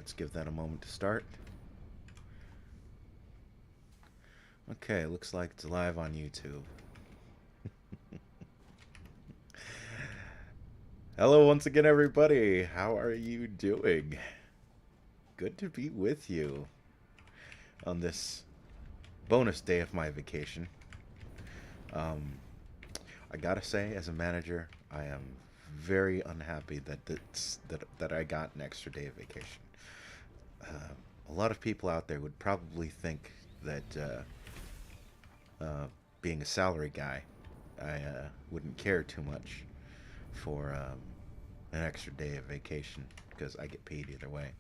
Let's give that a moment to start. Okay, looks like it's live on YouTube. Hello once again, everybody. How are you doing? Good to be with you on this bonus day of my vacation. Um, I gotta say, as a manager, I am very unhappy that I got an extra day of vacation. A lot of people out there would probably think that being a salary guy, I wouldn't care too much for an extra day of vacation because I get paid either way.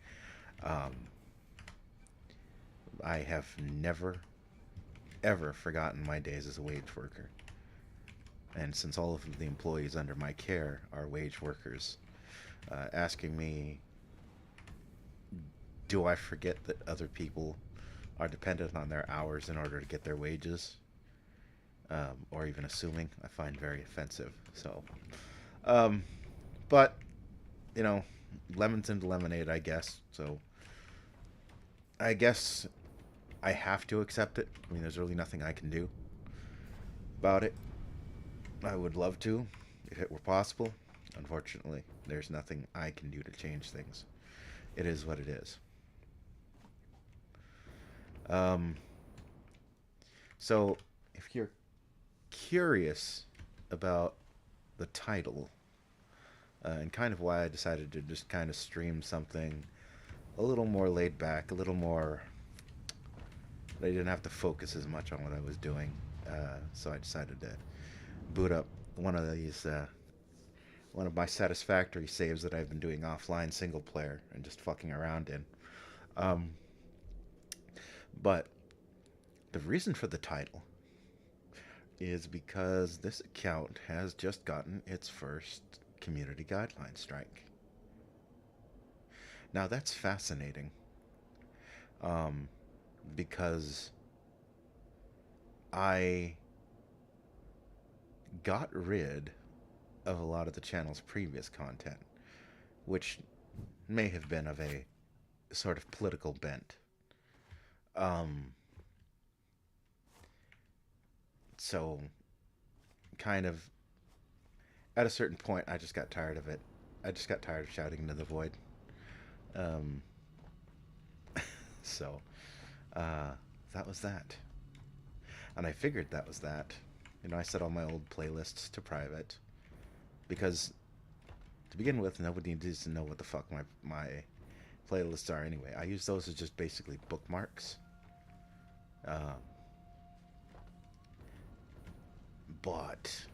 Um, I have never, ever forgotten my days as a wage worker. And since all of the employees under my care are wage workers, asking me, do I forget that other people are dependent on their hours in order to get their wages? Or even assuming, I find very offensive. So, um, but, you know, lemons into lemonade, I guess. So, I guess I have to accept it. I mean, there's really nothing I can do about it. I would love to, if it were possible. Unfortunately, there's nothing I can do to change things. It is what it is. Um, so, if you're curious about the title and kind of why I decided to just kind of stream something a little more laid back, a little more. I didn't have to focus as much on what I was doing, so I decided to boot up one of these, one of my satisfactory saves that I've been doing offline single player and just fucking around in. Um, but the reason for the title is because this account has just gotten its first community guideline strike. Now that's fascinating, um, because I got rid of a lot of the channel's previous content, which may have been of a sort of political bent. Um, so, kind of, at a certain point, I just got tired of it. I just got tired of shouting into the void. Um, so, uh, that was that. And I figured that was that. You know, I set all my old playlists to private because, to begin with, nobody needs to know what the fuck my playlists are anyway. I use those as just basically bookmarks. Um, but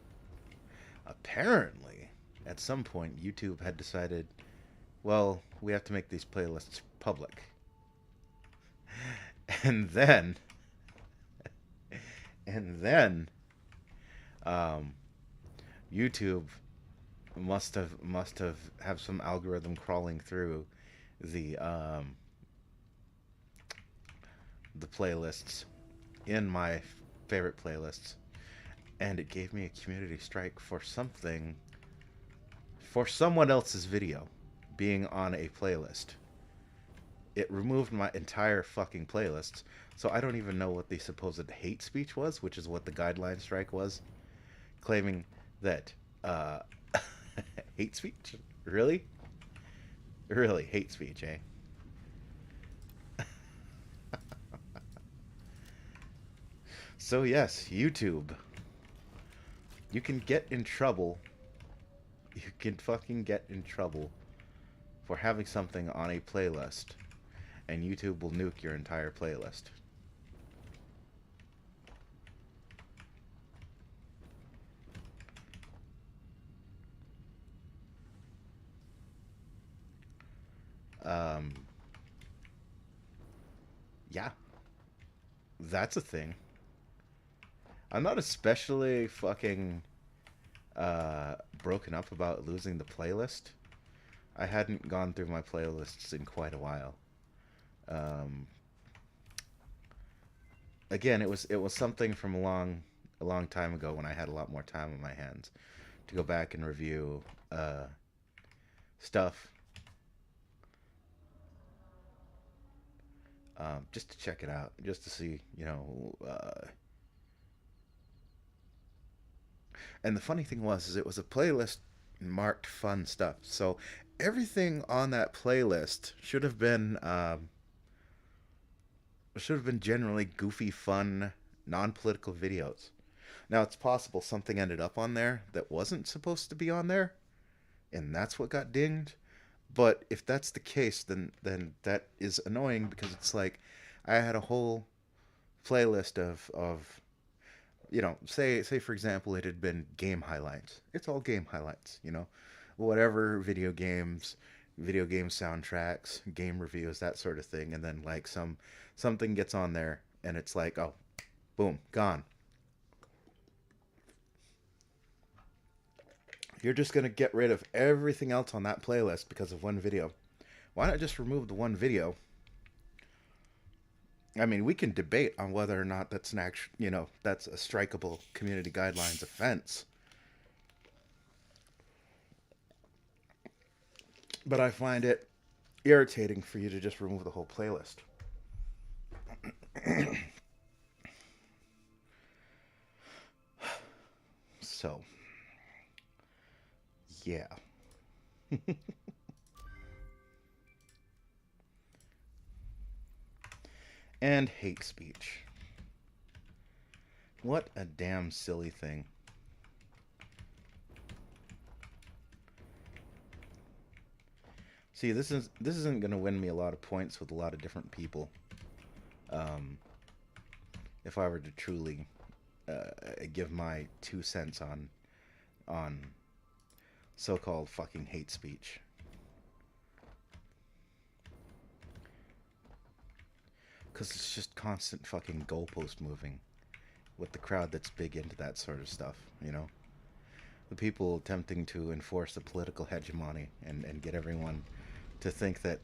apparently, at some point, YouTube had decided, well, we have to make these playlists public. And then, and then, um, YouTube must have some algorithm crawling through the um, the playlists in my favorite playlists, and it gave me a community strike for something, for someone else's video being on a playlist. It removed my entire fucking playlist, so I don't even know what the supposed hate speech was, which is what the guideline strike was, claiming that uh, hate speech? Really? Really, hate speech, eh? So yes, YouTube. You can get in trouble. You can fucking get in trouble for having something on a playlist, and YouTube will nuke your entire playlist. Um, yeah, that's a thing. I'm not especially fucking broken up about losing the playlist. I hadn't gone through my playlists in quite a while. Um, Again, it was something from a long time ago when I had a lot more time on my hands to go back and review stuff just to check it out, just to see, and the funny thing was, is it was a playlist marked fun stuff. So everything on that playlist should have been generally goofy, fun, non-political videos. Now it's possible something ended up on there that wasn't supposed to be on there, and that's what got dinged. But if that's the case, then that is annoying because it's like I had a whole playlist of say for example it had been game highlights. It's all game highlights, whatever video game soundtracks, game reviews, that sort of thing, and then like something gets on there and it's like, oh, boom, gone. You're just gonna get rid of everything else on that playlist because of one video. Why not just remove the one video? I mean, we can debate on whether or not that's an actual, that's a strikeable community guidelines offense. But I find it irritating for you to just remove the whole playlist. So, yeah. And hate speech. What a damn silly thing. See, this isn't going to win me a lot of points with a lot of different people. Um, if I were to truly give my 2 cents on so-called fucking hate speech. Because it's just constant fucking goalpost moving with the crowd that's big into that sort of stuff. The people attempting to enforce the political hegemony and get everyone to think that,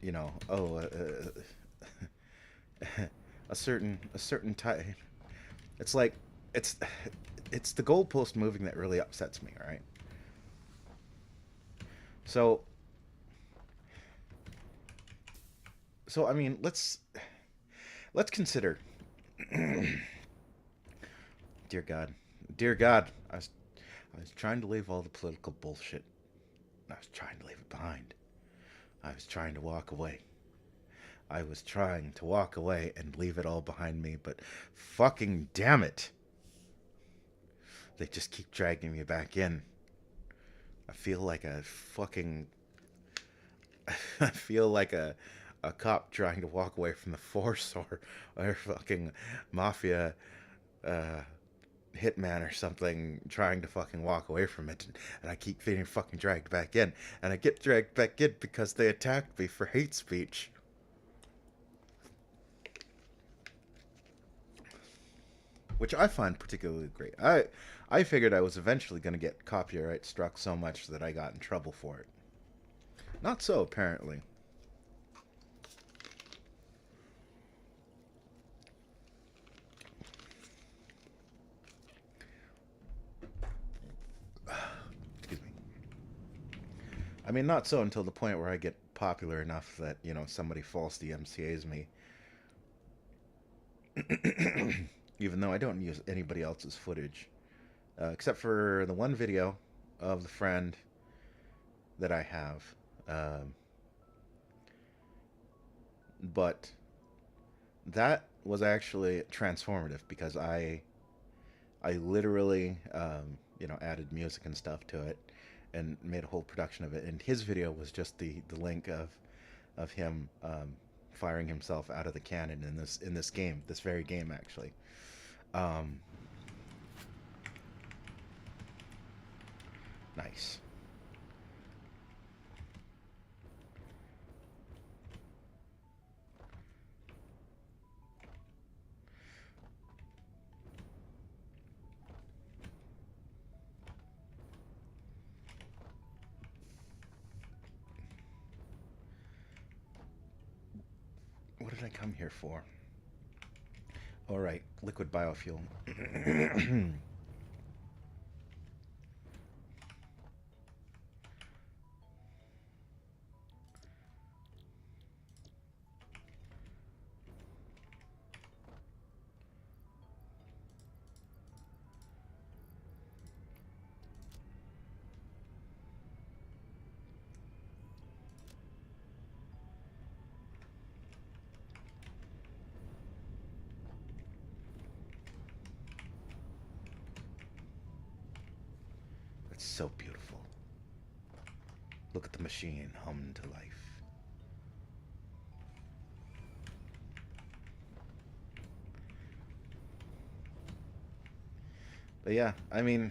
a certain type. It's like, it's, it's the goalpost moving that really upsets me, all right? So, so I mean, let's consider. Dear God, dear God, I was trying to leave all the political bullshit. I was trying to leave it behind. I was trying to walk away. I was trying to walk away and leave it all behind me, but fucking damn it. They just keep dragging me back in. I feel like a fucking. I feel like a cop trying to walk away from the force, or fucking mafia uh, hitman or something trying to fucking walk away from it, and I keep getting fucking dragged back in, and I get dragged back in because they attacked me for hate speech. Which I find particularly great. I figured I was eventually going to get copyright struck so much that I got in trouble for it. Not so, apparently. Excuse me. I mean, not so until the point where I get popular enough that, somebody falsely MCAs me. Even though I don't use anybody else's footage. Except for the one video of the friend that I have. Um, but that was actually transformative because I literally added music and stuff to it and made a whole production of it. And his video was just the link of him firing himself out of the cannon in this game, this very game actually. Um, nice. What did I come here for? All right, liquid biofuel. It's so beautiful. Look at the machine hum to life. But yeah, I mean,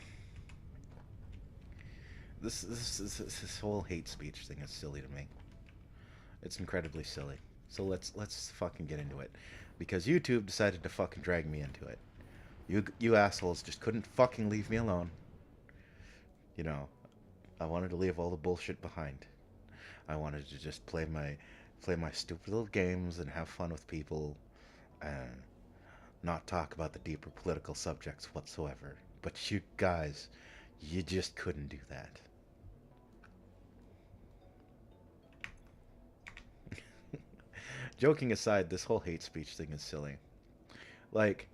this whole hate speech thing is silly to me. It's incredibly silly. So let's fucking get into it, because YouTube decided to fucking drag me into it. You assholes just couldn't fucking leave me alone. You know, I wanted to leave all the bullshit behind. I wanted to just play my stupid little games and have fun with people and not talk about the deeper political subjects whatsoever. But you guys, you just couldn't do that. Joking aside, this whole hate speech thing is silly. Like,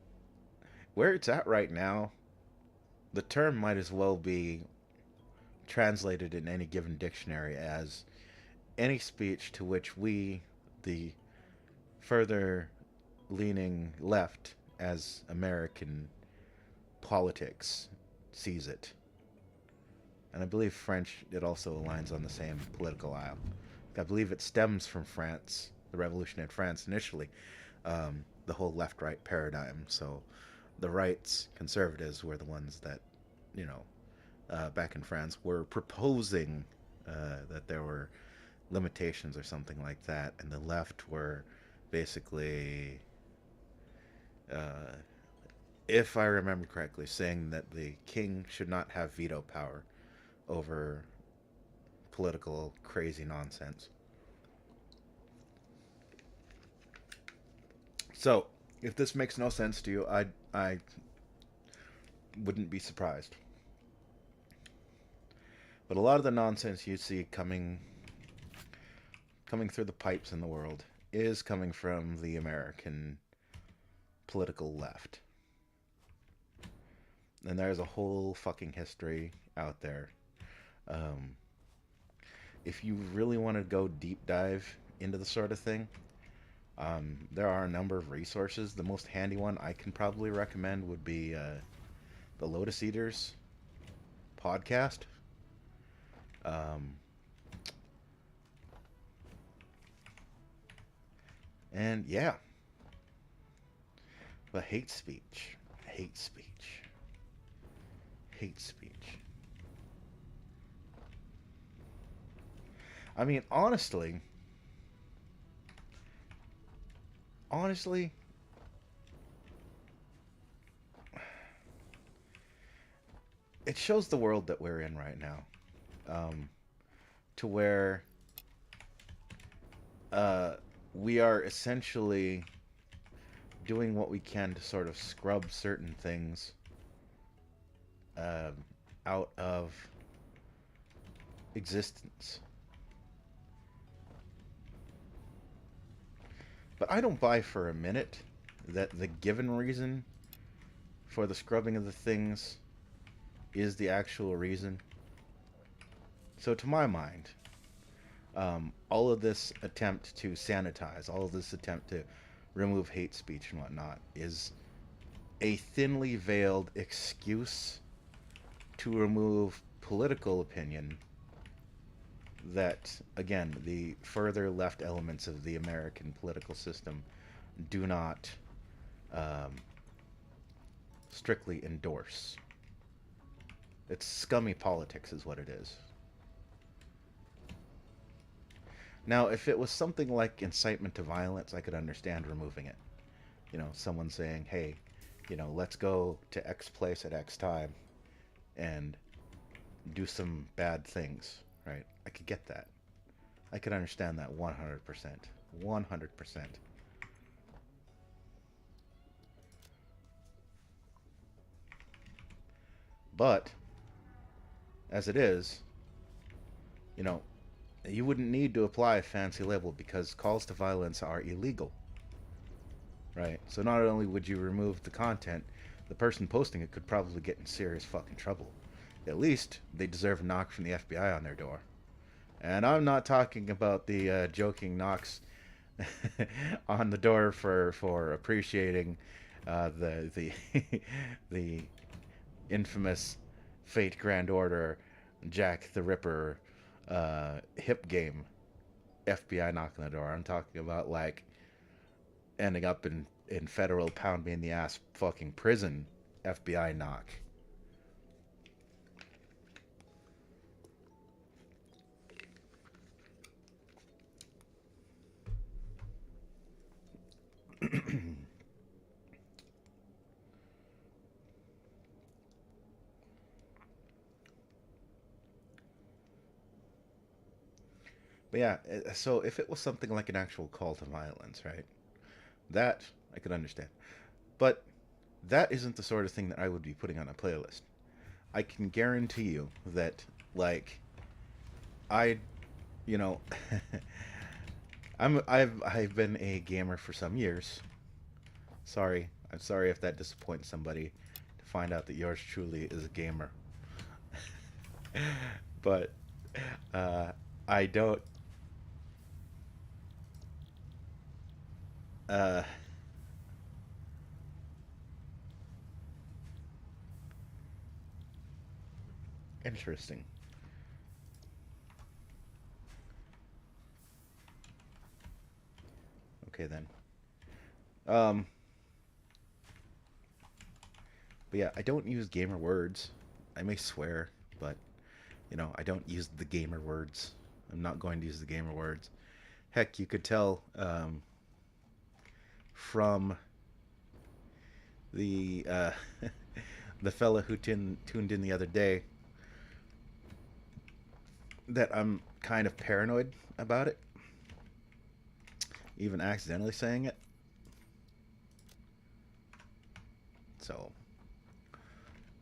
where it's at right now, the term might as well be translated in any given dictionary as any speech to which we, the further leaning left as American politics, sees it. And I believe French, it also aligns on the same political aisle. I believe it stems from France, the revolution in France initially, the whole left right paradigm. So the rights conservatives were the ones that, you know, back in France were proposing that there were limitations or something like that, and the left were basically, uh, if I remember correctly, saying that the king should not have veto power over political crazy nonsense. So, if this makes no sense to you, I wouldn't be surprised. But a lot of the nonsense you see coming through the pipes in the world is coming from the American political left. And there's a whole fucking history out there. Um, if you really want to go deep dive into the sort of thing, there are a number of resources. The most handy one I can probably recommend would be the Lotus Eaters podcast. Um, and yeah, but hate speech, hate speech. I mean, honestly, it shows the world that we're in right now. Um, to where uh, we are essentially doing what we can to sort of scrub certain things um, out of existence. But I don't buy for a minute that the given reason for the scrubbing of the things is the actual reason. So, to my mind, all of this attempt to sanitize, all of this attempt to remove hate speech and whatnot is a thinly veiled excuse to remove political opinion that, again, the further left elements of the American political system do not um, strictly endorse. It's scummy politics, is what it is. Now, if it was something like incitement to violence, I could understand removing it. You know, someone saying, hey, let's go to X place at X time and do some bad things, right? I could get that. I could understand that 100%. 100%. But, as it is, you know, you wouldn't need to apply a fancy label because calls to violence are illegal, right? So not only would you remove the content, the person posting it could probably get in serious fucking trouble. At least they deserve a knock from the FBI on their door. And I'm not talking about the joking knocks on the door for appreciating the the infamous Fate Grand Order Jack the Ripper hip game FBI knocking the door. I'm talking about like ending up in federal pound me in the ass fucking prison FBI knock. But yeah, so if it was something like an actual call to violence, right? That I could understand. But that isn't the sort of thing that I would be putting on a playlist. I can guarantee you that, like, I, you know, I've been a gamer for some years. I'm sorry if that disappoints somebody to find out that yours truly is a gamer. But uh, I don't. Uh, Interesting. Okay then. Um, but yeah, I don't use gamer words. I may swear, but I don't use the gamer words. I'm not going to use the gamer words. Heck, you could tell from the the fella who tuned in the other day that I'm kind of paranoid about it, even accidentally saying it. So,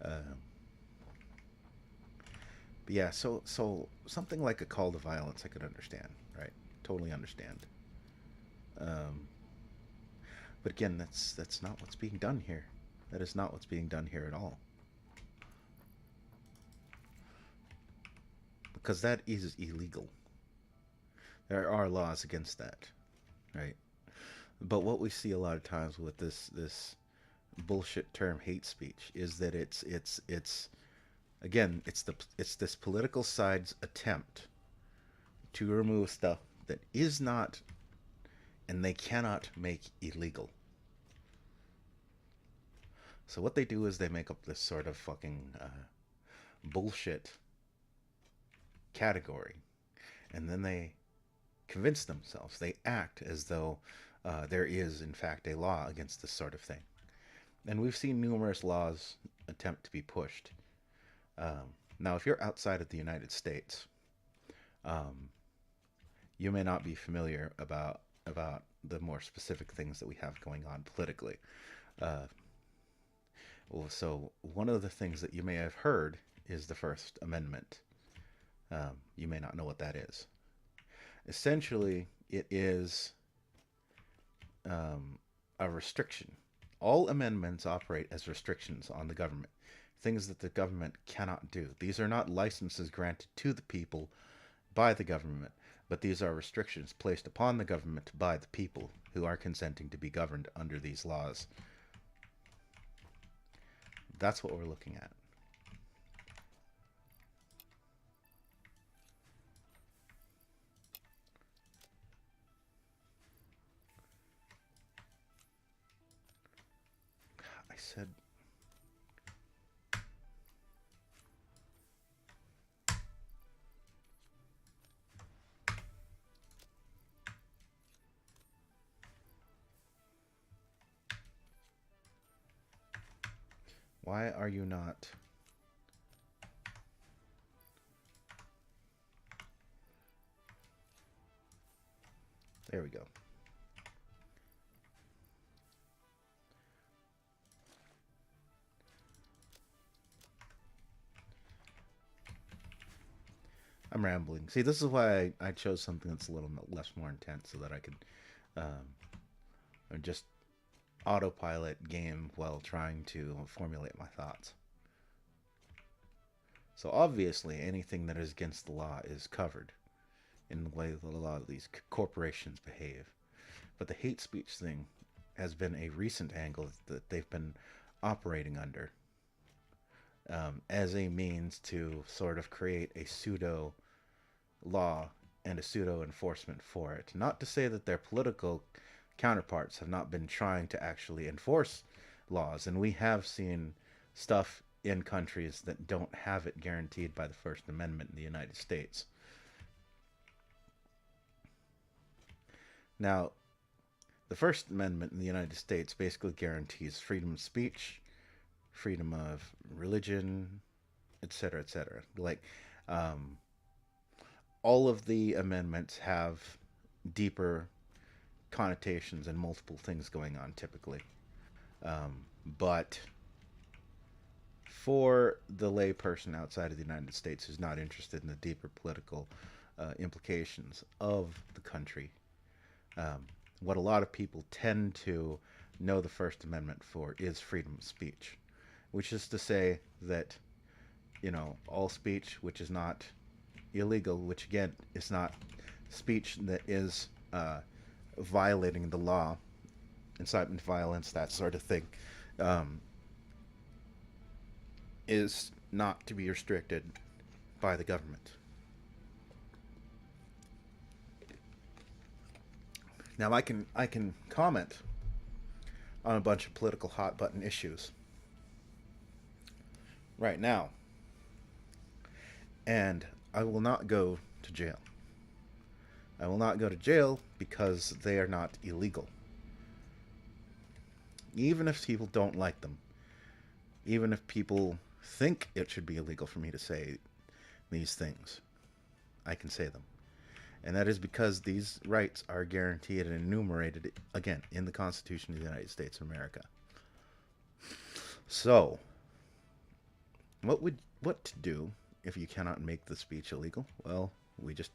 uh, but yeah, so something like a call to violence, I could understand, right? Totally understand. Um, but again, that's not what's being done here. That is not what's being done here at all. Because that is illegal. There are laws against that, right? But what we see a lot of times with this bullshit term hate speech is that it's again it's this political side's attempt to remove stuff that is not and they cannot make illegal. So what they do is they make up this sort of fucking bullshit category, and then they convince themselves, they act as though there is in fact a law against this sort of thing. And we've seen numerous laws attempt to be pushed. Now, if you're outside of the United States, um, you may not be familiar about the more specific things that we have going on politically. Uh, well, so one of the things that you may have heard is the First Amendment. You may not know what that is. Essentially, it is um, a restriction. All amendments operate as restrictions on the government, things that the government cannot do. These are not licenses granted to the people by the government, but these are restrictions placed upon the government by the people who are consenting to be governed under these laws. That's what we're looking at. I said, why are you not? There we go. I'm rambling. See, this is why I chose something that's a little less more intense so that I could just autopilot game while trying to formulate my thoughts. So obviously, anything that is against the law is covered in the way that a lot of these corporations behave. But the hate speech thing has been a recent angle that they've been operating under. as a means to sort of create a pseudo law and a pseudo enforcement for it. Not to say that their political counterparts have not been trying to actually enforce laws, and we have seen stuff in countries that don't have it guaranteed by the First Amendment in the United States. Now, the First Amendment in the United States basically guarantees freedom of speech, freedom of religion, etc., etc. Like, um, all of the amendments have deeper connotations and multiple things going on typically. But for the layperson outside of the United States who's not interested in the deeper political implications of the country, um, what a lot of people tend to know the First Amendment for is freedom of speech, which is to say that, all speech which is not illegal, which again is not speech that is violating the law, incitement to violence, that sort of thing, um, is not to be restricted by the government. Now I can comment on a bunch of political hot button issues right now, and I will not go to jail. I will not go to jail because they are not illegal. Even if people don't like them, even if people think it should be illegal for me to say these things, I can say them. And that is because these rights are guaranteed and enumerated, again, in the Constitution of the United States of America. So, what to do if you cannot make the speech illegal? Well, we just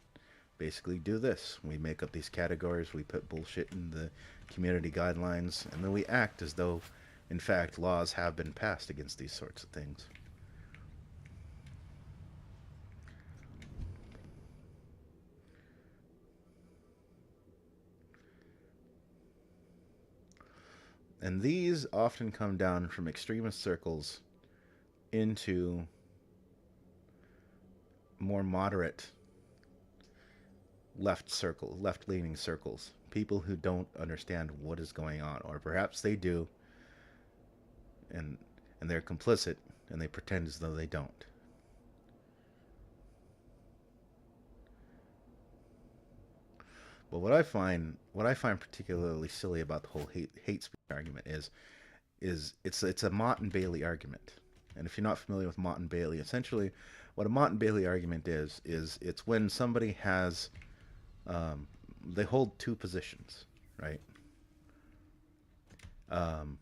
basically do this. We make up these categories, we put bullshit in the community guidelines, and then we act as though, in fact, laws have been passed against these sorts of things. And these often come down from extremist circles into more moderate left leaning circles. People who don't understand what is going on, or perhaps they do, and they're complicit, and they pretend as though they don't. But what I find particularly silly about the whole hate speech argument is it's a Mott and Bailey argument. And if you're not familiar with Mott and Bailey, essentially what a Mott and Bailey argument is it's when somebody has they hold two positions, right? Um,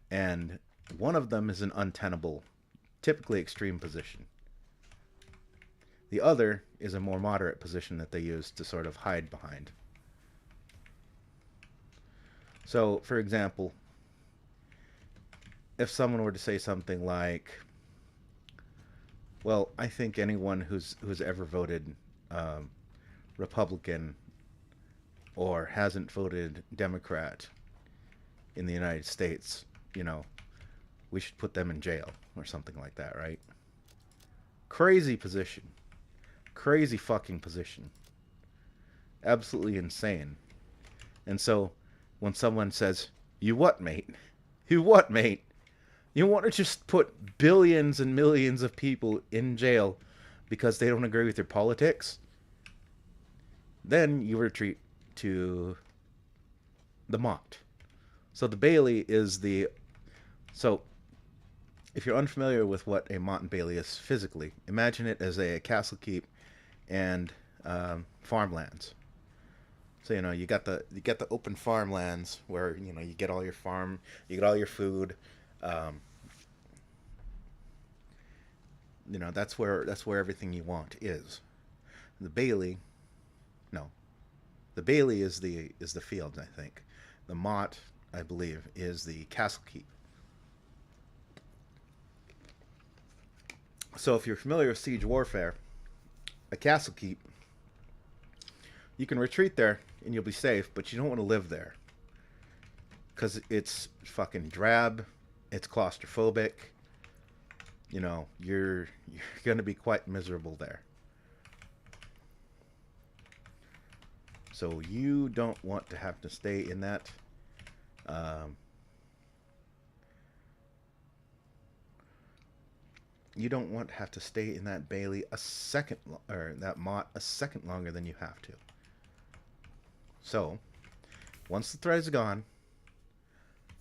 and one of them is an untenable, typically extreme position. The other is a more moderate position that they use to sort of hide behind. So, for example, if someone were to say something like, "Well, I think anyone who's ever voted um, Republican or hasn't voted Democrat in the United States, you know, we should put them in jail," or something like that, right? Crazy position. Crazy fucking position. Absolutely insane. And so when someone says, "You what, mate? You what, mate? You want to just put billions and millions of people in jail because they don't agree with your politics?" Then you retreat to the Mott. So the Bailey is the. So if you're unfamiliar with what a Mott and Bailey is physically, imagine it as a castle keep and farmlands. So you got the open farmlands where you get all your farm, you get all your food. Um, that's where everything you want is. The Bailey, no, the Bailey is the fields. I think the Mott, I believe, is the castle keep. So if you're familiar with siege warfare, a castle keep, you can retreat there and you'll be safe, but you don't want to live there because it's fucking drab, it's claustrophobic, you're going to be quite miserable there. So you don't want to have to stay in that. Um, you don't want to have to stay in that Bailey a second or that Mott a second longer than you have to. So once the threat is gone,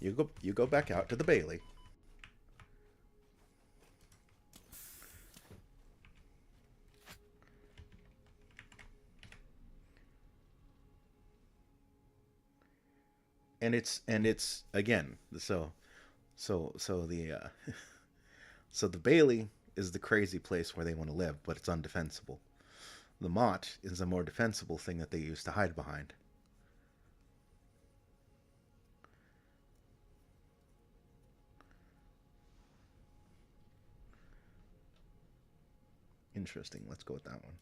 you go back out to the Bailey. And it's again, so so the Bailey is the crazy place where they want to live, but it's undefensible. The Mott is a more defensible thing that they use to hide behind. Interesting. Let's go with that one.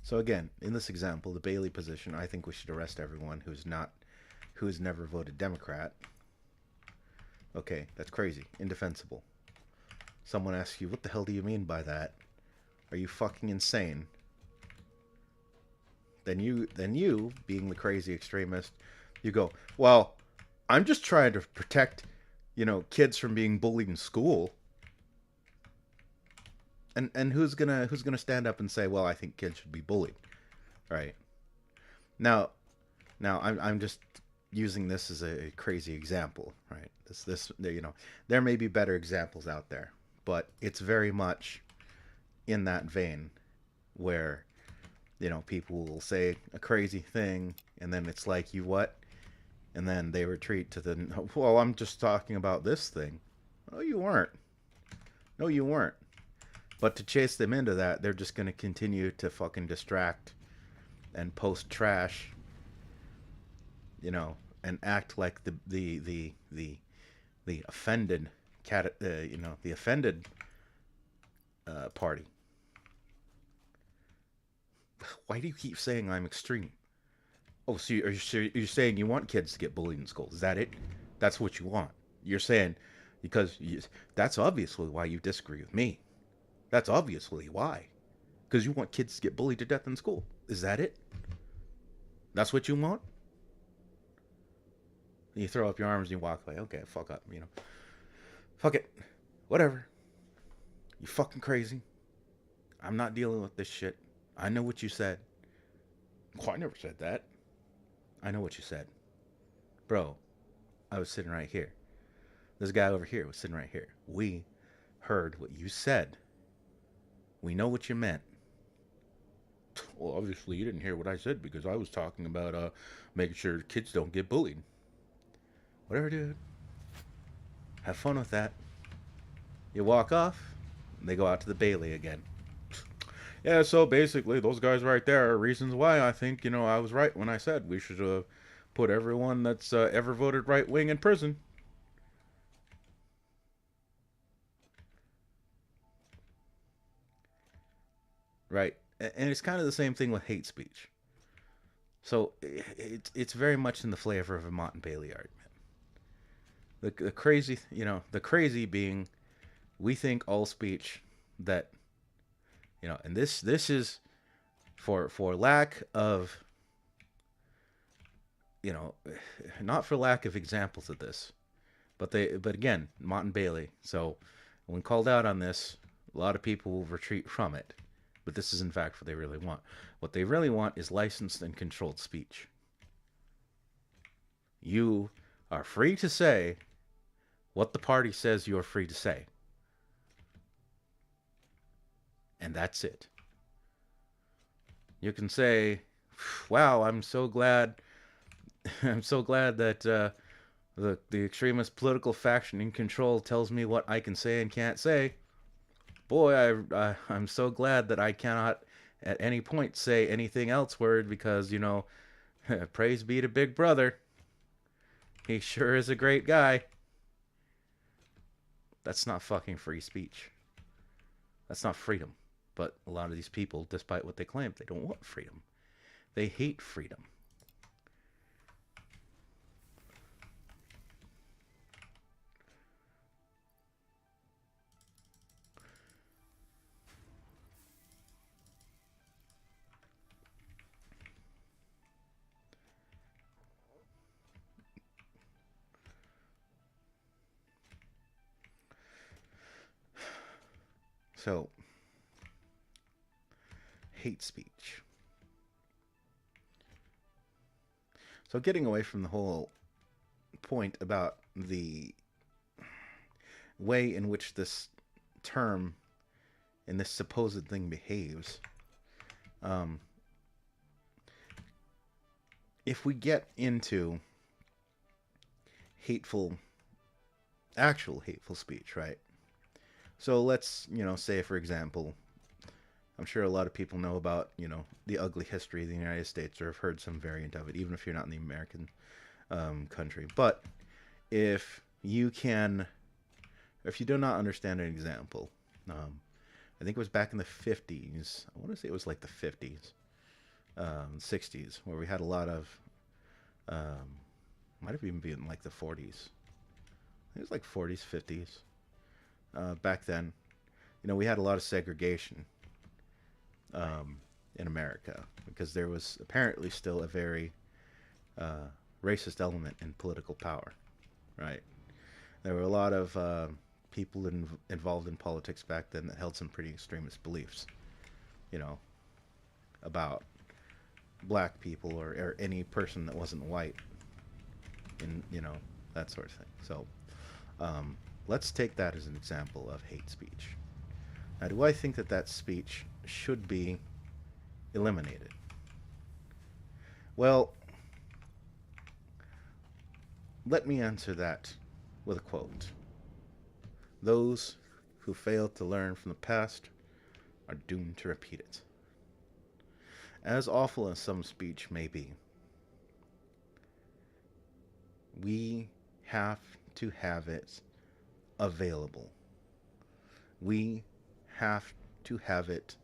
So again, in this example, the Bailey position, I think we should arrest everyone who's never voted Democrat. Okay, that's crazy. Indefensible. Someone asks you, what the hell do you mean by that? Are you fucking insane? Then you, being the crazy extremist, you go, well, I'm just trying to protect, kids from being bullied in school. And who's gonna stand up and say, well, I think kids should be bullied, right? Now, I'm just using this as a crazy example, right? There may be better examples out there, but it's very much in that vein where people will say a crazy thing and then it's like, you what? And then they retreat to the, well, I'm just talking about this thing. Oh, you weren't. No, you weren't. But to chase them into that, they're just going to continue to fucking distract and post trash, and act like the offended the offended party. Why do you keep saying I'm extreme? Oh, so you're saying you want kids to get bullied in school? Is that it? That's what you want? You're saying because that's obviously why you disagree with me. That's obviously why. Because you want kids to get bullied to death in school. Is that it? That's what you want? And you throw up your arms and you walk away. Okay, fuck up. Fuck it. Whatever. You fucking crazy. I'm not dealing with this shit. I know what you said. Oh, I never said that. I know what you said. Bro, I was sitting right here. This guy over here was sitting right here. We heard what you said. We know what you meant. Well, obviously you didn't hear what I said because I was talking about making sure kids don't get bullied. Whatever, dude. Have fun with that. You walk off, and they go out to the Bailey again. Yeah, so basically, those guys right there are reasons why I think, I was right when I said we should put everyone that's ever voted right wing in prison. Right? And it's kind of the same thing with hate speech. So it's very much in the flavor of a Mott and Bailey argument. The crazy, the crazy being, we think all speech that, and this is for lack of, not for lack of examples of this, but again, Mott and Bailey. So when called out on this, a lot of people will retreat from it. But this is in fact what they really want. What they really want is licensed and controlled speech. You are free to say what the party says you're free to say. And that's it. You can say, wow, I'm so glad that the extremist political faction in control tells me what I can say and can't say. Boy, I'm so glad that I cannot at any point say anything else word because, praise be to Big Brother. He sure is a great guy. That's not fucking free speech. That's not freedom. But a lot of these people, despite what they claim, they don't want freedom. They hate freedom. So, hate speech. So, getting away from the whole point about the way in which this term and this supposed thing behaves, um, if we get into hateful, actual hateful speech, right? So let's, say, for example, I'm sure a lot of people know about, the ugly history of the United States or have heard some variant of it, even if you're not in the American country. But if you can, if you do not understand an example, I think it was back in the 50s. I want to say it was like the 50s, 60s, where we had a lot of, might have even been like the 40s. It was like 40s, 50s. Back then, we had a lot of segregation in America because there was apparently still a very racist element in political power, right? There were a lot of people involved in politics back then that held some pretty extremist beliefs, about black people or any person that wasn't white, and that sort of thing. So let's take that as an example of hate speech. Now, do I think that speech should be eliminated? Well, let me answer that with a quote. Those who fail to learn from the past are doomed to repeat it. As awful as some speech may be, we have to have it available. We have to have it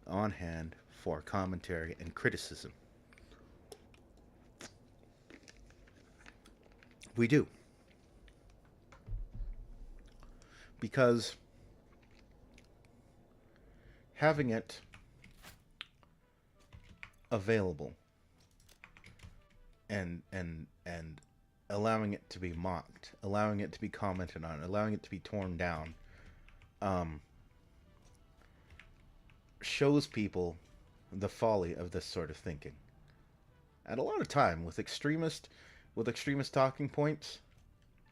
on hand for commentary and criticism. We do. Because having it available and allowing it to be mocked, allowing it to be commented on, allowing it to be torn down, shows people the folly of this sort of thinking. And a lot of time with extremist talking points,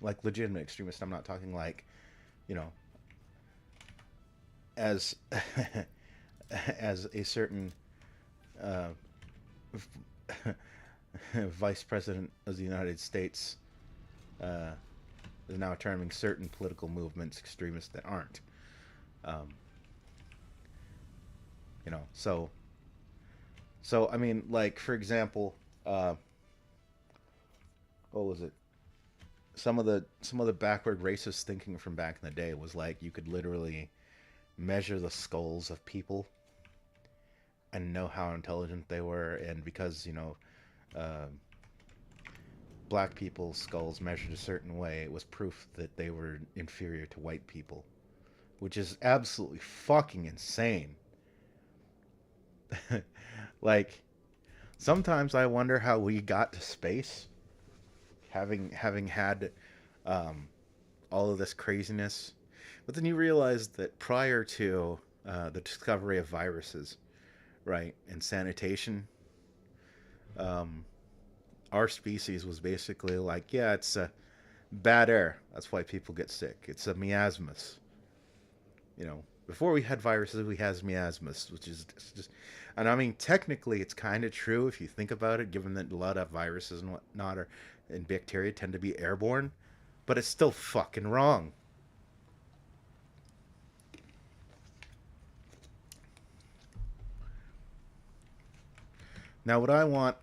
like legitimate extremist, I'm not talking like, as as a certain vice president of the United States is now terming certain political movements extremists that aren't. So I mean, like, for example, what was it? Some of the backward racist thinking from back in the day was like you could literally measure the skulls of people and know how intelligent they were, and because black people's skulls measured a certain way, it was proof that they were inferior to white people, which is absolutely fucking insane. Like, sometimes I wonder how we got to space, having had all of this craziness. But then you realize that prior to the discovery of viruses, right, and sanitation, our species was basically like, yeah, it's bad air. That's why people get sick. It's a miasmus. Before we had viruses, we had miasmus, which is just, and I mean, technically, it's kind of true if you think about it, given that a lot of viruses and whatnot and bacteria tend to be airborne, but it's still fucking wrong. Now, what I want,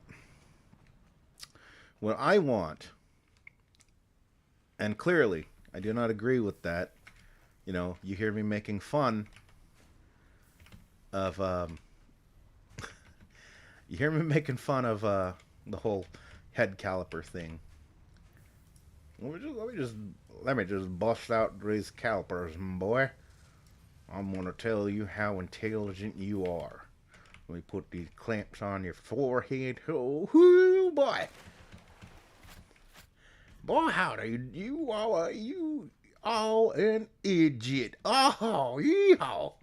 and clearly, I do not agree with that. You hear me making fun of, you hear me making fun of the whole head caliper thing. Let me just bust out these calipers, boy. I'm gonna tell you how intelligent you are. Let me put these clamps on your forehead. Oh, boy. Boy, howdy, you are an idiot. Oh, yeehaw.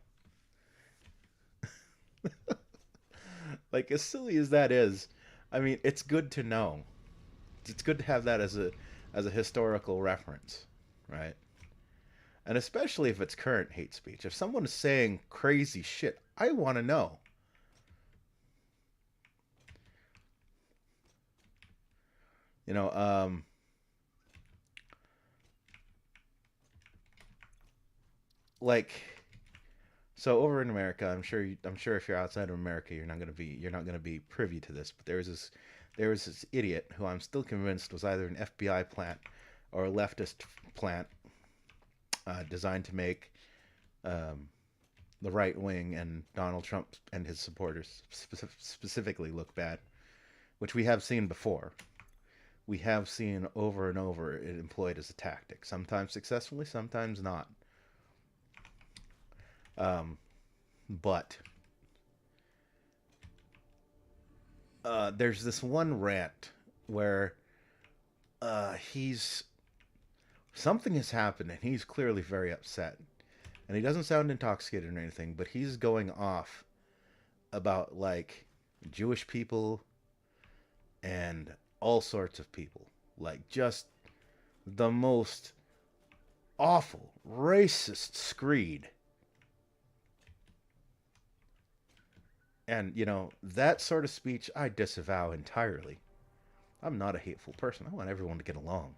Like, as silly as that is, I mean, it's good to know. It's good to have that as a historical reference, right? And especially if it's current hate speech. If someone is saying crazy shit, I want to know. You know, like, so over in America, I'm sure if you're outside of America, you're not gonna be privy to this. But there was this idiot who I'm still convinced was either an FBI plant or a leftist plant designed to make um, the right wing and Donald Trump and his supporters specifically look bad, which we have seen before. We have seen over and over it employed as a tactic, sometimes successfully, sometimes not. Um, but there's this one rant where he's something has happened and he's clearly very upset. And he doesn't sound intoxicated or anything, but he's going off about like Jewish people and all sorts of people. Like just the most awful, racist screed. And, you know, that sort of speech I disavow entirely. I'm not a hateful person. I want everyone to get along.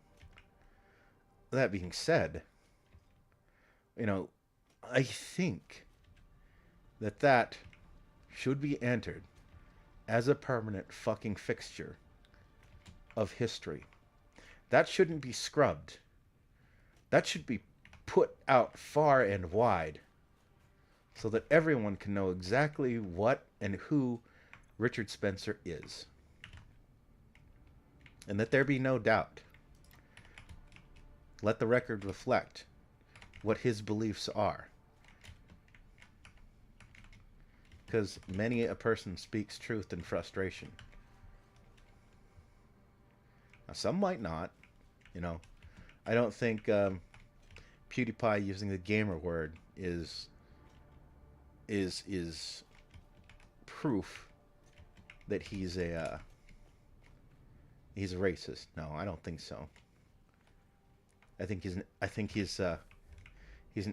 That being said, you know, I think that should be entered as a permanent fucking fixture of history. That shouldn't be scrubbed. That should be put out far and wide so that everyone can know exactly what and who Richard Spencer is. And that there be no doubt. Let the record reflect what his beliefs are. Because many a person speaks truth in frustration. Now, some might not. You know, I don't think PewDiePie using the gamer word is proof that he's a racist. No, I don't think so. I think he's an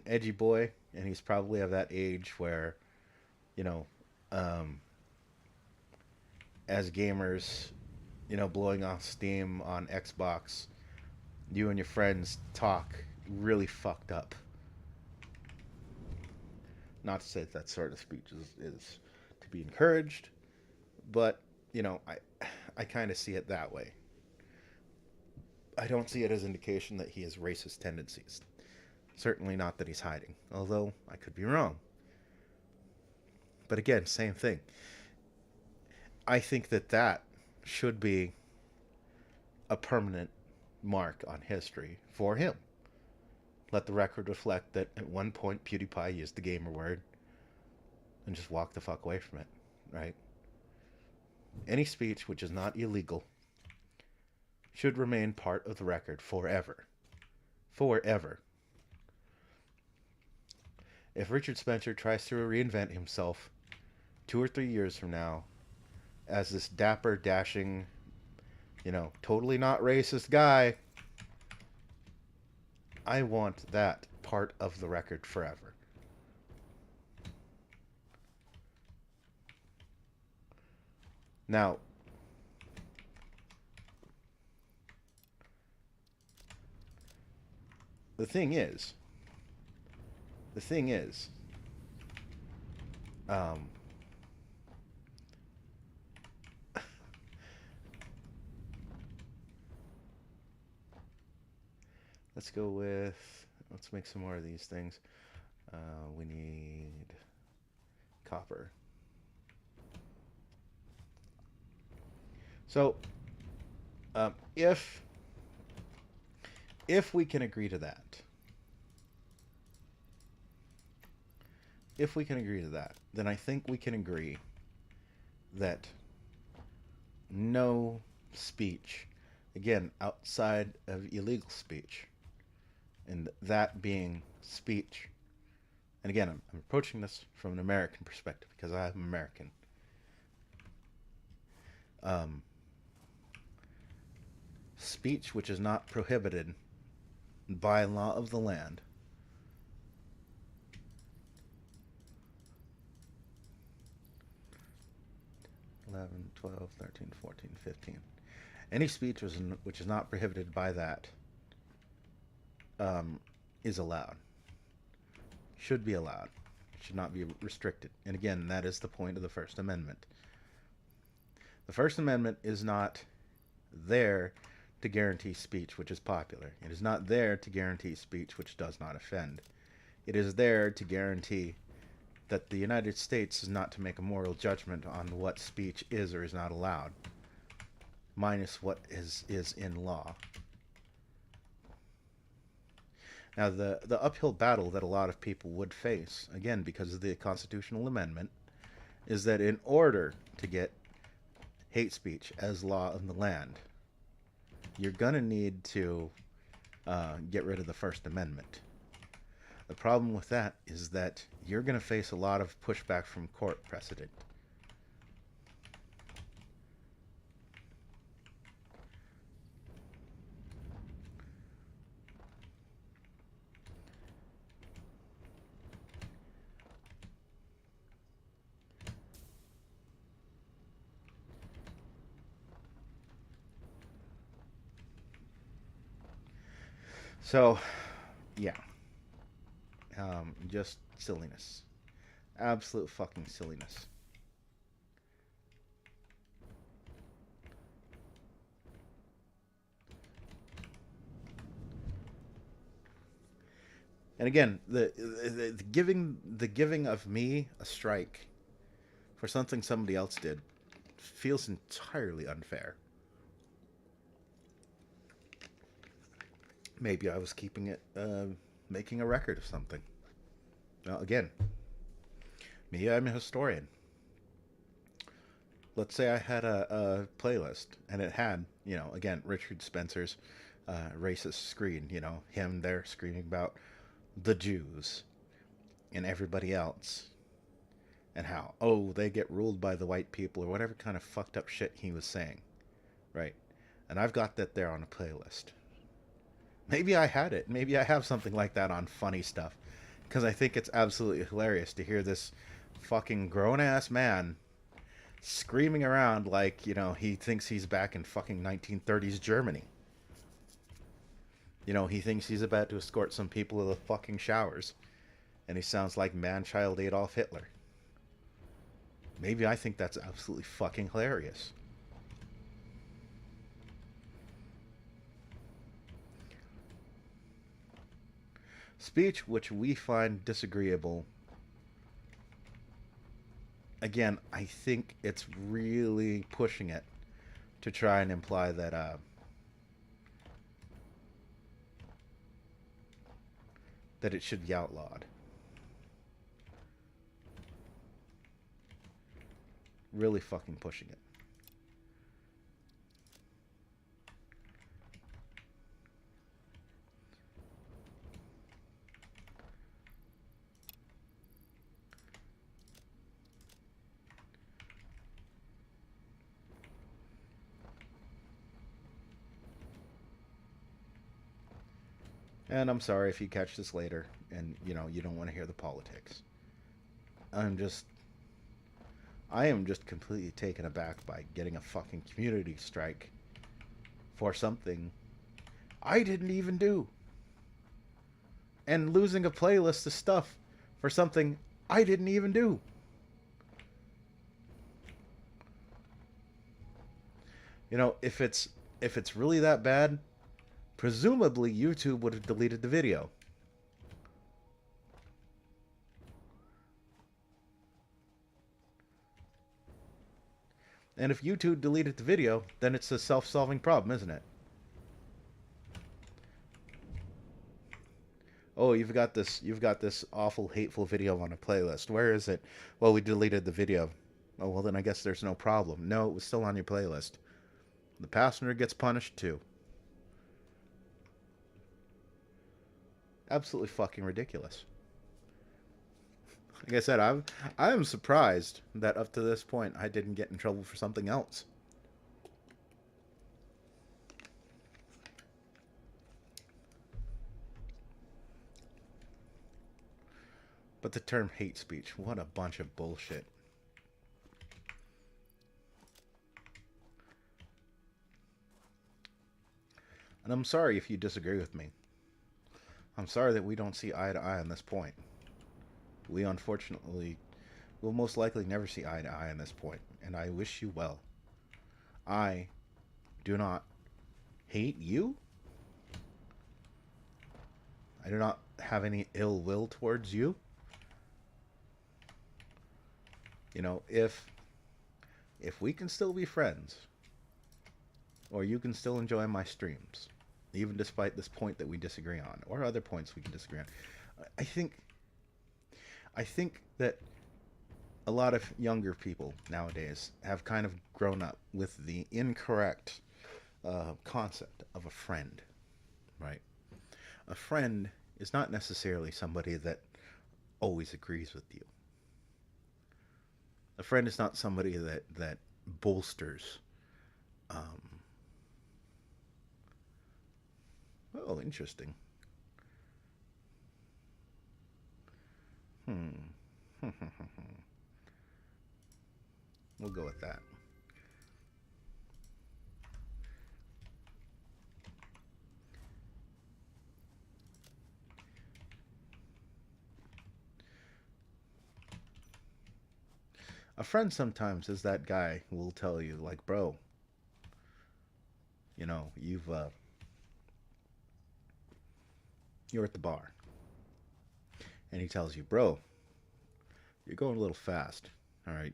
edgy boy, and he's probably of that age where, you know, um, as gamers, you know, blowing off steam on Xbox, you and your friends talk really fucked up. Not to say that sort of speech is to be encouraged, but you know, I kind of see it that way. I don't see it as indication that he has racist tendencies. Certainly not that he's hiding, although I could be wrong. But again, same thing. I think that should be a permanent mark on history for him. Let the record reflect that at one point PewDiePie used the gamer word and just walked the fuck away from it, right? Any speech which is not illegal should remain part of the record forever. Forever. If Richard Spencer tries to reinvent himself 2 or 3 years from now as this dapper, dashing, you know, totally not racist guy, I want that part of the record forever. Now, the thing is, the thing is, um, let's go with, let's make some more of these things. We need copper. So, um, if if we can agree to that, if we can agree to that, then I think we can agree that no speech, again, outside of illegal speech, and that being speech, and again, I'm approaching this from an American perspective because I'm American. Um, Speech which is not prohibited by law of the land 11, 12, 13, 14, 15. Any speech which is not prohibited by that um, is allowed. Should be allowed. Should not be restricted. And again, that is the point of the First Amendment. The First Amendment is not there to guarantee speech which is popular. It is not there to guarantee speech which does not offend. It is there to guarantee that the United States is not to make a moral judgment on what speech is or is not allowed, minus what is in law. Now, the uphill battle that a lot of people would face, again, because of the constitutional amendment, is that in order to get hate speech as law in the land, you're going to need to get rid of the First Amendment. The problem with that is that you're going to face a lot of pushback from court precedent. So, yeah. Just silliness. Absolute fucking silliness. And again, the giving of me a strike for something somebody else did feels entirely unfair. Maybe I was keeping it, making a record of something. Well, again, me, I'm a historian. Let's say I had a playlist and it had, again, Richard Spencer's racist screen, him there screaming about the Jews and everybody else and how, oh, they get ruled by the white people or whatever kind of fucked up shit he was saying, right? And I've got that there on a playlist. Maybe I had it. Maybe I have something like that on funny stuff. Because I think it's absolutely hilarious to hear this fucking grown-ass man screaming around like, he thinks he's back in fucking 1930s Germany. He thinks he's about to escort some people to the fucking showers. And he sounds like man-child Adolf Hitler. Maybe I think that's absolutely fucking hilarious. Speech which we find disagreeable, again, I think it's really pushing it to try and imply that that it should be outlawed. Really fucking pushing it. And I'm sorry if you catch this later and, you don't want to hear the politics. I am just completely taken aback by getting a fucking community strike for something I didn't even do. And losing a playlist of stuff for something I didn't even do. If it's really that bad, presumably YouTube would have deleted the video. And if YouTube deleted the video, then it's a self-solving problem, isn't it? Oh, you've got this awful, hateful video on a playlist. Where is it? Well, we deleted the video. Oh, well, then I guess there's no problem. No, it was still on your playlist. The passenger gets punished too. Absolutely fucking ridiculous. Like I said, I am surprised that up to this point I didn't get in trouble for something else. But the term hate speech, what a bunch of bullshit. And I'm sorry if you disagree with me. I'm sorry that we don't see eye to eye on this point. We unfortunately will most likely never see eye to eye on this point, and I wish you well. I do not hate you. I do not have any ill will towards you. You know, if we can still be friends, or you can still enjoy my streams, even despite this point that we disagree on, or other points we can disagree on, I think that a lot of younger people nowadays have kind of grown up with the incorrect concept of a friend, right? A friend is not necessarily somebody that always agrees with you. A friend is not somebody that bolsters. Um, oh, interesting. Hmm. We'll go with that. A friend sometimes is that guy who will tell you, like, bro, you know, you're at the bar, and he tells you, bro, you're going a little fast. All right,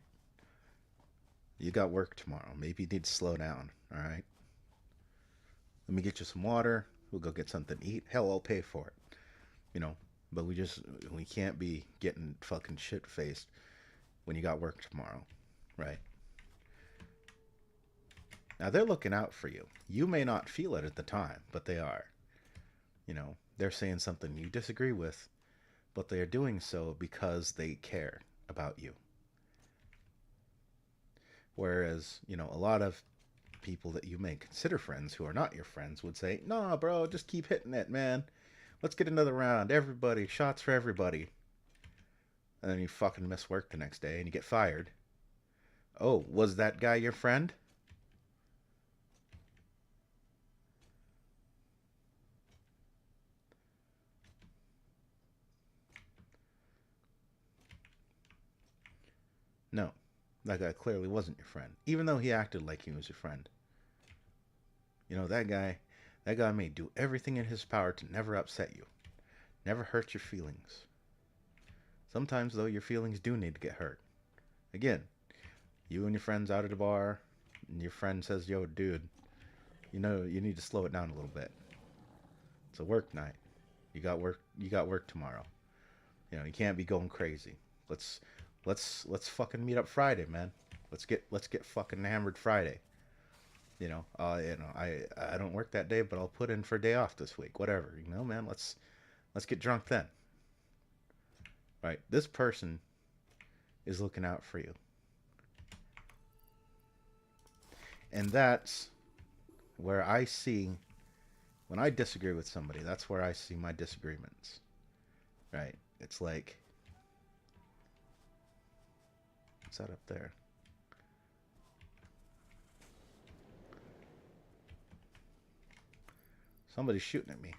you got work tomorrow. Maybe you need to slow down. All right, let me get you some water. We'll go get something to eat. Hell, I'll pay for it. You know, but we can't be getting fucking shit faced when you got work tomorrow, right? Now they're looking out for you. You may not feel it at the time, but they are. You know, they're saying something you disagree with, but they are doing so because they care about you. Whereas, you know, a lot of people that you may consider friends who are not your friends would say, "Nah, bro, just keep hitting it, man. Let's get another round. Everybody, shots for everybody." And then you fucking miss work the next day and you get fired. Oh, was that guy your friend? No, that guy clearly wasn't your friend, even though he acted like he was your friend. You know, that guy may do everything in his power to never upset you, never hurt your feelings. Sometimes, though, your feelings do need to get hurt. Again, you and your friends out at a bar, and your friend says, "Yo, dude, you know, you need to slow it down a little bit. It's a work night. You got work. You got work tomorrow. You know, you can't be going crazy. Let's let's fucking meet up Friday, man. Let's get fucking hammered Friday. I don't work that day, but I'll put in for a day off this week. Whatever, you know, man. Let's get drunk then." Right? This person is looking out for you. And that's where I see, when I disagree with somebody, that's where I see my disagreements. Right? It's like, what's that up there? Somebody's shooting at me.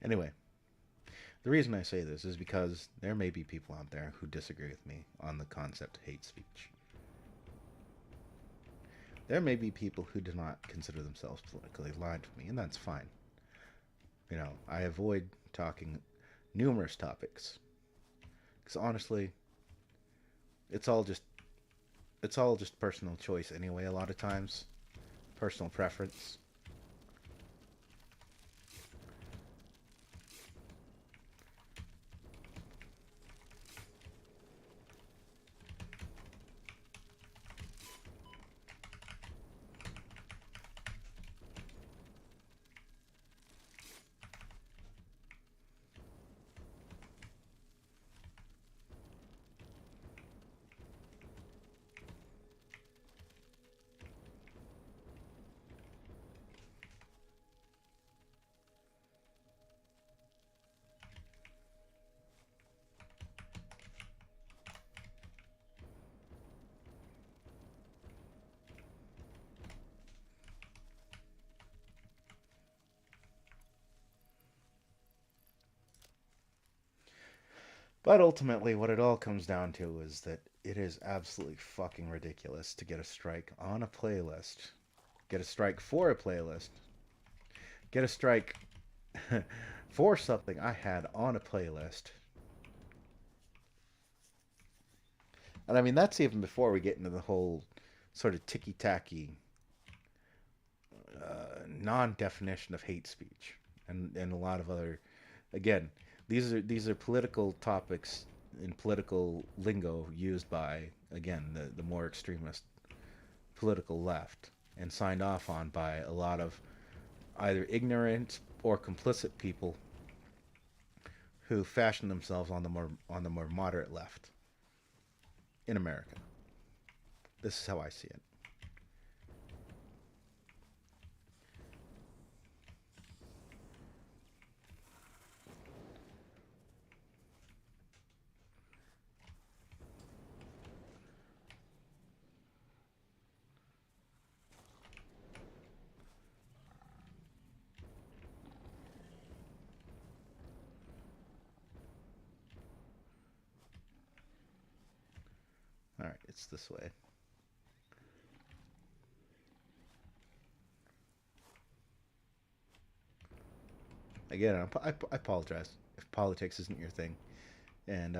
Anyway, the reason I say this is because there may be people out there who disagree with me on the concept of hate speech. There may be people who do not consider themselves politically aligned with me, and that's fine. You know, I avoid talking numerous topics because honestly, it's all just personal choice anyway. A lot of times, personal preference. But ultimately, what it all comes down to is that it is absolutely fucking ridiculous to get a strike on a playlist, get a strike for a playlist, get a strike for something I had on a playlist. And I mean, that's even before we get into the whole sort of ticky tacky non definition of hate speech and a lot of other. Again, these are political topics in political lingo used by, again, the more extremist political left and signed off on by a lot of either ignorant or complicit people who fashion themselves on the more moderate left in America. This is how I see it. All right, it's this way. Again, I apologize if politics isn't your thing, and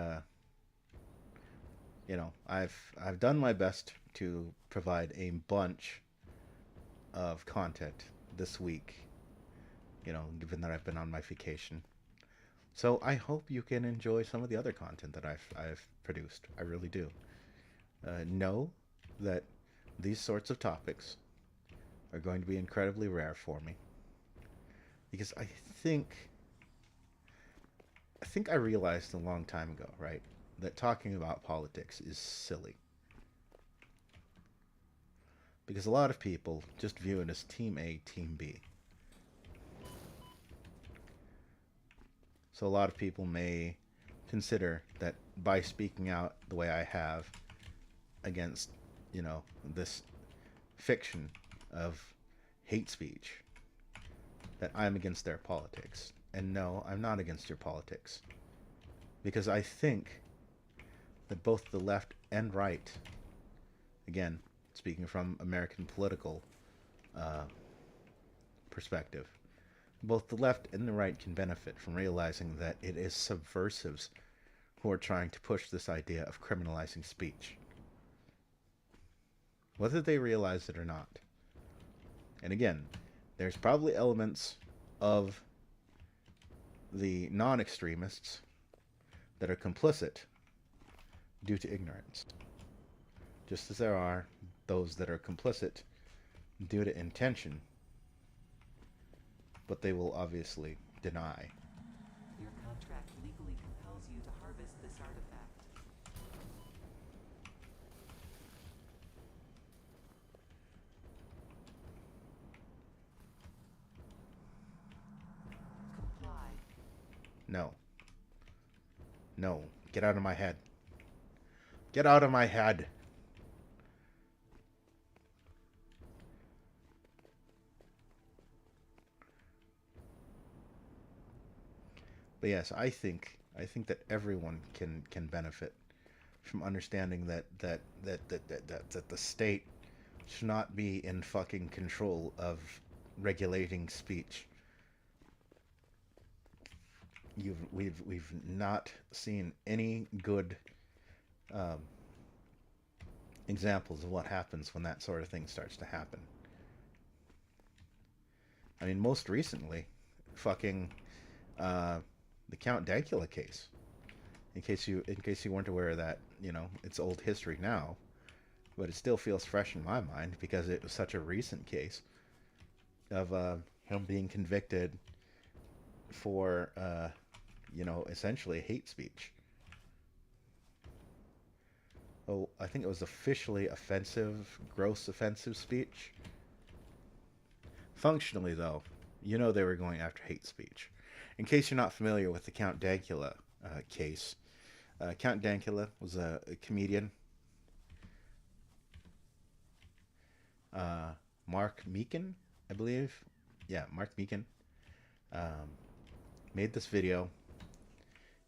I've done my best to provide a bunch of content this week. Given that I've been on my vacation, so I hope you can enjoy some of the other content that I've produced. I really do. Know that these sorts of topics are going to be incredibly rare for me because I think I realized a long time ago, right, that talking about politics is silly because a lot of people just view it as Team A, Team B. So a lot of people may consider that by speaking out the way I have against, this fiction of hate speech, that I'm against their politics. And no, I'm not against your politics. Because I think that both the left and right, again, speaking from American political uh, perspective, both the left and the right can benefit from realizing that it is subversives who are trying to push this idea of criminalizing speech, whether they realize it or not. And again, there's probably elements of the non extremists that are complicit due to ignorance, just as there are those that are complicit due to intention, but they will obviously deny. Your contract legally compels you to harvest this artifact. Comply. No, no, get out of my head. Get out of my head. But yes, I think that everyone can benefit from understanding that the state should not be in fucking control of regulating speech. We've not seen any good um, examples of what happens when that sort of thing starts to happen. I mean, most recently, fucking uh, the Count Dankula case. In case you weren't aware of that, it's old history now, but it still feels fresh in my mind because it was such a recent case of him being convicted for essentially hate speech. Oh, I think it was officially offensive, gross offensive speech. Functionally, though, they were going after hate speech. In case you're not familiar with the Count Dankula case, Count Dankula was a comedian. Mark Meekin, I believe. Yeah, Mark Meekin um, made this video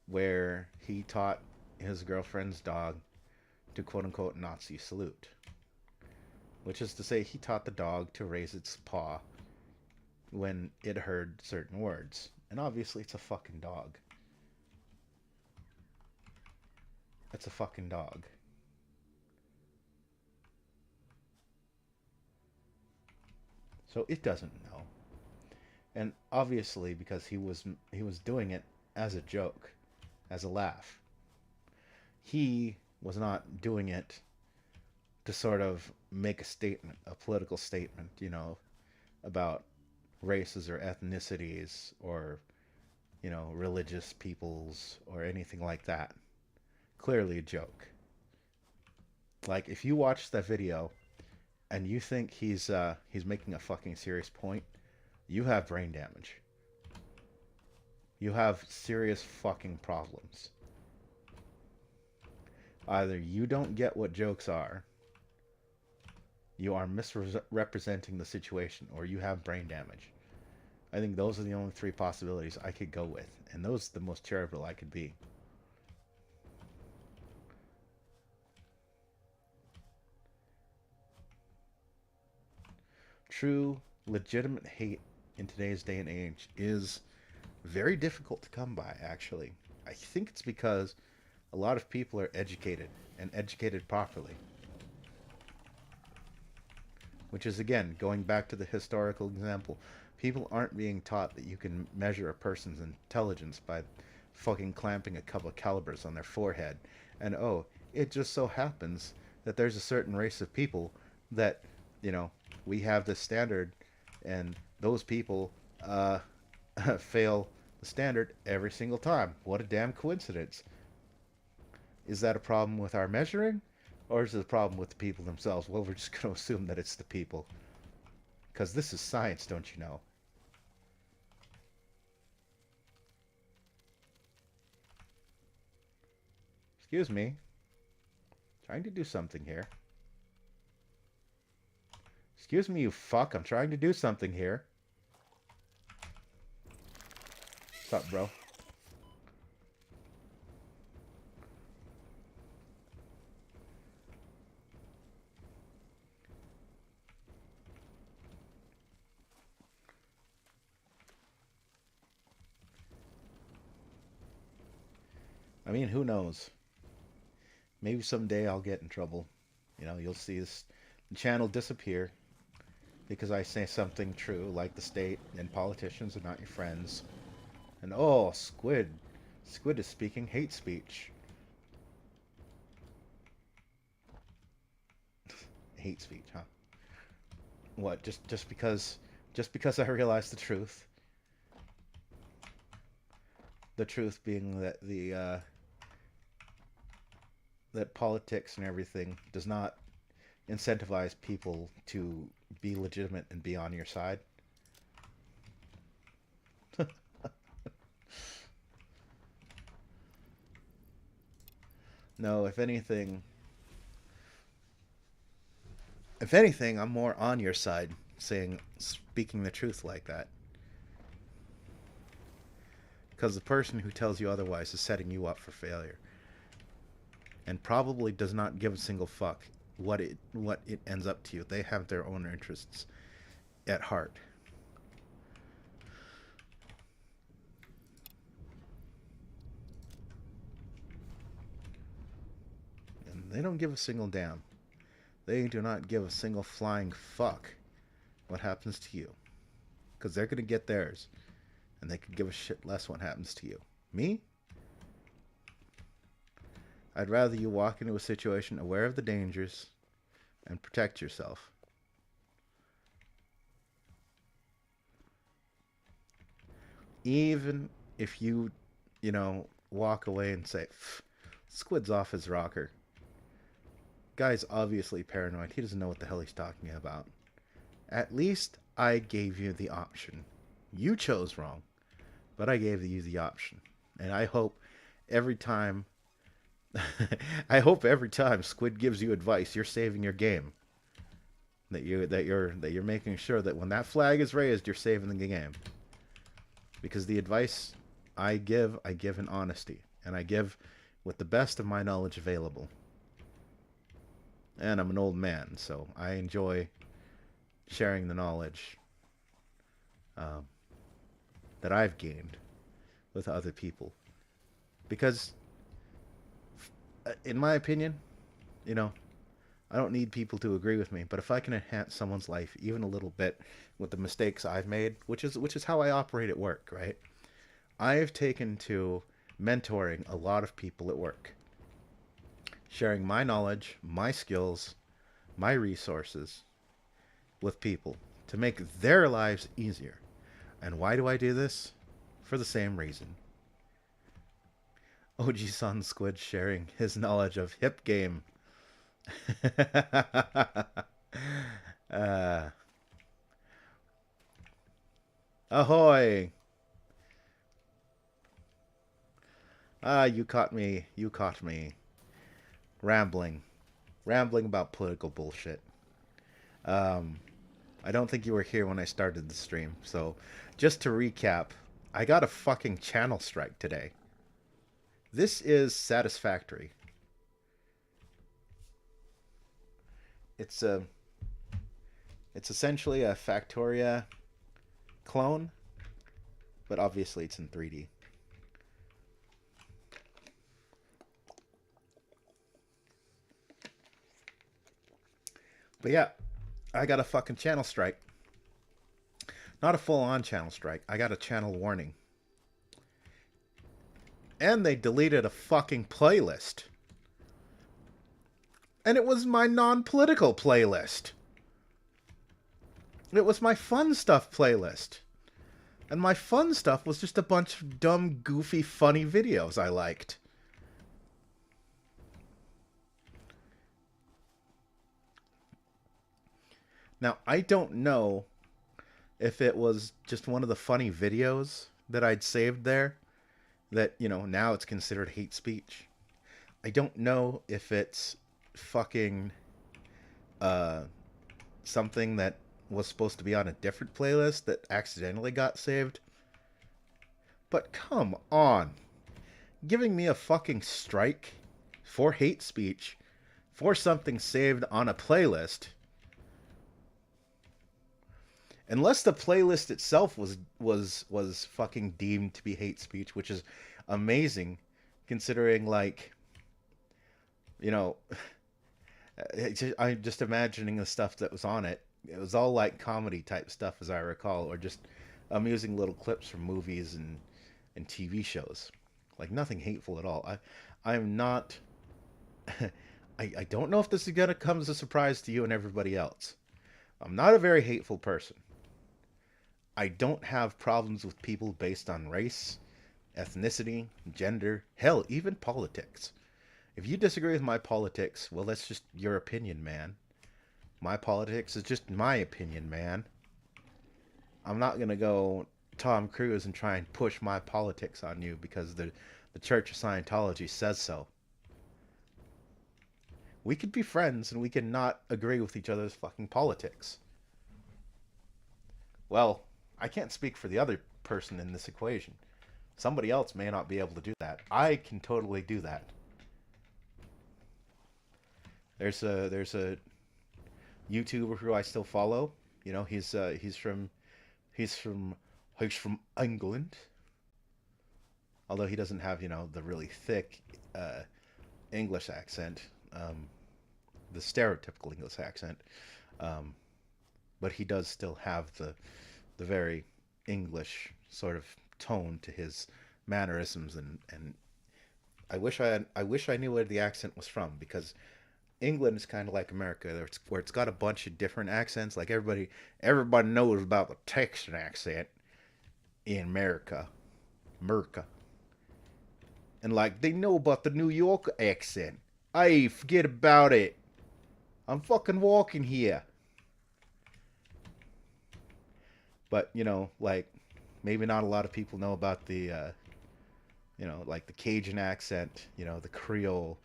where he taught his girlfriend's dog to quote unquote Nazi salute, which is to say he taught the dog to raise its paw when it heard certain words. And obviously, it's a fucking dog. It's a fucking dog. So it doesn't know. And obviously, because he was doing it as a joke, as a laugh. He was not doing it to sort of make a statement, a political statement, about races or ethnicities or, religious peoples or anything like that. Clearly a joke. Like if you watch that video and you think he's making a fucking serious point, you have brain damage. You have serious fucking problems. Either you don't get what jokes are, you are misrepresenting the situation, or you have brain damage. I think those are the only three possibilities I could go with, and those are the most charitable I could be. True, legitimate hate in today's day and age is very difficult to come by, actually. I think it's because a lot of people are educated and educated properly. Which is, again, going back to the historical example. People aren't being taught that you can measure a person's intelligence by fucking clamping a couple of calibers on their forehead. And oh, it just so happens that there's a certain race of people that, we have this standard, and those people fail the standard every single time. What a damn coincidence. Is that a problem with our measuring? Or is it a problem with the people themselves? Well, we're just going to assume that it's the people. Because this is science, don't you know? Excuse me. Trying to do something here. Excuse me, you fuck. I'm trying to do something here. What's up, bro? I mean, who knows? Maybe someday I'll get in trouble. You'll see this channel disappear because I say something true, like the state and politicians are not your friends. And oh, Squid. Squid is speaking hate speech. Hate speech, huh? What? Just because I realized the truth. The truth being that that politics and everything does not incentivize people to be legitimate and be on your side. No, if anything, I'm more on your side, speaking the truth like that. Because the person who tells you otherwise is setting you up for failure, and probably does not give a single fuck what it ends up to you. They have their own interests at heart. And they don't give a single damn. They do not give a single flying fuck what happens to you. Because they're going to get theirs. And they could give a shit less what happens to you. Me? I'd rather you walk into a situation aware of the dangers and protect yourself. Even if walk away and say, Squid's off his rocker. Guy's obviously paranoid. He doesn't know what the hell he's talking about. At least I gave you the option. You chose wrong, but I gave you the option. And I hope every time I hope every time Squid gives you advice, you're saving your game. That you're making sure that when that flag is raised, you're saving the game. Because the advice I give in honesty, and I give with the best of my knowledge available. And I'm an old man, so I enjoy sharing the knowledge um, that I've gained with other people. Because, in my opinion, you know, I don't need people to agree with me, but if I can enhance someone's life even a little bit with the mistakes I've made, which is how I operate at work, right? I've taken to mentoring a lot of people at work, sharing my knowledge, my skills, my resources with people to make their lives easier. And why do I do this? For the same reason. OG Son Squid sharing his knowledge of hip game. uh, ahoy! Ah, you caught me. You caught me. Rambling. Rambling about political bullshit. Um, I don't think you were here when I started the stream. So, just to recap, I got a fucking channel strike today. This is satisfactory. It's a it's essentially a Factoria clone, but obviously it's in 3D. But yeah, I got a fucking channel strike. Not a full-on channel strike. I got a channel warning. And they deleted a fucking playlist. And it was my non-political playlist. It was my fun stuff playlist. And my fun stuff was just a bunch of dumb, goofy, funny videos I liked. Now, I don't know if it was just one of the funny videos that I'd saved there that, now it's considered hate speech. I don't know if it's fucking something that was supposed to be on a different playlist that accidentally got saved. But come on. Giving me a fucking strike for hate speech for something saved on a playlist. Unless the playlist itself was fucking deemed to be hate speech, which is amazing considering, like, I'm just imagining the stuff that was on it. It was all like comedy type stuff, as I recall, or just amusing little clips from movies and TV shows. Like nothing hateful at all. I'm not. I don't know if this is gonna come as a surprise to you and everybody else. I'm not a very hateful person. I don't have problems with people based on race, ethnicity, gender, hell, even politics. If you disagree with my politics, well, that's just your opinion, man. My politics is just my opinion, man. I'm not going to go Tom Cruise and try and push my politics on you because the Church of Scientology says so. We could be friends and we can not agree with each other's fucking politics. Well, I can't speak for the other person in this equation. Somebody else may not be able to do that. I can totally do that. There's a YouTuber who I still follow. He's from England. Although he doesn't have the really thick English accent, the stereotypical English accent, but he does still have the very English sort of tone to his mannerisms, and I wish I knew where the accent was from, because England is kind of like America, where it's got a bunch of different accents. Like everybody knows about the Texan accent in America, and like they know about the New York accent. Hey, forget about it. I'm fucking walking here. But like maybe not a lot of people know about the like the Cajun accent, the Creole,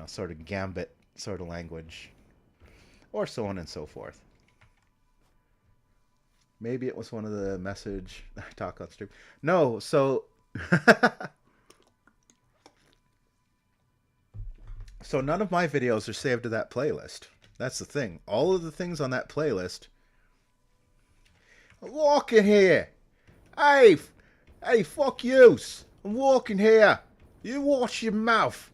sort of gambit sort of language, or so on and so forth. Maybe it was one of the message I talk on stream. No, so So none of my videos are saved to that playlist. That's the thing. All of the things on that playlist. I'm walking here. Hey, hey, fuck you. I'm walking here. You wash your mouth.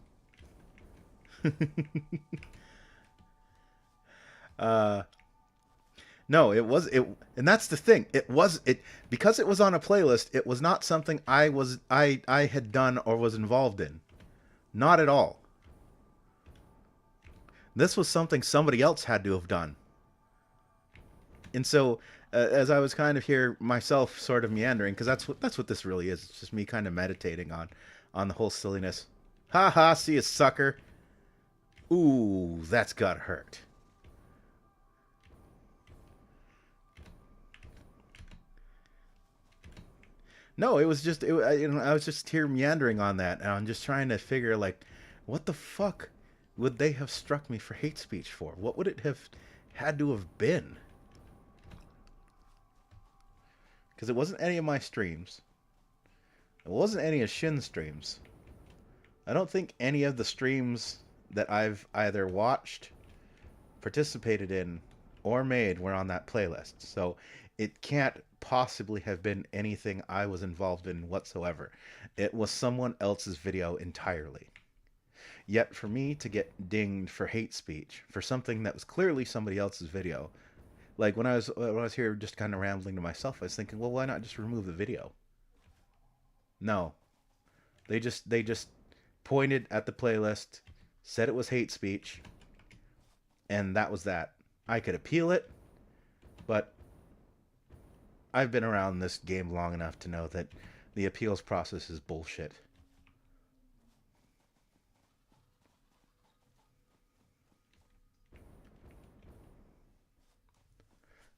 uh, no, and that's the thing. It because it was on a playlist. It was not something I had done or was involved in. Not at all. This was something somebody else had to have done. And so, as I was kind of here myself, sort of meandering, because that's what this really is. It's just me kind of meditating on the whole silliness. Ha ha! See you, sucker. Ooh, that's got hurt. No, it was just I was just here meandering on that, and I'm just trying to figure like, what the fuck would they have struck me for hate speech for? What would it have had to have been? Because it wasn't any of my streams. It wasn't any of Shin's streams. I don't think any of the streams that I've either watched, participated in, or made were on that playlist. So it can't possibly have been anything I was involved in whatsoever. It was someone else's video entirely. Yet for me to get dinged for hate speech for something that was clearly somebody else's video, like when I was here just kind of rambling to myself, I was thinking, well, why not just remove the video? No, they just pointed at the playlist, said it was hate speech, and that was that. I could appeal it, but I've been around this game long enough to know that the appeals process is bullshit.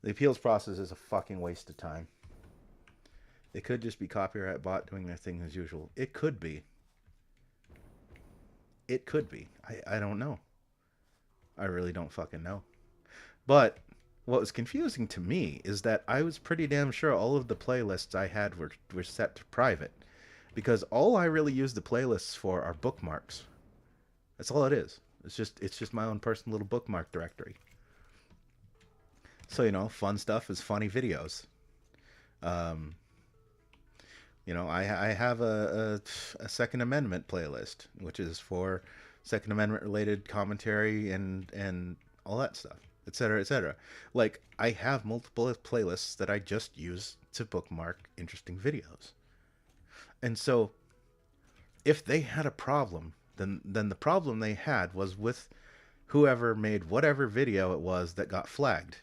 The appeals process is a fucking waste of time. It could just be copyright bot doing their thing as usual. It could be. It could be. I don't know. I really don't fucking know. But what was confusing to me is that I was pretty damn sure all of the playlists I had were set to private. Because all I really use the playlists for are bookmarks. That's all it is. It's just my own personal little bookmark directory. So, you know, fun stuff is funny videos. Um, I have a Second Amendment playlist, which is for Second Amendment related commentary and all that stuff, etc., etc. Like, I have multiple playlists that I just use to bookmark interesting videos. And so, if they had a problem, then the problem they had was with whoever made whatever video it was that got flagged.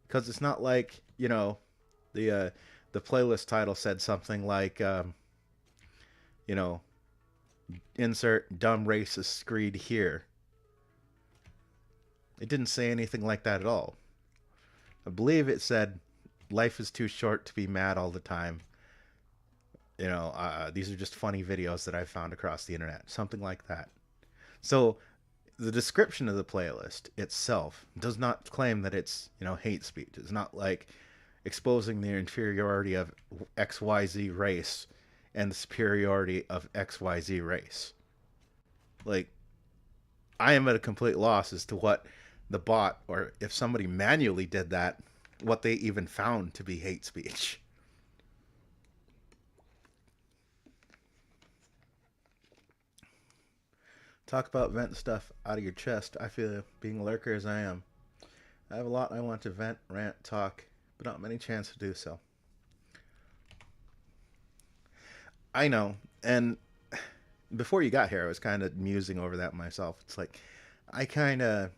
Because it's not like, the playlist title said something like, insert dumb racist screed here. It didn't say anything like that at all. I believe it said, life is too short to be mad all the time. These are just funny videos that I found across the internet. Something like that. So the description of the playlist itself does not claim that it's, hate speech. It's not like exposing the inferiority of XYZ race and the superiority of XYZ race. Like, I am at a complete loss as to what the bot, or if somebody manually did that, what they even found to be hate speech. Talk about vent stuff out of your chest. I feel, being a lurker as I am, I have a lot I want to vent, rant, talk, but not many chances to do so. I know, and before you got here, I was kind of musing over that myself. It's like, I kind of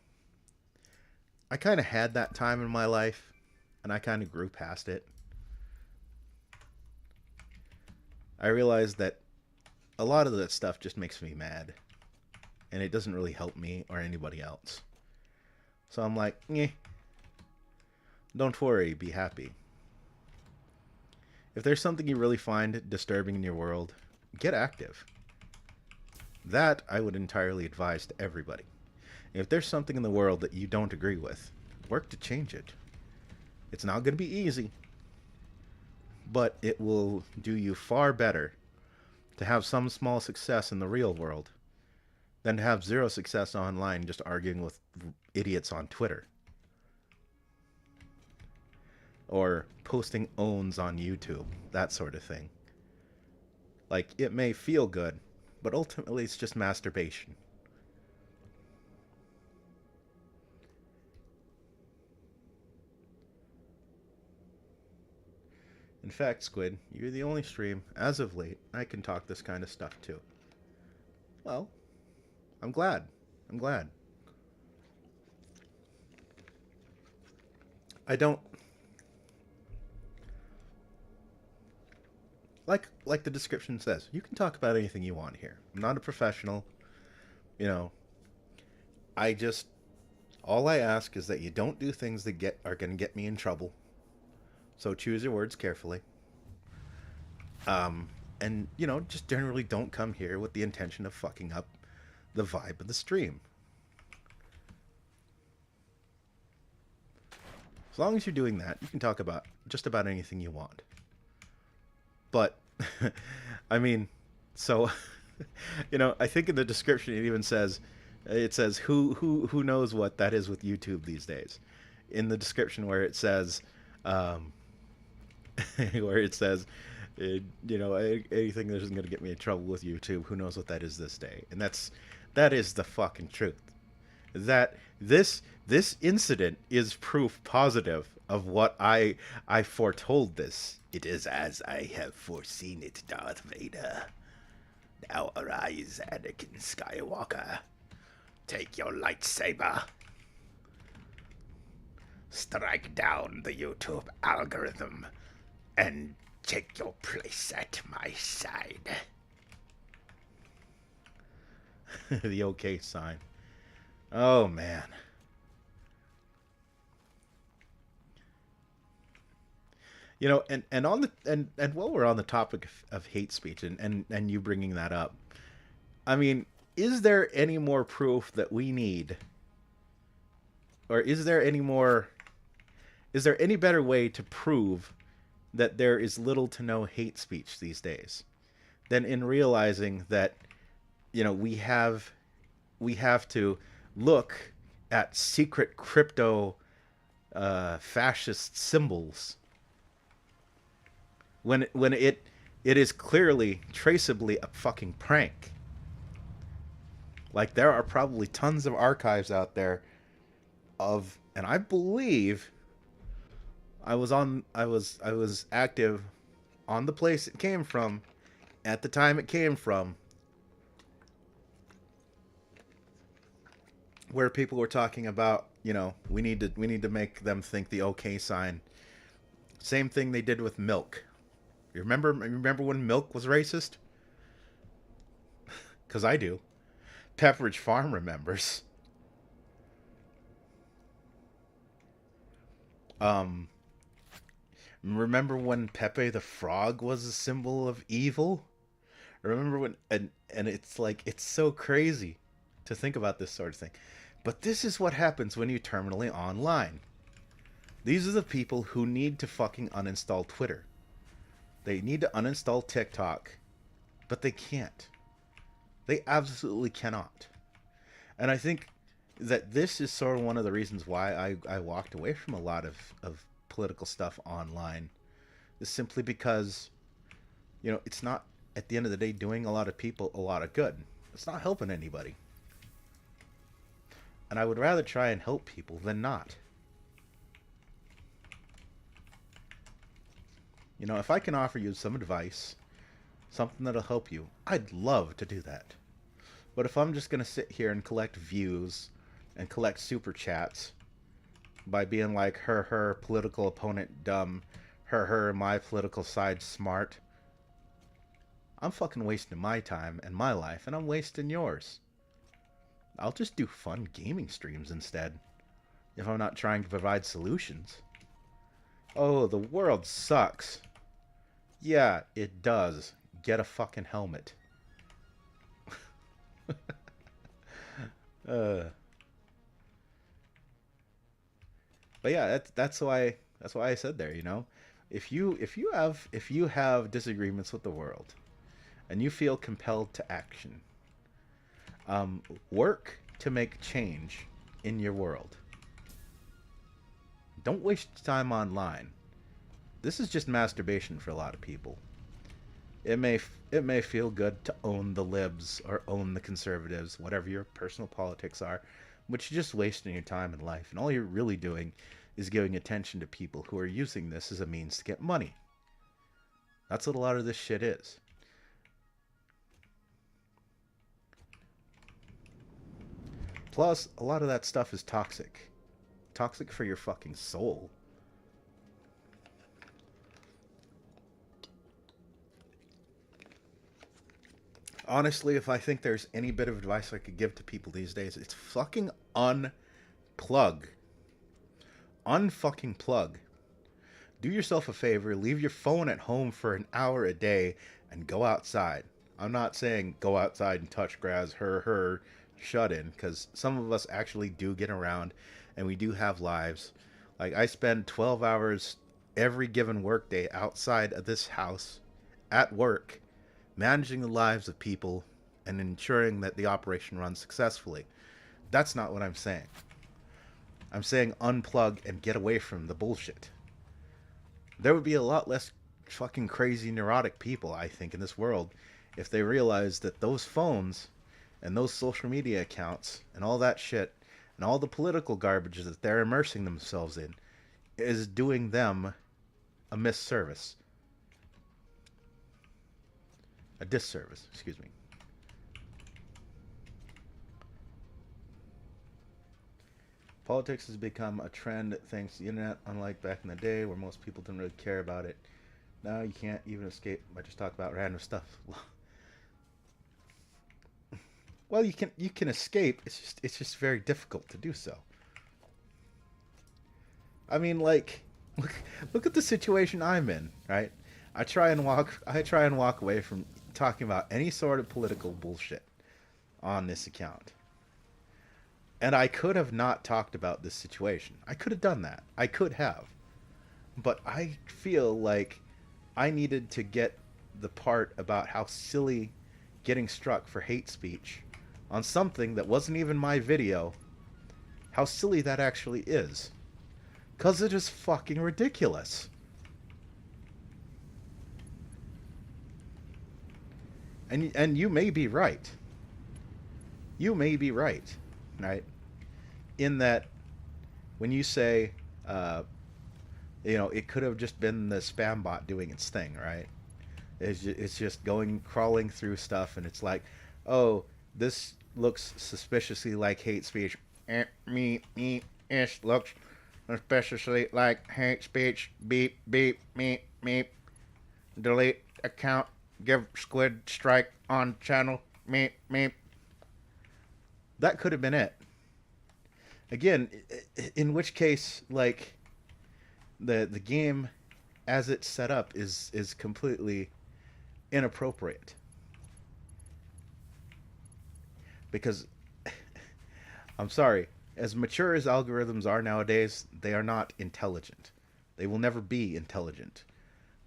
had that time in my life, and I kind of grew past it. I realized that a lot of that stuff just makes me mad, and it doesn't really help me or anybody else. So I'm like, don't worry, be happy. If there's something you really find disturbing in your world, get active. That I would entirely advise to everybody. If there's something in the world that you don't agree with, work to change it. It's not going to be easy, but it will do you far better to have some small success in the real world than to have zero success online just arguing with idiots on Twitter or posting owns on YouTube, that sort of thing. Like, it may feel good, but ultimately it's just masturbation. In fact, Squid, you're the only stream, as of late, I can talk this kind of stuff to. Well, I'm glad. I'm glad. I don't like the description says. You can talk about anything you want here. I'm not a professional. You know, I just all I ask is that you don't do things that are going to get me in trouble. So choose your words carefully. And just generally don't come here with the intention of fucking up the vibe of the stream. As long as you're doing that, you can talk about just about anything you want. But I mean, so I think in the description it says who knows what that is with YouTube these days. In the description where it says where it says anything that isn't going to get me in trouble with YouTube, who knows what that is this day. And that is the fucking truth. That this incident is proof positive of what I foretold this. It is as I have foreseen it, Darth Vader. Now arise, Anakin Skywalker. Take your lightsaber. Strike down the YouTube algorithm and take your place at my side. The okay sign. Oh man. And on the and while we're on the topic of hate speech and you bringing that up, I mean, is there any more proof that we need, or is there any better way to prove that there is little to no hate speech these days than in realizing that we have to look at secret crypto fascist symbols when it is clearly traceably a fucking prank. Like, there are probably tons of archives out there and I believe I was active on the place it came from at the time it came from, where people were talking about, we need to make them think the okay sign. Same thing they did with milk. You remember when milk was racist? Cuz I do. Pepperidge Farm remembers. Remember when Pepe the Frog was a symbol of evil? Remember when and it's like, it's so crazy to think about this sort of thing. But this is what happens when you terminally online. These are the people who need to fucking uninstall Twitter. They need to uninstall TikTok, but they can't. They absolutely cannot. And I think that this is sort of one of the reasons why I walked away from a lot of political stuff online. Is simply because, it's not, at the end of the day, doing a lot of people a lot of good. It's not helping anybody. And I would rather try and help people than not. If I can offer you some advice, something that'll help you, I'd love to do that. But if I'm just going to sit here and collect views and collect super chats by being like, her political opponent dumb, her my political side smart, I'm fucking wasting my time and my life, and I'm wasting yours. I'll just do fun gaming streams instead, if I'm not trying to provide solutions. Oh, the world sucks. Yeah, it does. Get a fucking helmet. But yeah, that's why I said there, if you have disagreements with the world, and you feel compelled to action. Work to make change in your world. Don't waste time online. This is just masturbation for a lot of people. It may feel good to own the libs or own the conservatives, whatever your personal politics are, but you're just wasting your time in life, and all you're really doing is giving attention to people who are using this as a means to get money. That's what a lot of this shit is. Plus, a lot of that stuff is toxic. Toxic for your fucking soul. Honestly, if I think there's any bit of advice I could give to people these days, it's fucking unplug. Unfucking plug. Do yourself a favor, leave your phone at home for an hour a day and go outside. I'm not saying go outside and touch grass, her, shut in, because some of us actually do get around and we do have lives. Like, I spend 12 hours every given workday outside of this house at work, managing the lives of people and ensuring that the operation runs successfully. That's not what I'm saying. I'm saying unplug and get away from the bullshit. There would be a lot less fucking crazy neurotic people, I think, in this world if they realized that those phones and those social media accounts and all that shit and all the political garbage that they're immersing themselves in is doing them a misservice. A disservice, excuse me. Politics has become a trend thanks to the internet, unlike back in the day where most people didn't really care about it. Now you can't even escape by just talking about random stuff. Well, you can escape. It's just very difficult to do so. I mean, like, look at the situation I'm in, right? I try and walk away from talking about any sort of political bullshit on this account. And I could have not talked about this situation. I could have done that. I could have. But I feel like I needed to get the part about how silly getting struck for hate speech on something that wasn't even my video, how silly that actually is. Because it is fucking ridiculous. And you may be right. You may be right, right? In that, when you say, it could have just been the spam bot doing its thing, right? It's just crawling through stuff, and it's like, oh, this looks suspiciously like hate speech. It looks suspiciously like hate speech. Beep, beep, meep, meep. Delete account. Give squid strike on channel. Meep, meep. That could have been it. Again, in which case, like, the game as it's set up is completely inappropriate. Because I'm sorry, as mature as algorithms are nowadays, they are not intelligent. They will never be intelligent.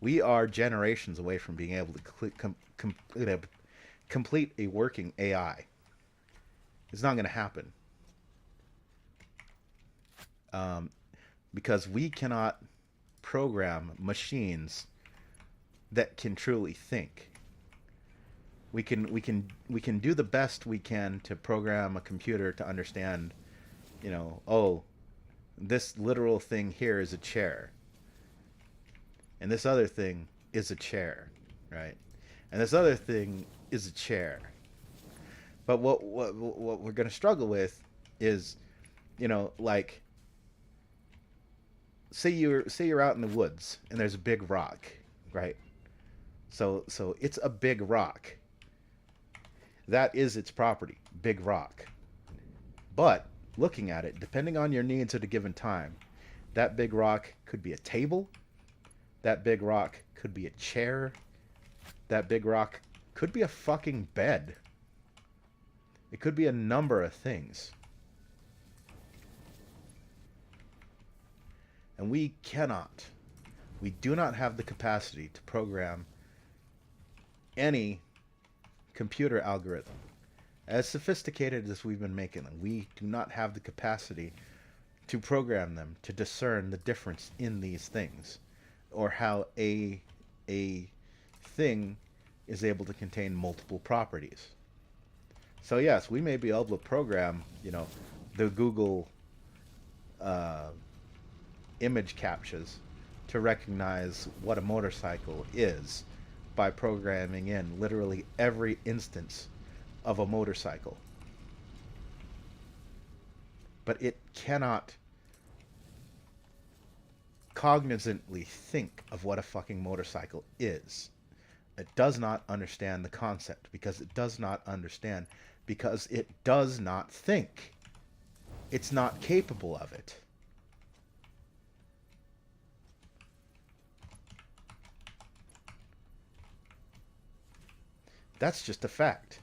We are generations away from being able to complete a working AI. It's not going to happen. Because we cannot program machines that can truly think. We can do the best we can to program a computer to understand, oh, this literal thing here is a chair, and this other thing is a chair, right? And this other thing is a chair. But what we're going to struggle with is, like, say you're out in the woods and there's a big rock, right? So it's a big rock. That is its property, big rock. But looking at it, depending on your needs at a given time, that big rock could be a table. That big rock could be a chair. That big rock could be a fucking bed. It could be a number of things. And we do not have the capacity to program any computer algorithm, as sophisticated as we've been making them, we do not have the capacity to program them to discern the difference in these things, or how a thing is able to contain multiple properties. So yes, we may be able to program, the Google uh, image captchas to recognize what a motorcycle is by programming in literally every instance of a motorcycle. But it cannot cognizantly think of what a fucking motorcycle is. It does not understand the concept because it does not understand because it does not think. It's not capable of it. That's just a fact.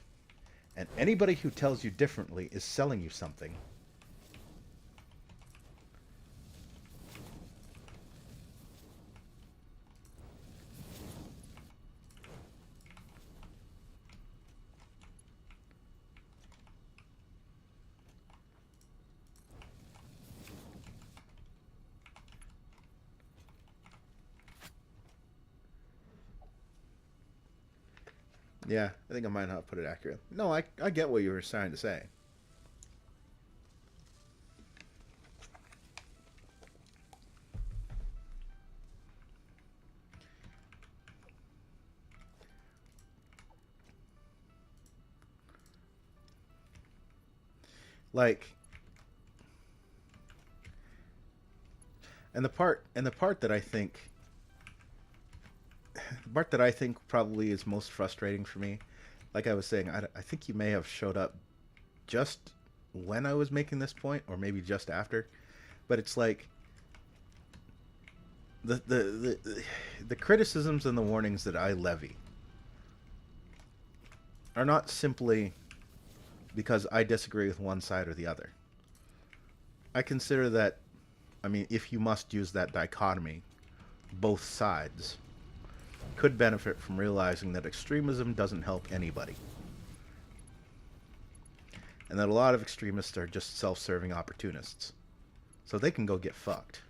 And anybody who tells you differently is selling you something. Yeah, I think I might not put it accurate. No, I get what you were trying to say. Like, and the part that I think the part that I think probably is most frustrating for me, like I was saying, I think you may have showed up just when I was making this point, or maybe just after. But it's like the criticisms and the warnings that I levy are not simply because I disagree with one side or the other. I consider that, I mean, if you must use that dichotomy, both sides could benefit from realizing that extremism doesn't help anybody. And that a lot of extremists are just self-serving opportunists. So they can go get fucked.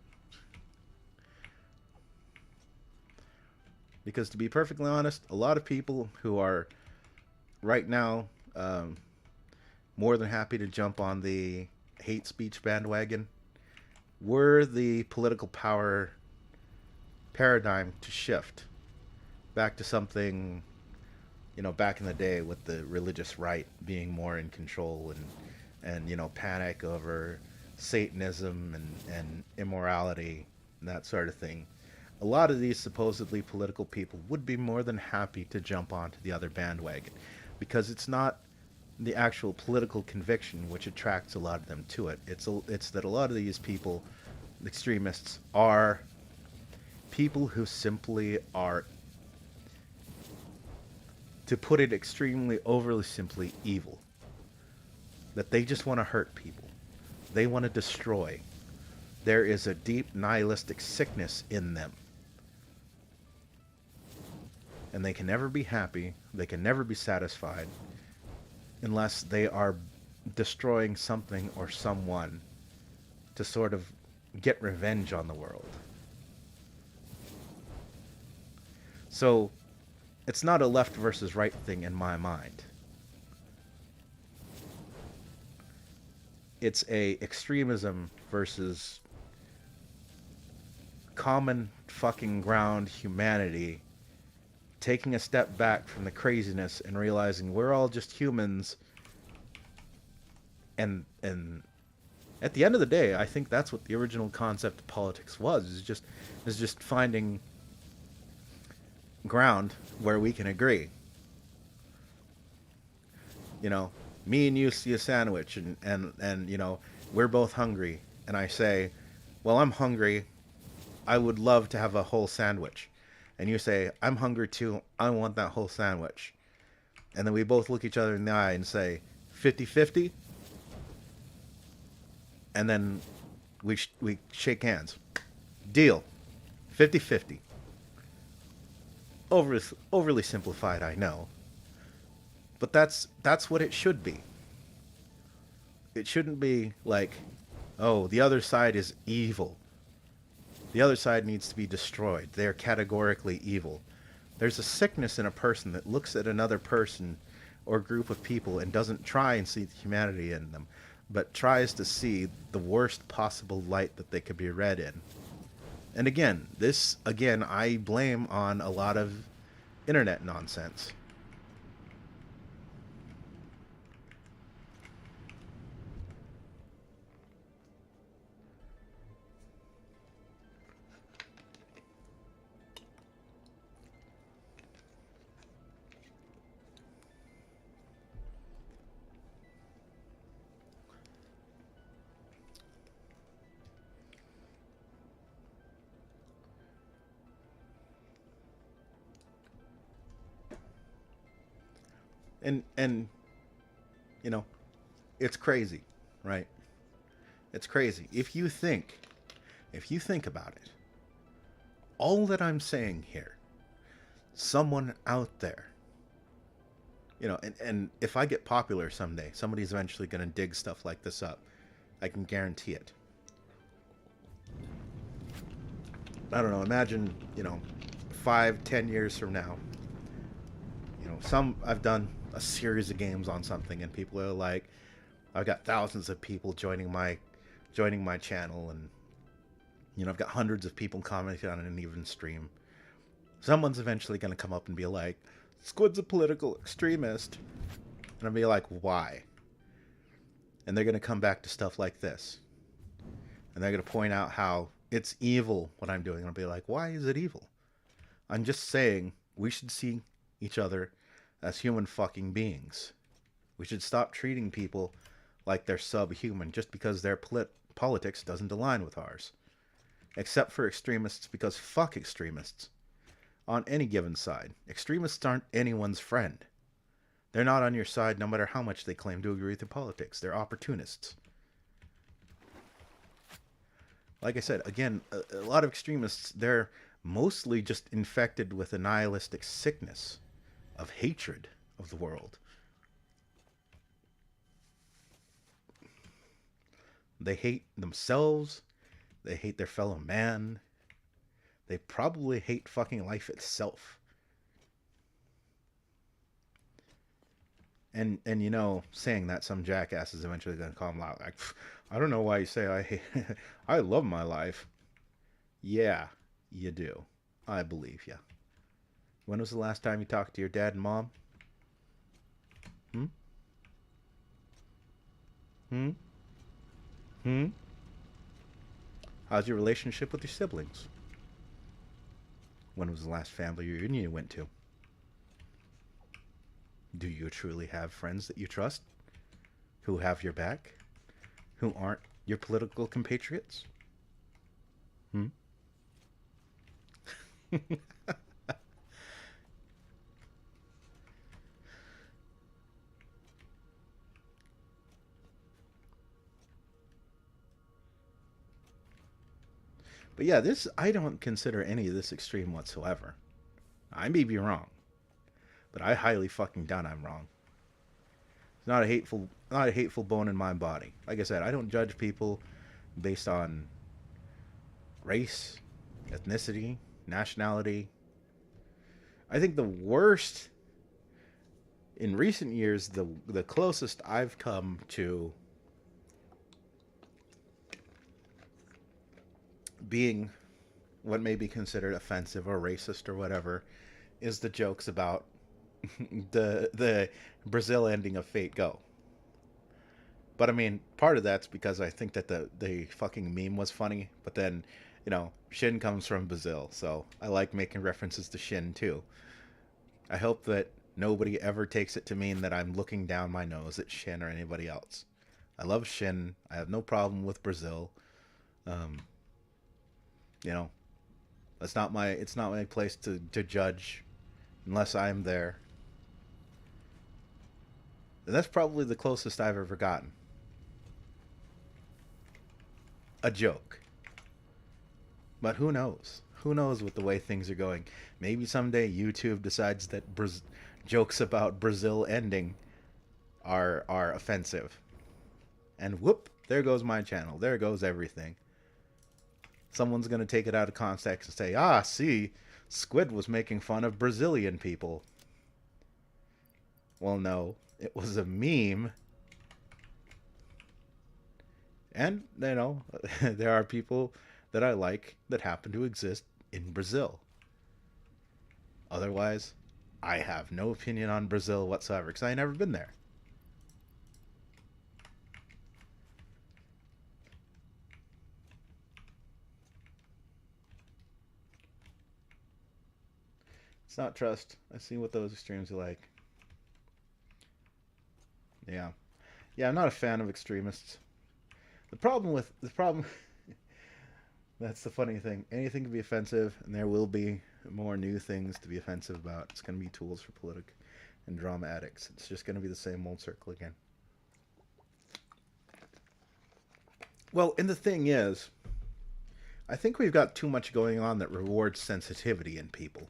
Because to be perfectly honest, a lot of people who are right now more than happy to jump on the hate speech bandwagon were the political power paradigm to shift back to something, back in the day with the religious right being more in control, and panic over Satanism and immorality and that sort of thing. A lot of these supposedly political people would be more than happy to jump onto the other bandwagon because it's not the actual political conviction which attracts a lot of them to it. It's that a lot of these people, extremists, are people who simply are, to put it extremely overly simply, evil. That they just want to hurt people. They want to destroy. There is a deep nihilistic sickness in them. And they can never be happy. They can never be satisfied unless they are destroying something or someone to sort of get revenge on the world. So it's not a left versus right thing in my mind. It's a extremism versus common fucking ground humanity, taking a step back from the craziness and realizing we're all just humans. And at the end of the day, I think that's what the original concept of politics was, is just finding ground where we can agree. Me and you see a sandwich, and we're both hungry, and I say, well, I'm hungry, I would love to have a whole sandwich. And you say, I'm hungry too, I want that whole sandwich. And then we both look each other in the eye and say, 50-50? And then we shake hands. Deal. 50-50. Overly simplified, I know. But that's what it should be. It shouldn't be like, oh, the other side is evil. The other side needs to be destroyed. They're categorically evil. There's a sickness in a person that looks at another person or group of people and doesn't try and see the humanity in them, but tries to see the worst possible light that they could be read in. And again, I blame on a lot of internet nonsense. And you know, it's crazy, right? It's crazy. If you think about it, all that I'm saying here, someone out there, and if I get popular someday, somebody's eventually going to dig stuff like this up. I can guarantee it. I don't know. Imagine, 5, 10 years from now, I've done a series of games on something, and people are like, I've got thousands of people joining my channel, and I've got hundreds of people commenting on an even stream. Someone's eventually going to come up and be like, Squid's a political extremist. And I'll be like, why? And they're going to come back to stuff like this. And they're going to point out how it's evil what I'm doing. And I'll be like, why is it evil? I'm just saying we should see each other as human fucking beings. We should stop treating people like they're subhuman just because their politics doesn't align with ours. Except for extremists, because fuck extremists. On any given side, extremists aren't anyone's friend. They're not on your side no matter how much they claim to agree with your politics. They're opportunists. Like I said, again, a lot of extremists, they're mostly just infected with a nihilistic sickness of hatred of the world. They hate themselves. They hate their fellow man. They probably hate fucking life itself. And saying that, some jackass is eventually going to call him out like, I don't know why you say I hate I love my life. Yeah, you do. I believe you. When was the last time you talked to your dad and mom? Hmm? Hmm? Hmm? How's your relationship with your siblings? When was the last family reunion you went to? Do you truly have friends that you trust? Who have your back? Who aren't your political compatriots? Hmm? But yeah, I don't consider any of this extreme whatsoever. I may be wrong, but I highly fucking doubt I'm wrong. It's not a hateful bone in my body. Like I said, I don't judge people based on race, ethnicity, nationality. I think the worst in recent years, the closest I've come to being what may be considered offensive or racist or whatever is the jokes about the Brazil ending of Fate Go. But I mean, part of that's because I think that the fucking meme was funny, but then, Shin comes from Brazil, so I like making references to Shin too. I hope that nobody ever takes it to mean that I'm looking down my nose at Shin or anybody else. I love Shin. I have no problem with Brazil. Um, you know, it's not my place to judge unless I'm there. And that's probably the closest I've ever gotten. A joke. But who knows? Who knows with the way things are going? Maybe someday YouTube decides that jokes about Brazil ending are offensive. And whoop, there goes my channel. There goes everything. Someone's going to take it out of context and say, ah, see, Squid was making fun of Brazilian people. Well, no, it was a meme. And, you know, there are people that I like that happen to exist in Brazil. Otherwise, I have no opinion on Brazil whatsoever because I've never been there. It's not trust. I see what those extremes are like. Yeah. Yeah, I'm not a fan of extremists. The problem that's the funny thing. Anything can be offensive and there will be more new things to be offensive about. It's going to be tools for politic and drama addicts. It's just going to be the same old circle again. Well, and the thing is, I think we've got too much going on that rewards sensitivity in people.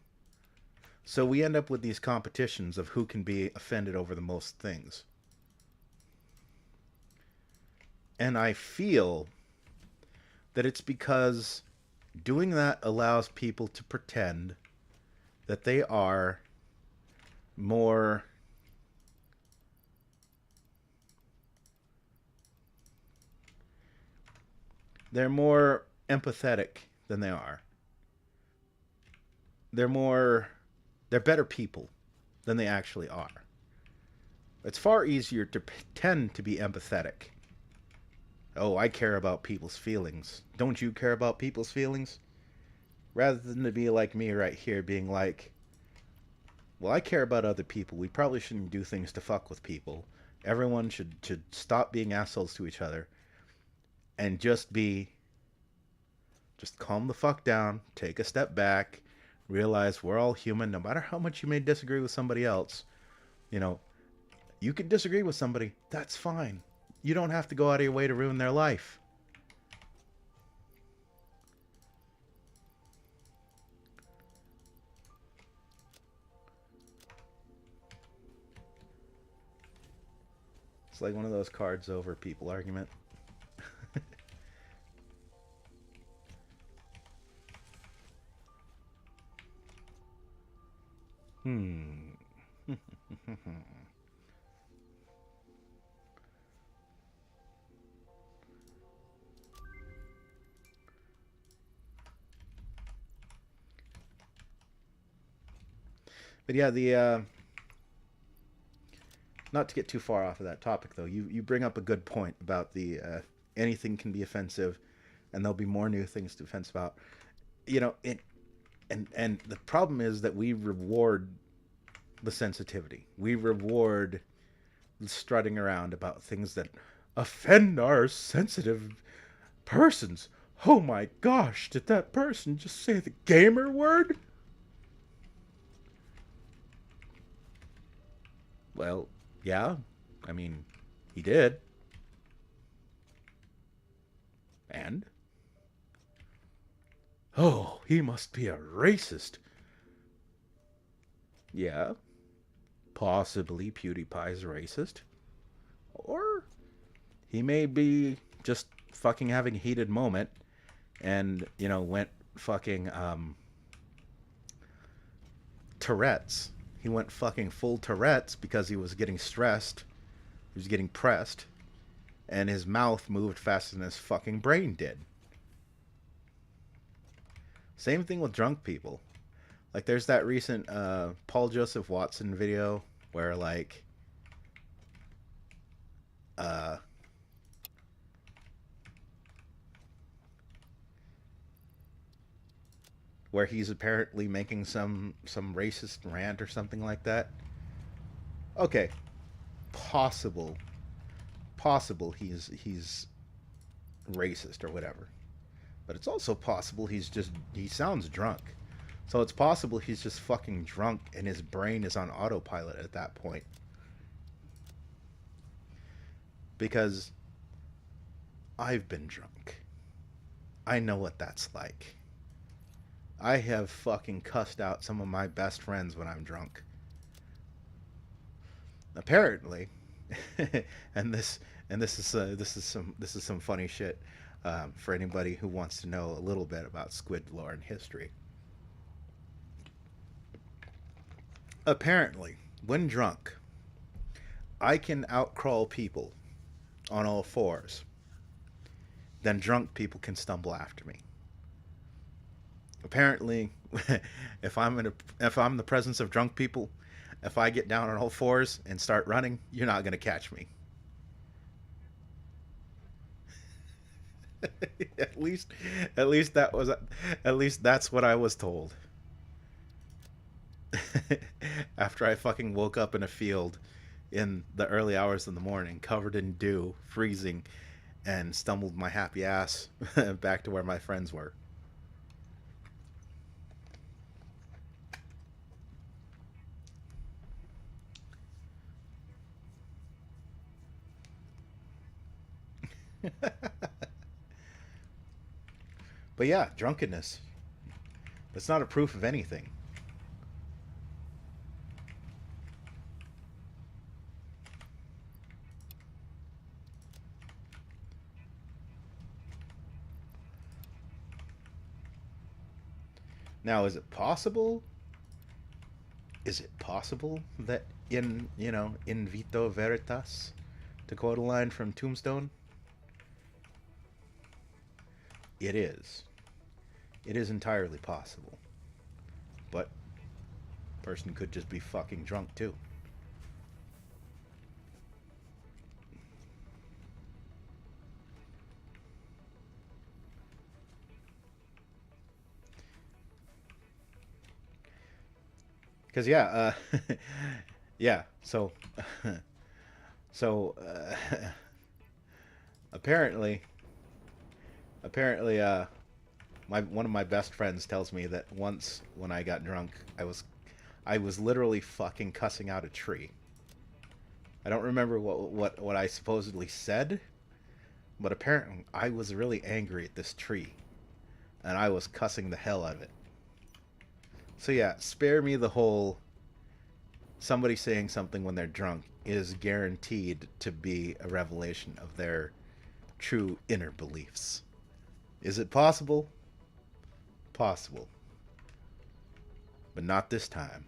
So we end up with these competitions of who can be offended over the most things. And I feel that it's because doing that allows people to pretend that they are more they're more empathetic than they are. They're more they're better people than they actually are. It's far easier to pretend to be empathetic. Oh, I care about people's feelings. Don't you care about people's feelings? Rather than to be like me right here being like, well, I care about other people. We probably shouldn't do things to fuck with people. Everyone should stop being assholes to each other and just calm the fuck down, take a step back, realize we're all human no matter how much you may disagree with somebody else. You know, you can disagree with somebody. That's fine. You don't have to go out of your way to ruin their life. It's like one of those cards over people argument. Hmm. But yeah, the not to get too far off of that topic though, you bring up a good point about the anything can be offensive, and there'll be more new things to offense about. You know, and the problem is that we reward the sensitivity. We reward the strutting around about things that offend our sensitive persons. Oh my gosh, did that person just say the gamer word? Well, yeah. I mean, he did. And? Oh, he must be a racist. Yeah, possibly PewDiePie's racist. Or he may be just fucking having a heated moment and, you know, went fucking Tourette's. He went fucking full Tourette's because he was getting stressed. He was getting pressed. And his mouth moved faster than his fucking brain did. Same thing with drunk people. Like, there's that recent Paul Joseph Watson video where, like, uh, where he's apparently making some racist rant or something like that. Okay, possible, possible he's racist or whatever, but it's also possible he sounds drunk. So it's possible he's just fucking drunk and his brain is on autopilot at that point. Because I've been drunk. I know what that's like. I have fucking cussed out some of my best friends when I'm drunk. Apparently, and this is some funny shit for anybody who wants to know a little bit about squid lore and history. Apparently, when drunk, I can outcrawl people on all fours. Then drunk people can stumble after me. Apparently, if I'm in the presence of drunk people, if I get down on all fours and start running, you're not gonna catch me. at least, at least that was, at least that's what I was told. After I fucking woke up in a field in the early hours of the morning, covered in dew, freezing, and stumbled my happy ass back to where my friends were. But yeah, drunkenness. It's not a proof of anything. Now, is it possible? Is it possible that in vito veritas, to quote a line from Tombstone, it is. It is entirely possible. But person could just be fucking drunk too. Cause yeah, yeah. So, so apparently, apparently, my one of my best friends tells me that once when I got drunk, I was literally fucking cussing out a tree. I don't remember what I supposedly said, but apparently I was really angry at this tree, and I was cussing the hell out of it. So yeah, spare me the whole somebody saying something when they're drunk is guaranteed to be a revelation of their true inner beliefs. Is it possible? Possible. But not this time.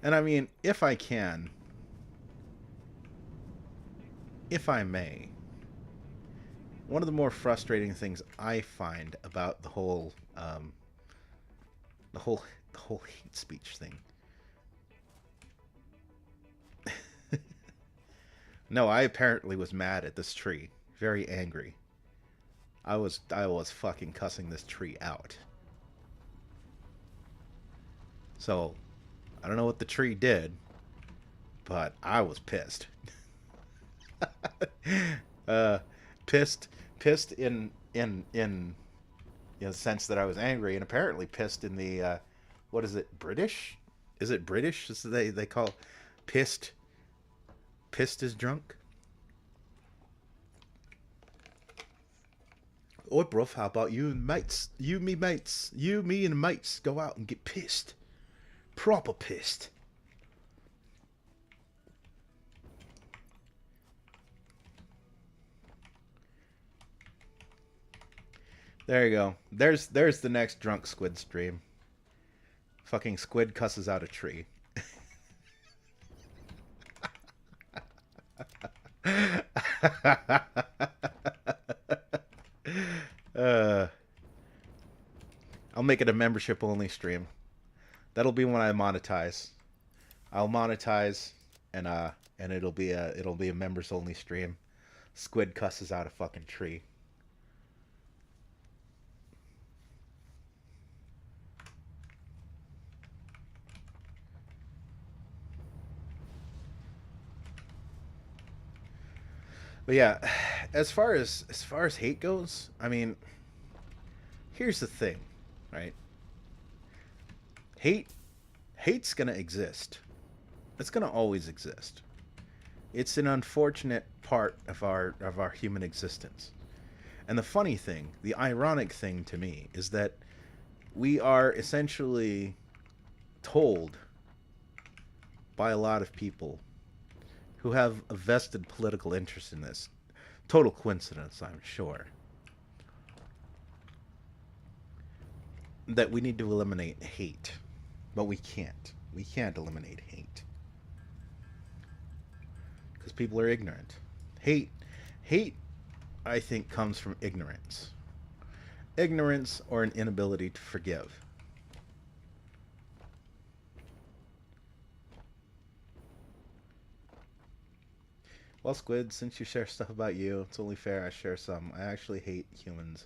And I mean, if I may, one of the more frustrating things I find about the whole, the whole hate speech thing. No, I apparently was mad at this tree, very angry. I was fucking cussing this tree out. So I don't know what the tree did, but I was pissed. uh, pissed, pissed in the sense that I was angry, and apparently pissed in the what is it, British? Is it British? This is they call pissed. Pissed is drunk. Oi, bruv, how about you and mates? You, me, mates. You, me, and mates go out and get pissed. Proper pissed. There you go. There's the next drunk squid stream. Fucking squid cusses out a tree. uh, I'll make it a membership only stream. That'll be when I monetize. I'll monetize and it'll be a members only stream. Squid cusses out a fucking tree. But yeah, as far as hate goes, I mean, here's the thing, right? Hate hate's gonna exist. It's gonna always exist. It's an unfortunate part of our human existence. And the funny thing, the ironic thing to me, is that we are essentially told by a lot of people who have a vested political interest in this. Total coincidence, I'm sure, that we need to eliminate hate. But we can't. We can't eliminate hate because people are ignorant. Hate, hate, I think, comes from ignorance. Ignorance or an inability to forgive. Well, Squid, since you share stuff about you, it's only fair I share some. I actually hate humans.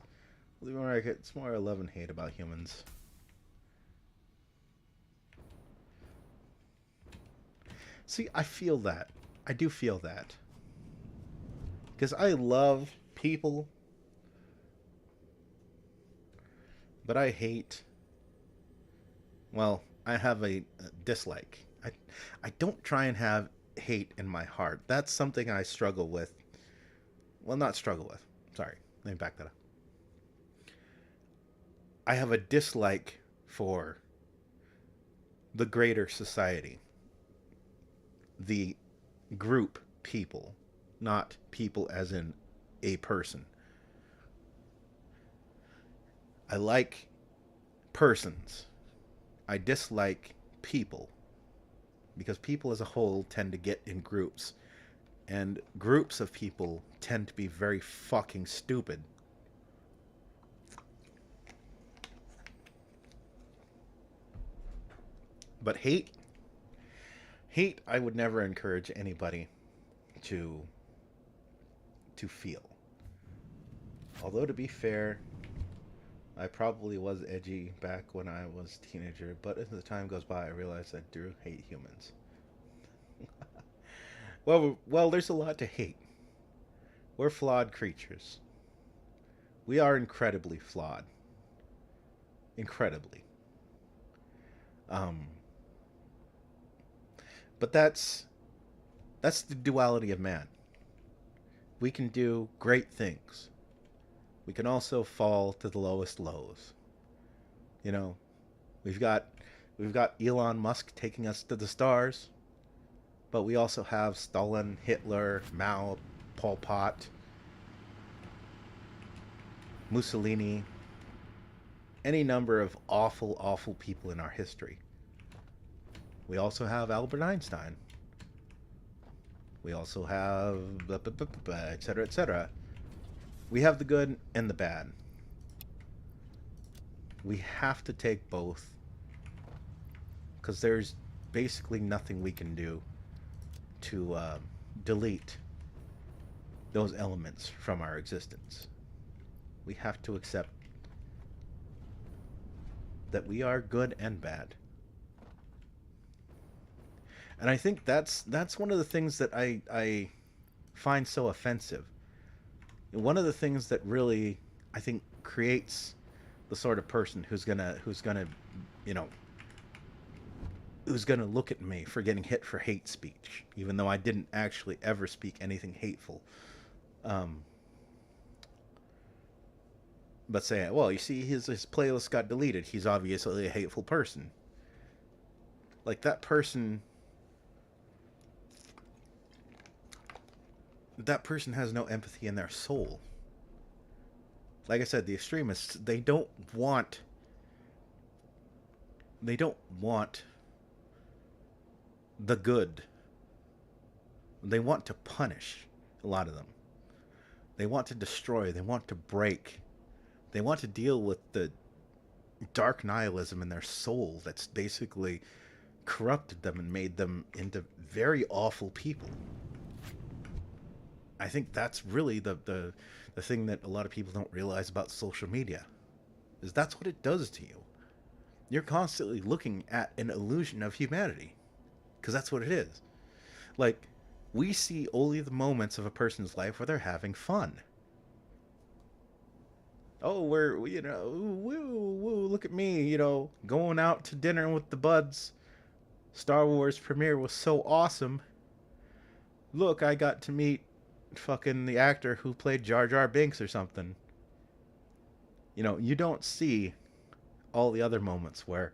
It's more love and hate about humans. See, I feel that. I do feel that. Because I love people, but I hate. Well, I have a dislike. I don't try and have hate in my heart. That's something I struggle with. Well, not struggle with. Sorry. Let me back that up. I have a dislike for the greater society, the group people, not people as in a person. I like persons. I dislike people because people as a whole tend to get in groups, and groups of people tend to be very fucking stupid. But hate, I would never encourage anybody to feel. Although to be fair, I probably was edgy back when I was a teenager, but as the time goes by, I realize I do hate humans. Well, there's a lot to hate. We're flawed creatures. We are incredibly flawed. Incredibly. Um, but that's the duality of man. We can do great things. We can also fall to the lowest lows. You know, we've got we've got Elon Musk taking us to the stars, but we also have Stalin, Hitler, Mao, Pol Pot, Mussolini, any number of awful, awful people in our history. We also have Albert Einstein. We also have blah, blah, blah, blah, et cetera, et cetera. We have the good and the bad. We have to take both because there's basically nothing we can do to delete those elements from our existence. We have to accept that we are good and bad. And I think that's one of the things that I find so offensive. One of the things that really I think creates the sort of person who's gonna you know who's gonna look at me for getting hit for hate speech, even though I didn't actually ever speak anything hateful. Um, but say, well, you see, his playlist got deleted. He's obviously a hateful person. Like that person has no empathy in their soul. Like I said, the extremists, they don't want the good. They want to punish, a lot of them. They want to destroy, they want to break. They want to deal with the dark nihilism in their soul that's basically corrupted them and made them into very awful people. I think that's really the thing that a lot of people don't realize about social media is that's what it does to you. You're constantly looking at an illusion of humanity because that's what it is. Like we see only the moments of a person's life where they're having fun. Oh, we're woo woo, look at me, going out to dinner with the buds. Star Wars premiere was so awesome. Look, I got to meet fucking the actor who played Jar Jar Binks or something. You know, you don't see all the other moments where,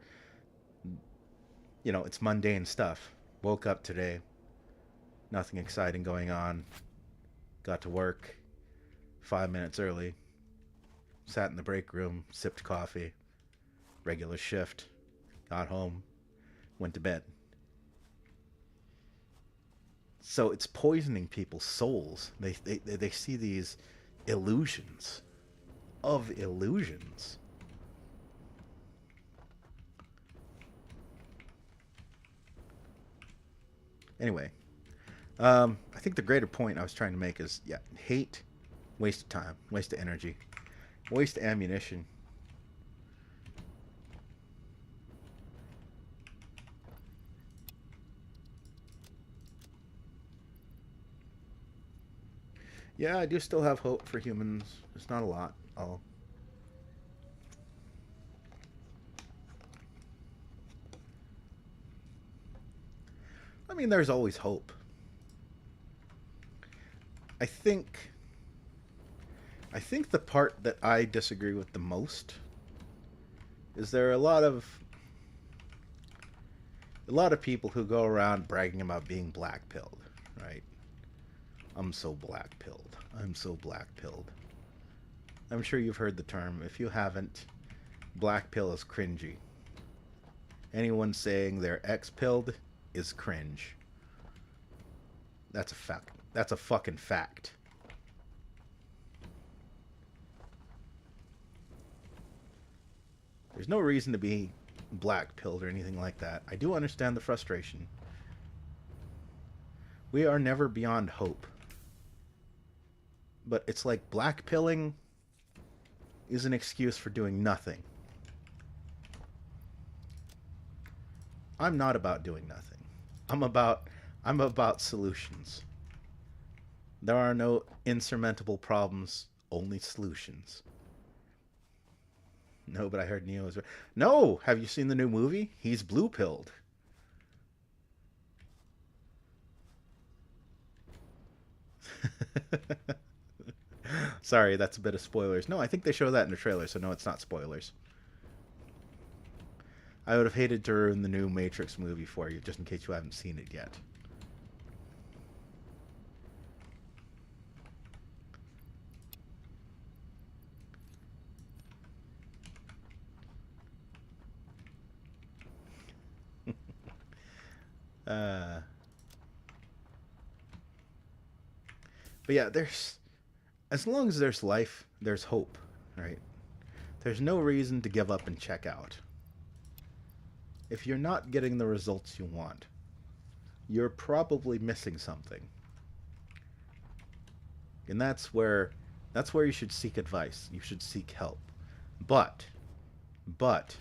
you know, it's mundane stuff. Woke up today, nothing exciting going on. Got to work 5 minutes early. Sat in the break room, sipped coffee. Regular shift. Got home, went to bed. So it's poisoning people's souls. They see these illusions of illusions. Anyway, I think the greater point I was trying to make is, yeah, hate, waste of time, waste of energy, waste of ammunition. Yeah, I do still have hope for humans. It's not a lot. I mean, there's always hope. I think I think the part that I disagree with the most is there are a lot of people who go around bragging about being black pilled, right? I'm so black pilled. I'm so black pilled. I'm sure you've heard the term. If you haven't, black pill is cringy. Anyone saying they're X pilled is cringe. That's a fact. That's a fucking fact. There's no reason to be black pilled or anything like that. I do understand the frustration. We are never beyond hope. But it's like black pilling is an excuse for doing nothing. I'm not about doing nothing. I'm about solutions. There are no insurmountable problems, only solutions. No, but I heard Neo is. No, have you seen the new movie? He's blue pilled. Sorry, that's a bit of spoilers. No, I think they show that in the trailer, so no, it's not spoilers. I would have hated to ruin the new Matrix movie for you, just in case you haven't seen it yet. Uh, but yeah, as long as there's life, there's hope, right? There's no reason to give up and check out. If you're not getting the results you want, you're probably missing something. And that's where you should seek advice. You should seek help. But but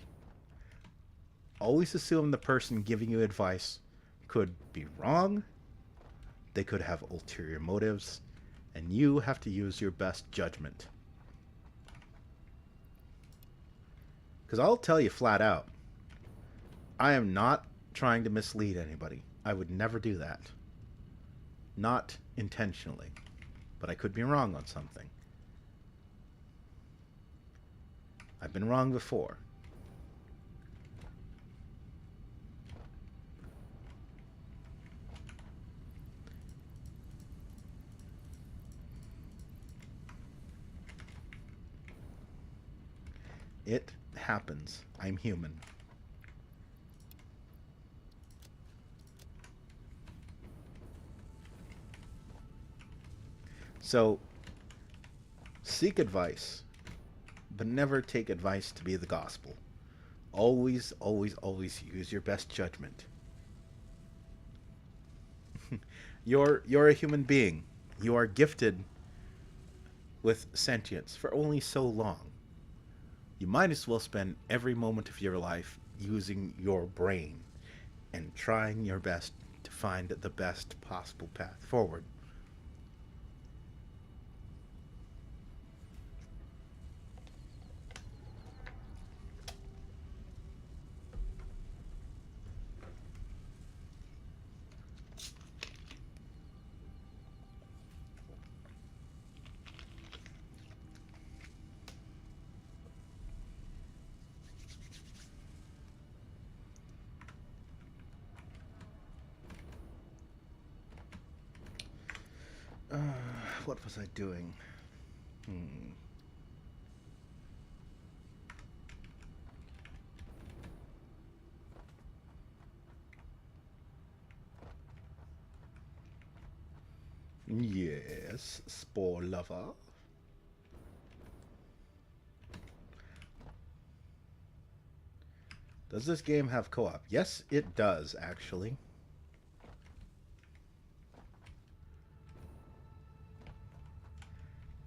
always assume the person giving you advice could be wrong. They could have ulterior motives, and you have to use your best judgment. Cuz I'll tell you flat out, I am not trying to mislead anybody. I would never do that. Not intentionally. But I could be wrong on something. I've been wrong before. It happens. I'm human. So, seek advice, but never take advice to be the gospel. Always, always, always use your best judgment. You're a human being. You are gifted with sentience for only so long. You might as well spend every moment of your life using your brain and trying your best to find the best possible path forward. Uh, what was I doing? Hmm. Yes, spore lover. Does this game have co-op? Yes, it does, actually.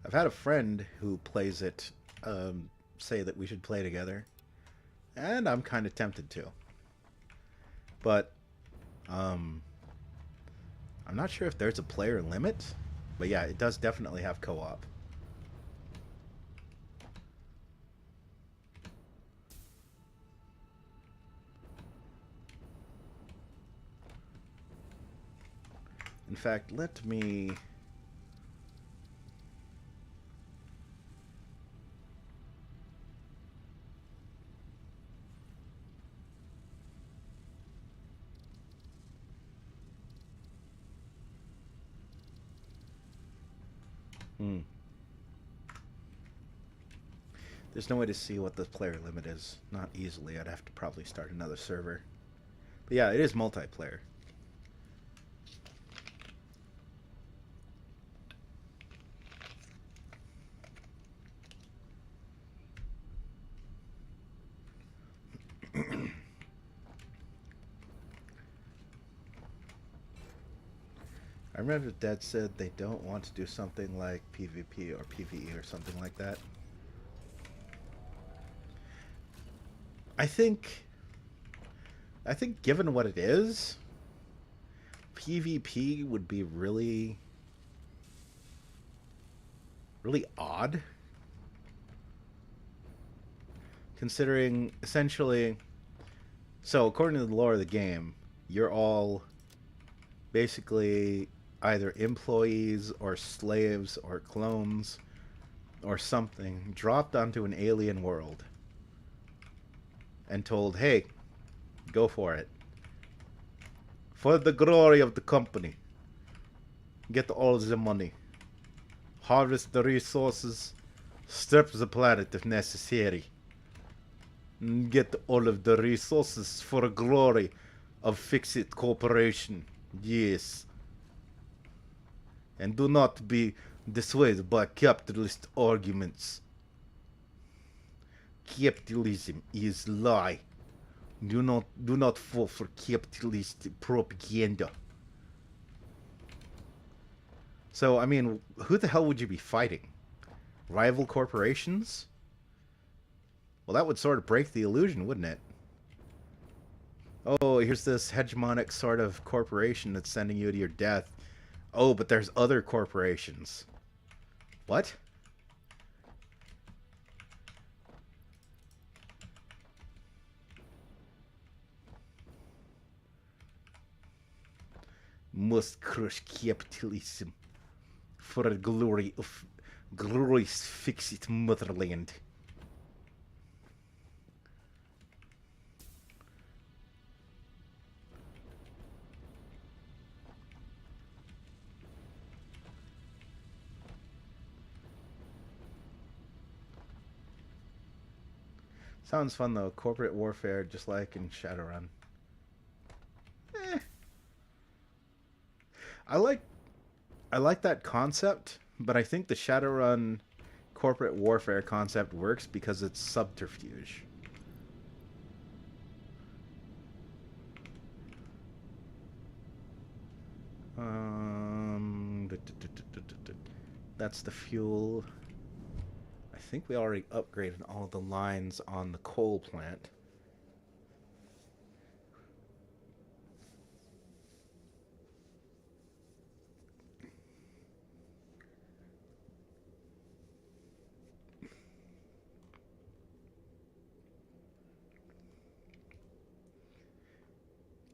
I've had a friend who plays it say that we should play together, and I'm kind of tempted to. But um, I'm not sure if there's a player limit. But yeah, it does definitely have co-op. In fact, let me... Hmm. There's no way to see what the player limit is. Not easily. I'd have to probably start another server. But yeah, it is multiplayer. I remember Dad said they don't want to do something like PvP or PvE or something like that. I think I think given what it is, PvP would be really odd considering essentially so according to the lore of the game, you're all basically either employees or slaves or clones or something dropped onto an alien world and told, "Hey, go for it. For the glory of the company. Get all the money. Harvest the resources. Strip the planet if necessary. Get all of the resources for the glory of Fix-It Corporation. Yes. And do not be dissuaded by capitalist arguments. Capitalism is lie. Do not fall for capitalist propaganda." So, I mean, who the hell would you be fighting? Rival corporations? Well, that would sort of break the illusion, wouldn't it? Oh, here's this hegemonic sort of corporation that's sending you to your death. Oh, but there's other corporations. What? Must crush capitalism for the glory of glorious fix-it motherland. Sounds fun though. Corporate warfare, just like in Shadowrun. Eh. I like I like that concept, but I think the Shadowrun corporate warfare concept works because it's subterfuge. That's the fuel. I think we already upgraded all the lines on the coal plant.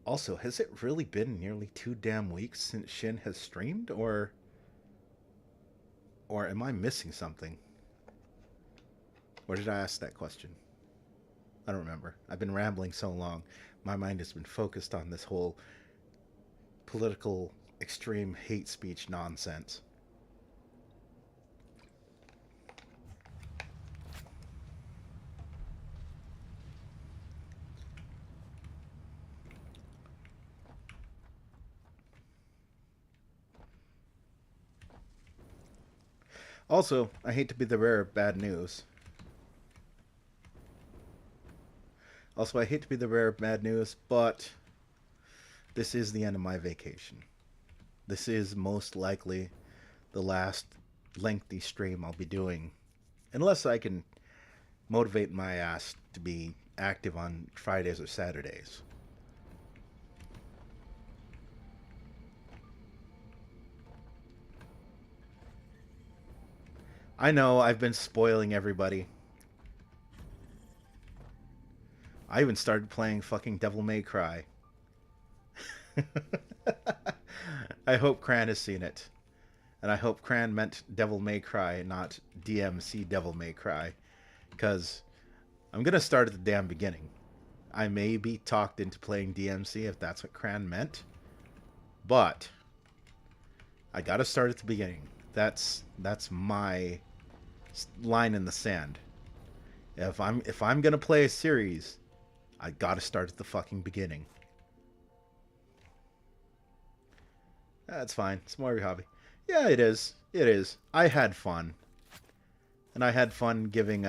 Also, has it really been nearly 2 damn weeks since Shin has streamed, or am I missing something? Or did I ask that question? I don't remember. I've been rambling so long. My mind has been focused on this whole political extreme hate speech nonsense. Also, I hate to be the bearer of bad news. Also, I hate to be the bearer of bad news, but this is the end of my vacation. This is most likely the last lengthy stream I'll be doing, unless I can motivate my ass to be active on Fridays or Saturdays. I know I've been spoiling everybody. I even started playing fucking Devil May Cry. I hope Cran has seen it. And I hope Cran meant Devil May Cry, not DMC Devil May Cry. Because I'm going to start at the damn beginning. I may be talked into playing DMC if that's what Cran meant. But I got to start at the beginning. That's my line in the sand. If I'm going to play a series, I got to start at the fucking beginning. That's fine. It's more of your hobby. Yeah, it is. It is. I had fun. And I had fun giving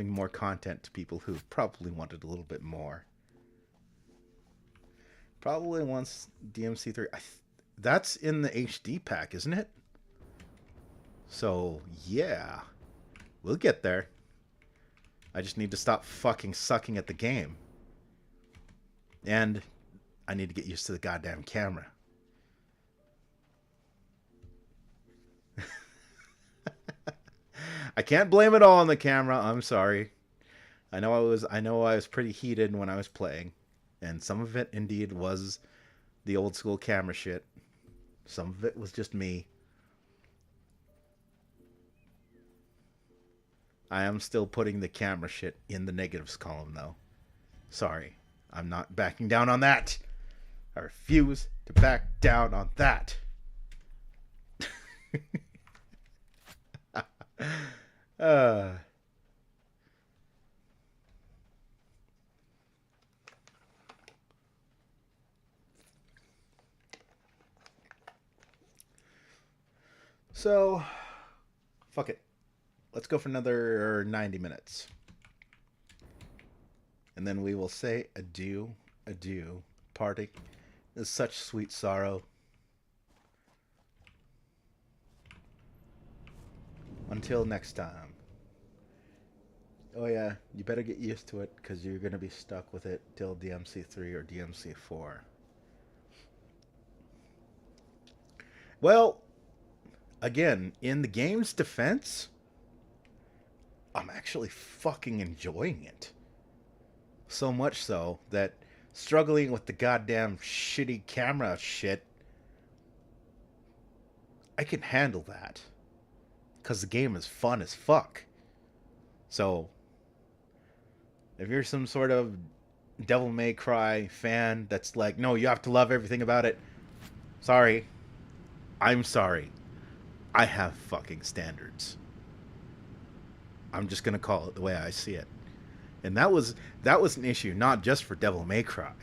more content to people who probably wanted a little bit more. Probably wants DMC3. That's in the HD pack, isn't it? So, yeah. We'll get there. I just need to stop fucking sucking at the game. And I need to get used to the goddamn camera. I can't blame it all on the camera. I'm sorry. I know I was pretty heated when I was playing, and some of it indeed was the old school camera shit. Some of it was just me. I am still putting the camera shit in the negatives column though. Sorry. I'm not backing down on that. I refuse to back down on that. uh So, fuck it. Let's go for another 90 minutes. And then we will say adieu, adieu. Parting is such sweet sorrow. Until next time. Oh yeah, you better get used to it because you're going to be stuck with it till DMC3 or DMC4. Well, again, in the game's defense, I'm actually fucking enjoying it. So much so that struggling with the goddamn shitty camera shit, I can handle that. Because the game is fun as fuck. So, if you're some sort of Devil May Cry fan that's like, no, you have to love everything about it. Sorry. I'm sorry. I have fucking standards. I'm just gonna call it the way I see it. And that was an issue not just for Devil May Cry.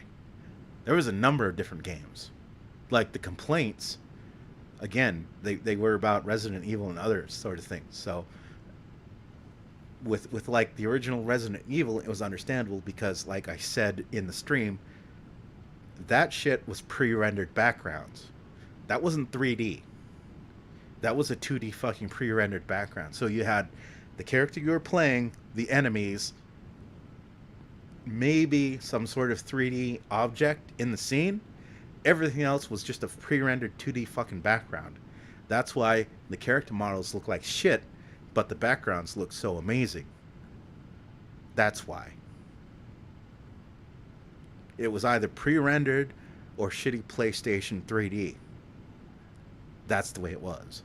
There was a number of different games. Like the complaints, again, they were about Resident Evil and other sort of things. So with like the original Resident Evil, it was understandable because, like I said in the stream, that shit was pre-rendered backgrounds. That wasn't 3D. That was a 2D fucking pre-rendered background. So you had the character you were playing, the enemies, maybe some sort of 3D object in the scene. Everything else was just a pre-rendered 2D fucking background. That's why the character models look like shit, but the backgrounds look so amazing. That's why. It was either pre-rendered or shitty PlayStation 3D. That's the way it was.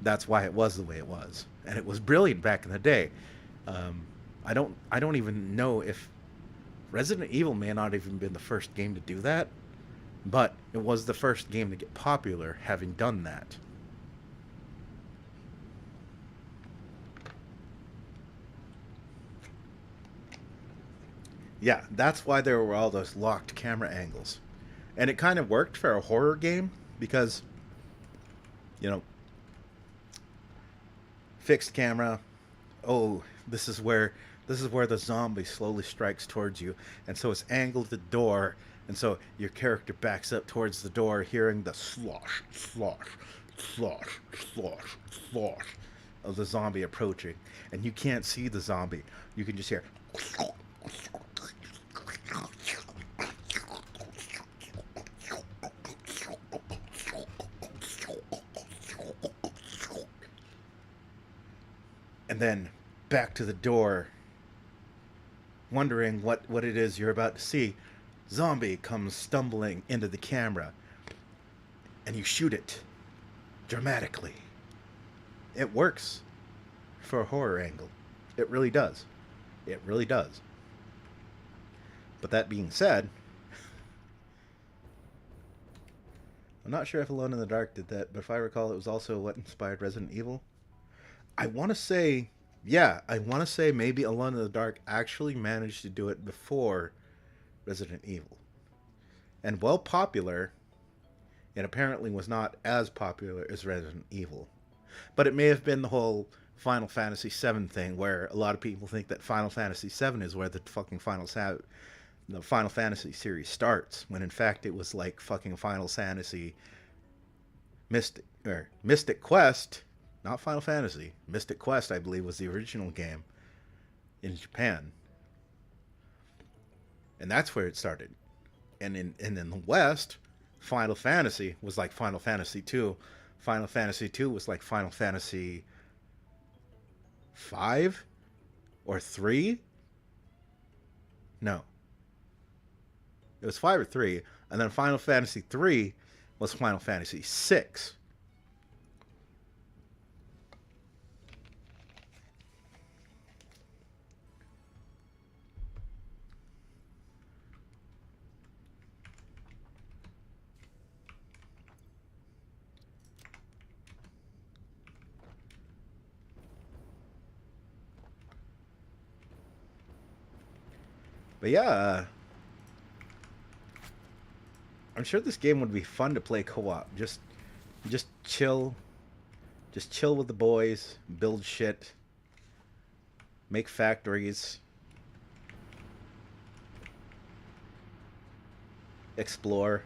That's why it was the way it was. And it was brilliant back in the day. I don't even know if Resident Evil may not even been the first game to do that, but it was the first game to get popular having done that. Yeah, that's why there were all those locked camera angles. And it kind of worked for a horror game because, you know, fixed camera. Oh, this is where the zombie slowly strikes towards you, and so it's angled the door, and so your character backs up towards the door, hearing the slosh, slosh, slosh, slosh, slosh of the zombie approaching, and you can't see the zombie. You can just hear. And then back to the door, wondering what it is you're about to see. Zombie comes stumbling into the camera, and you shoot it dramatically. It works for a horror angle. It really does. It really does. But that being said, I'm not sure if Alone in the Dark did that, but if I recall, it was also what inspired Resident Evil. I want to say, yeah, I want to say maybe Alone in the Dark actually managed to do it before Resident Evil. And while popular, it apparently was not as popular as Resident Evil. But it may have been the whole Final Fantasy VII thing, where a lot of people think that Final Fantasy VII is where the fucking the Final Fantasy series starts, when in fact it was like fucking Final Fantasy Mystic Quest, not Final Fantasy. Mystic Quest, I believe, was the original game in Japan, and that's where it started. And in the West, Final Fantasy was like Final Fantasy 2. Final Fantasy 2 was like Final Fantasy 5 or 3. No. It was 5 or 3, and then Final Fantasy 3 was Final Fantasy 6. But yeah, I'm sure this game would be fun to play co-op. Just chill, just chill with the boys, build shit, make factories, explore.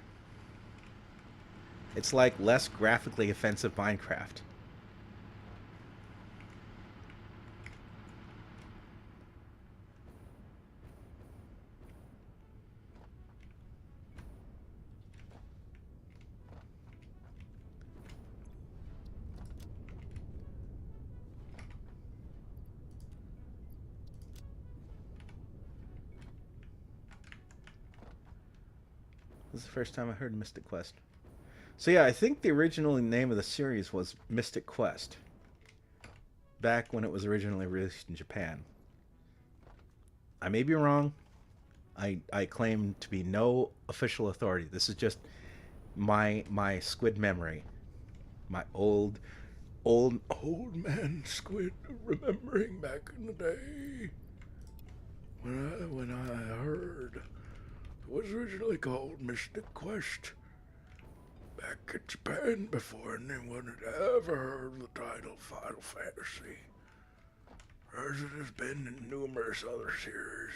It's like less graphically offensive Minecraft. This is the first time I heard Mystic Quest. So yeah, I think the original name of the series was Mystic Quest, back when it was originally released in Japan. I may be wrong. I claim to be no official authority. This is just my squid memory. My old man squid remembering back in the day when I heard it was originally called Mystic Quest back in Japan before anyone had ever heard of the title Final Fantasy, as it has been in numerous other series.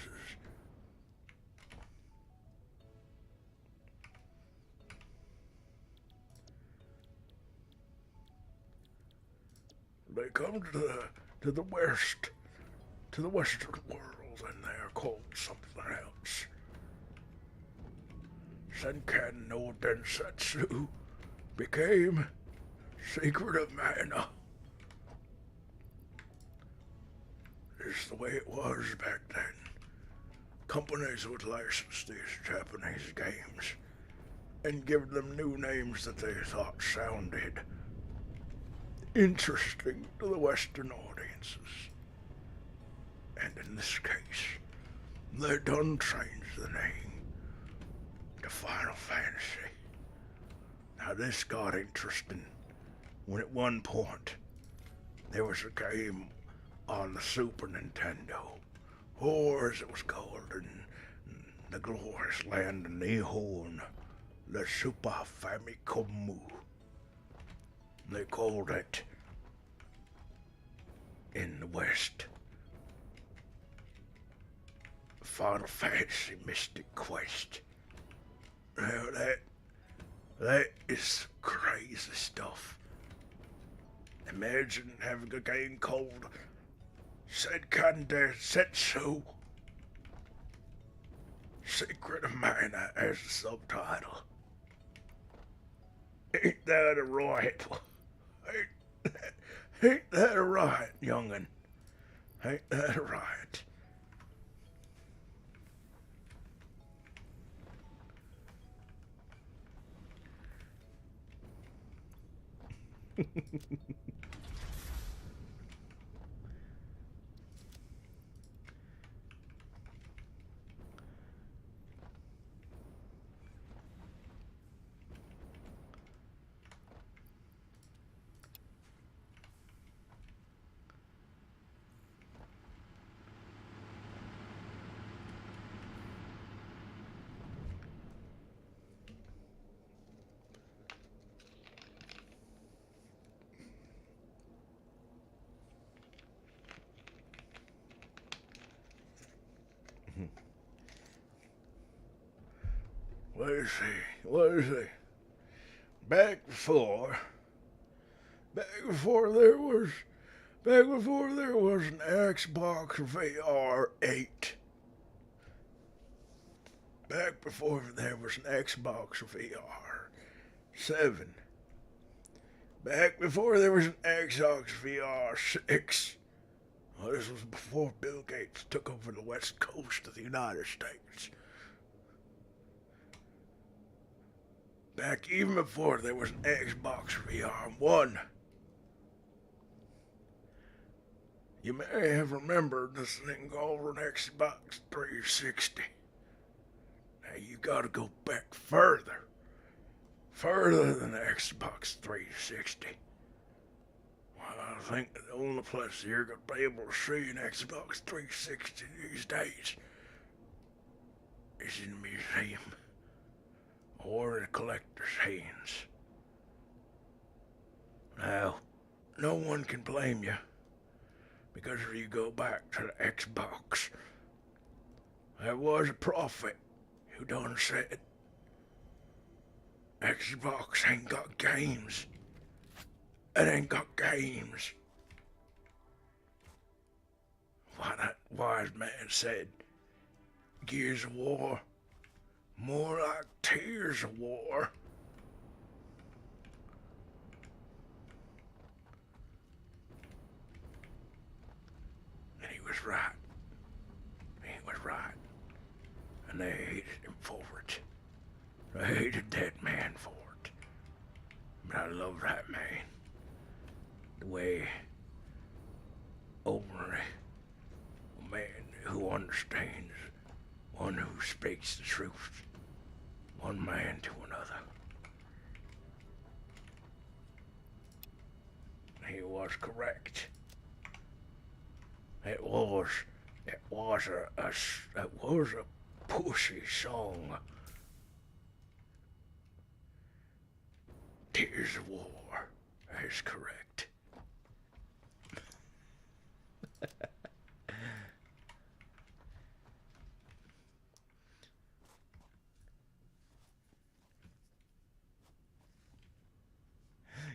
They come to the west, to the western world, and they are called something else. Senkan no Densetsu became Secret of Mana. It's the way it was back then. Companies would license these Japanese games and give them new names that they thought sounded interesting to the Western audiences. And in this case, they done changed the name to Final Fantasy. Now this got interesting when at one point there was a game on the Super Nintendo, or as it was called in the glorious land of Nihon, the Super Famicom. They called it in the West. Final Fantasy Mystic Quest. Now that is crazy stuff. Imagine having a game called Senkande Setsu Secret of Mana as a subtitle. Ain't that a right? Ain't that a right, young'un? Ain't that a right? Let's see. Let's see. Back before there was an Xbox VR 8. Back before there was an Xbox VR 7. Back before there was an Xbox VR 6. Well, this was before Bill Gates took over the west coast of the United States. Back even before there was an Xbox VR 1. You may have remembered this thing called an Xbox 360. Now you gotta go back further. Further than the Xbox 360. Well, I think the only place you're gonna be able to see an Xbox 360 these days is in a museum. Or in a collector's hands. Now, no one can blame you. Because if you go back to the Xbox, there was a prophet who done said, Xbox ain't got games. It ain't got games. Why that wise man said, Gears of War, more like Tears of War. And he was right. He was right. And they hated him for it. They hated that man for it. But I love that man. The way openly a man who understands, one who speaks the truth, one man to another. He was correct. It was a pushy song. Tears of War is correct.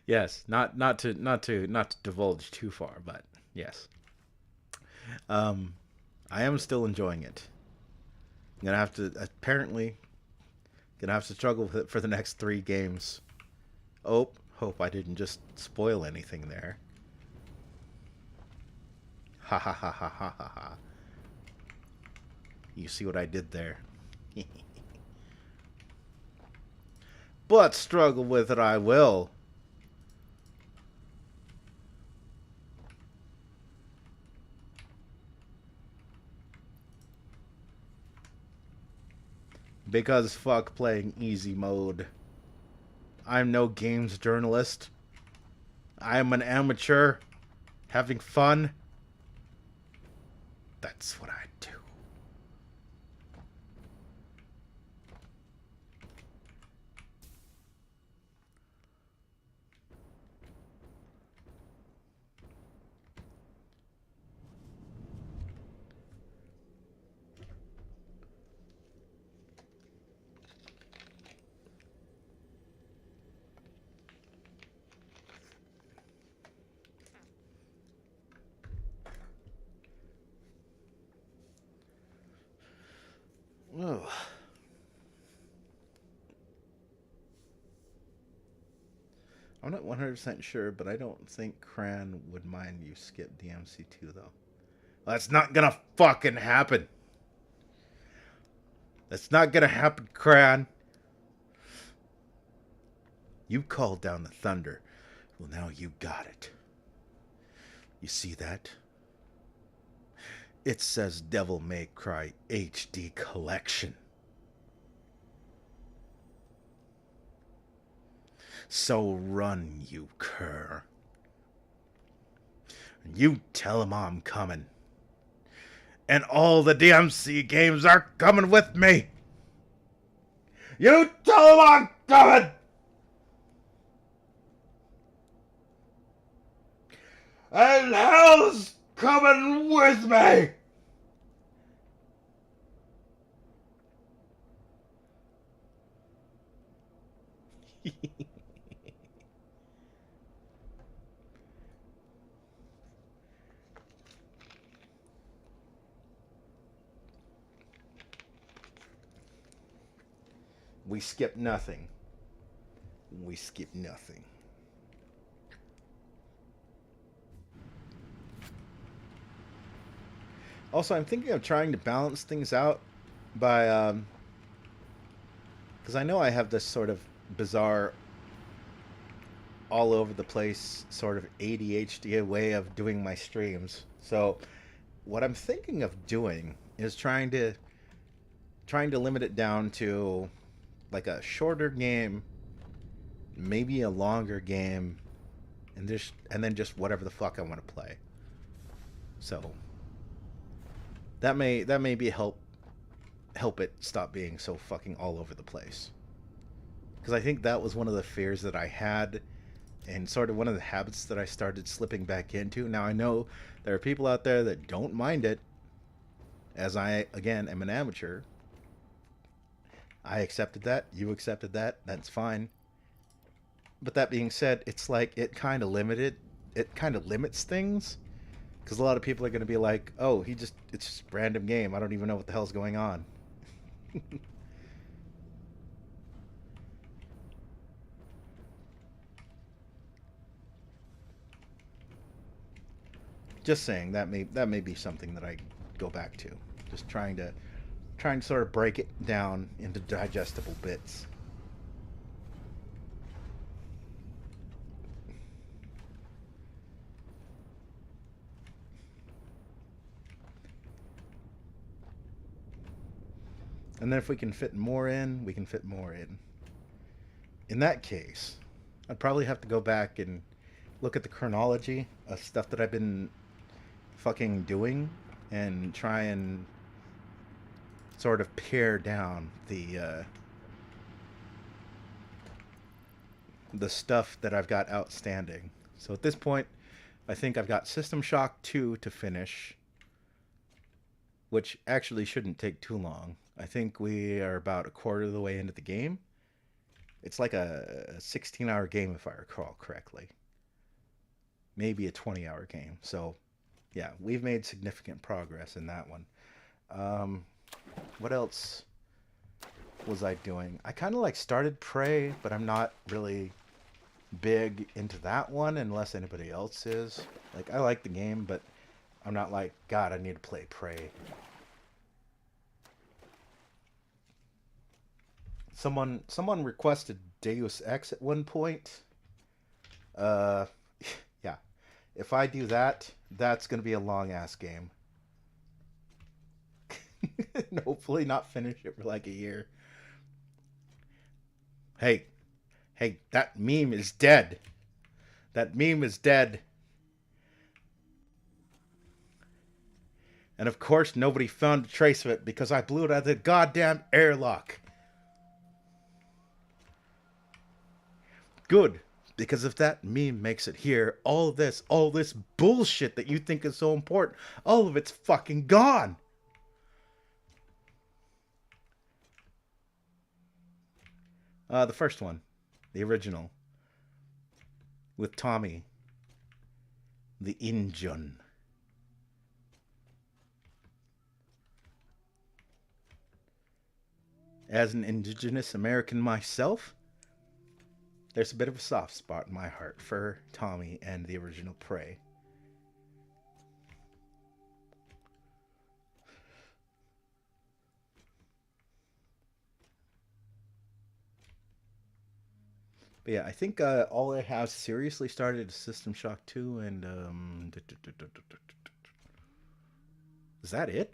Yes, not to divulge too far, but yes. I am still enjoying it. I'm gonna have to struggle with it for the next 3 games. Oh, hope I didn't just spoil anything there. Ha ha ha ha ha ha ha. You see what I did there? But struggle with it I will. Because fuck playing easy mode. I'm no games journalist. I am an amateur having fun. That's what I do. Oh. I'm not 100% sure, but I don't think Cran would mind you skip DMC2 though. That's not gonna fucking happen. That's not gonna happen, Cran. You called down the thunder. Well, now you got it. You see that? It says Devil May Cry HD Collection. So run, you cur. You tell him I'm coming. And all the DMC games are coming with me. You tell him I'm coming. And hell's coming with me. We skip nothing. We skip nothing. Also, I'm thinking of trying to balance things out by, because I know I have this sort of bizarre, all over the place sort of ADHD way of doing my streams. So, what I'm thinking of doing is trying to limit it down to like a shorter game, maybe a longer game, and then just whatever the fuck I want to play. So that may be help it stop being so fucking all over the place. Because I think that was one of the fears that I had, and sort of one of the habits that I started slipping back into. Now I know there are people out there that don't mind it, as I again am an amateur. I accepted that. You accepted that. That's fine. But that being said, it's like it kind of limits things, because a lot of people are going to be like, "Oh, it's just a random game. I don't even know what the hell's going on." Just saying that may be something that I go back to. Just trying to sort of break it down into digestible bits. And then if we can fit more in, we can fit more in. In that case, I'd probably have to go back and look at the chronology of stuff that I've been fucking doing and try and sort of pare down the stuff that I've got outstanding. So at this point, I think I've got System Shock 2 to finish, which actually shouldn't take too long. I think we are about a quarter of the way into the game. It's like a 16-hour game if I recall correctly. Maybe a 20-hour game. So, yeah, we've made significant progress in that one. Um, what else was I doing? I kind of like started Prey, but I'm not really big into that one unless anybody else is. Like, I like the game, but I'm not like, God, I need to play Prey. Someone requested Deus Ex at one point. Uh, yeah. If I do that, that's gonna be a long ass game. And hopefully not finish it for like a year. Hey, hey, that meme is dead. That meme is dead. And of course, nobody found a trace of it because I blew it out of the goddamn airlock. Good. Because if that meme makes it here, all this bullshit that you think is so important, all of it's fucking gone. The first one. The original. With Tommy. The Injun. As an indigenous American myself, there's a bit of a soft spot in my heart for Tommy and the original Prey. But yeah, I think all I have seriously started is System Shock 2, and is that it?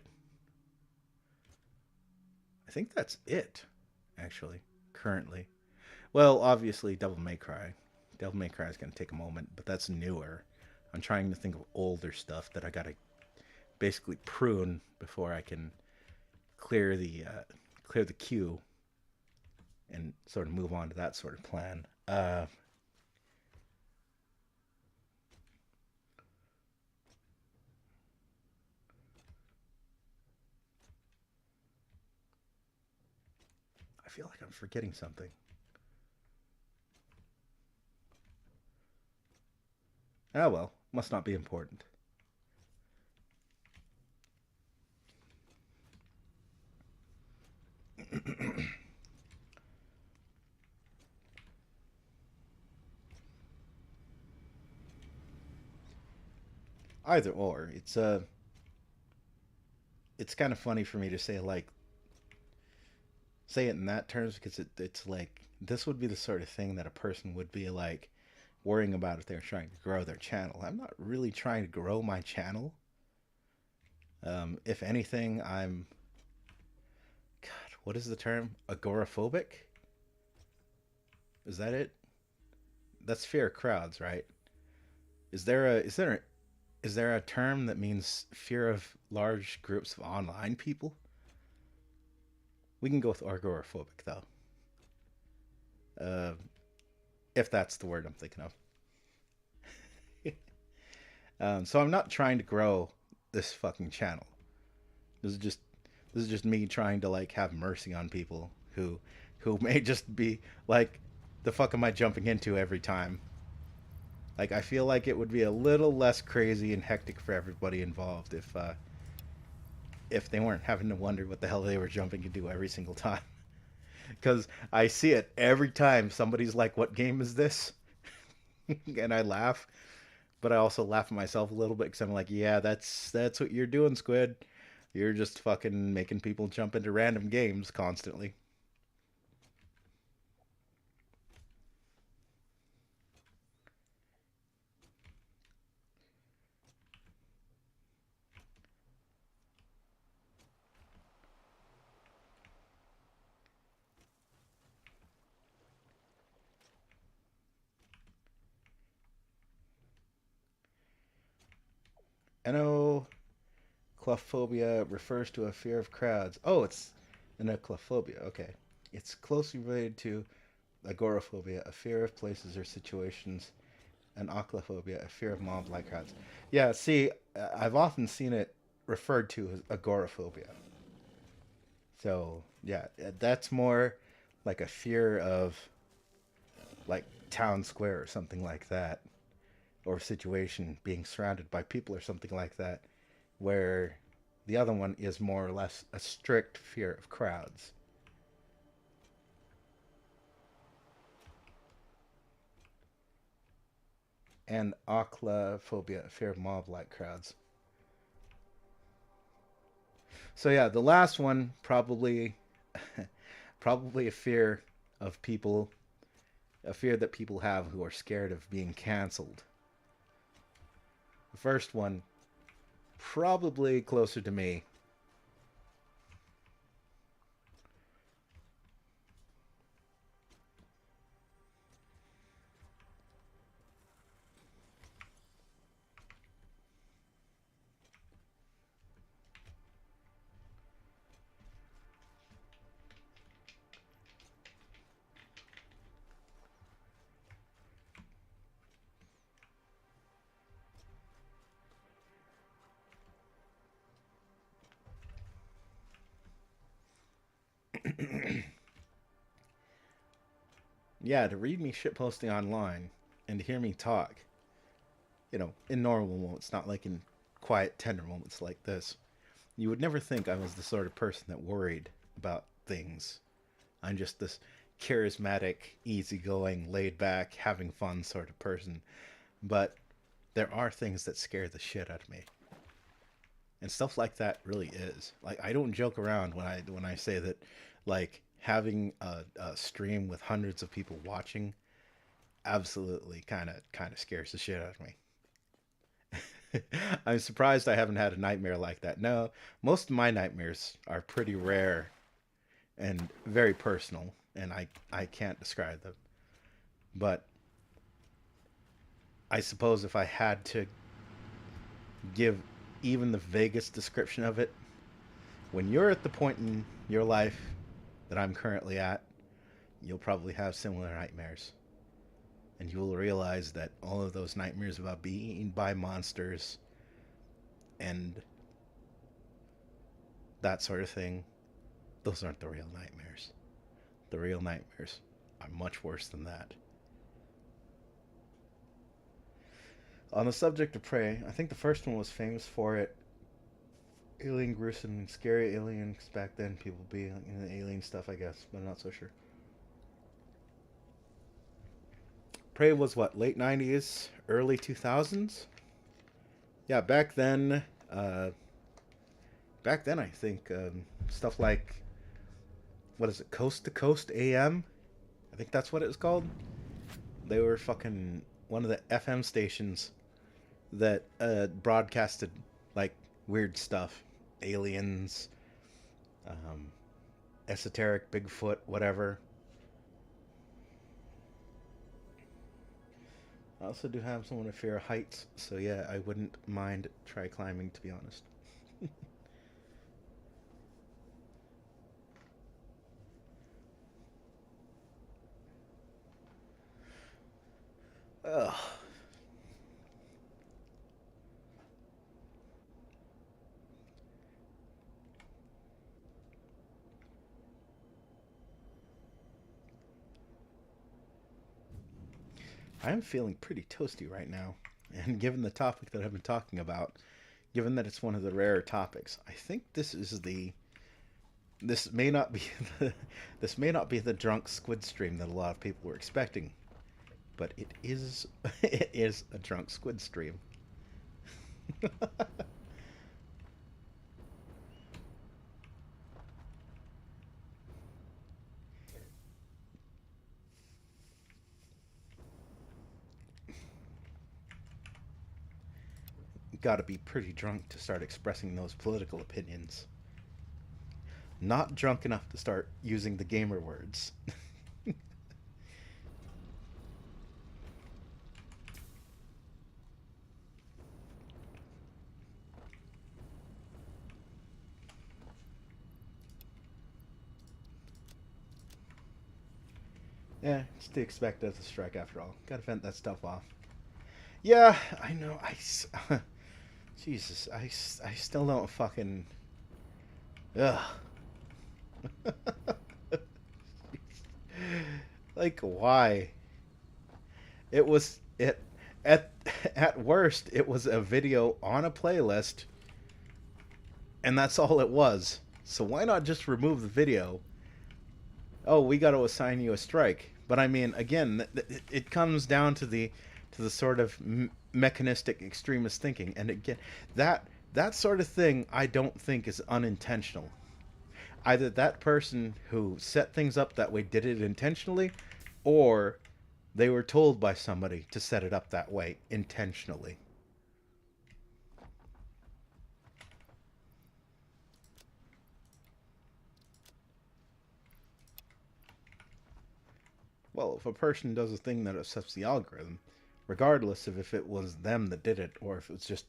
I think that's it, actually, currently. Well, obviously, Devil May Cry. Devil May Cry is going to take a moment, but that's newer. I'm trying to think of older stuff that I got to basically prune before I can clear the queue and sort of move on to that sort of plan. I feel like I'm forgetting something. Ah, well, must not be important. Either or, it's kind of funny for me to say it in that terms because it's like this would be the sort of thing that a person would be like worrying about if they're trying to grow their channel. I'm not really trying to grow my channel. If anything, I'm God. What is the term? Agoraphobic? Is that it? That's fear of crowds, right? Is there a term that means fear of large groups of online people? We can go with agoraphobic though, uh, if that's the word I'm thinking of. So I'm not trying to grow this fucking channel. This is just this is just me trying to like have mercy on people who may just be like, the fuck am I jumping into every time? Like I feel like it would be a little less crazy and hectic for everybody involved if they weren't having to wonder what the hell they were jumping into every single time. Because I see it every time somebody's like, "What game is this?" and I laugh, but I also laugh at myself a little bit because I'm like, "Yeah, that's what you're doing, Squid. You're just fucking making people jump into random games constantly." Anoclophobia refers to a fear of crowds. Oh, it's anoclophobia. Okay, it's closely related to agoraphobia, a fear of places or situations, and ochlophobia, a fear of mob-like crowds. Yeah, see, I've often seen it referred to as agoraphobia. So yeah, that's more like a fear of like town square or something like that, or a situation being surrounded by people or something like that, where the other one is more or less a strict fear of crowds. And ochlophobia, a fear of mob-like crowds. So yeah, the last one probably probably a fear of people, a fear that people have who are scared of being canceled. The first one probably closer to me. Yeah, to read me shitposting online and to hear me talk, in normal moments, not like in quiet, tender moments like this, you would never think I was the sort of person that worried about things. I'm just this charismatic, easygoing, laid back, having fun sort of person. But there are things that scare the shit out of me. And stuff like that really is. Like I don't joke around when I say that like having a stream with hundreds of people watching absolutely kind of scares the shit out of me. I'm surprised I haven't had a nightmare like that. No, most of my nightmares are pretty rare and very personal, and I can't describe them. But I suppose if I had to give even the vaguest description of it, when you're at the point in your life that I'm currently at, you'll probably have similar nightmares. And you will realize that all of those nightmares about being eaten by monsters and that sort of thing, those aren't the real nightmares. The real nightmares are much worse than that. On the subject of Prey, I think the first one was famous for it. Alien gruesome and scary aliens back then. People being into alien stuff, I guess, but I'm not so sure. Prey was what, late 90s, early 2000s? Yeah, back then. Back then, I think stuff like what is it, Coast to Coast AM? I think that's what it was called. They were fucking one of the FM stations that broadcasted like weird stuff, aliens, um, esoteric, Bigfoot, whatever. I also do have someone to fear of heights, so yeah, I wouldn't mind try climbing, to be honest. Ugh. I'm feeling pretty toasty right now, and given the topic that I've been talking about, given that it's one of the rarer topics, I think this may not be this may not be the drunk squid stream that a lot of people were expecting, but it is it is a drunk squid stream. Got to be pretty drunk to start expressing those political opinions. Not drunk enough to start using the gamer words. Yeah, it's to expect as a strike after all. Gotta vent that stuff off. Yeah, I know. Jesus, I still don't fucking. Ugh. Like, why? It was it at at worst it was a video on a playlist, and that's all it was. So why not just remove the video? Oh, we got to assign you a strike. But I mean, again, it comes down to the sort of mechanistic extremist thinking, and again, that sort of thing I don't think is unintentional. Either that person who set things up that way did it intentionally, or they were told by somebody to set it up that way intentionally. Well, if a person does a thing that upsets the algorithm, regardless of if it was them that did it or if it's just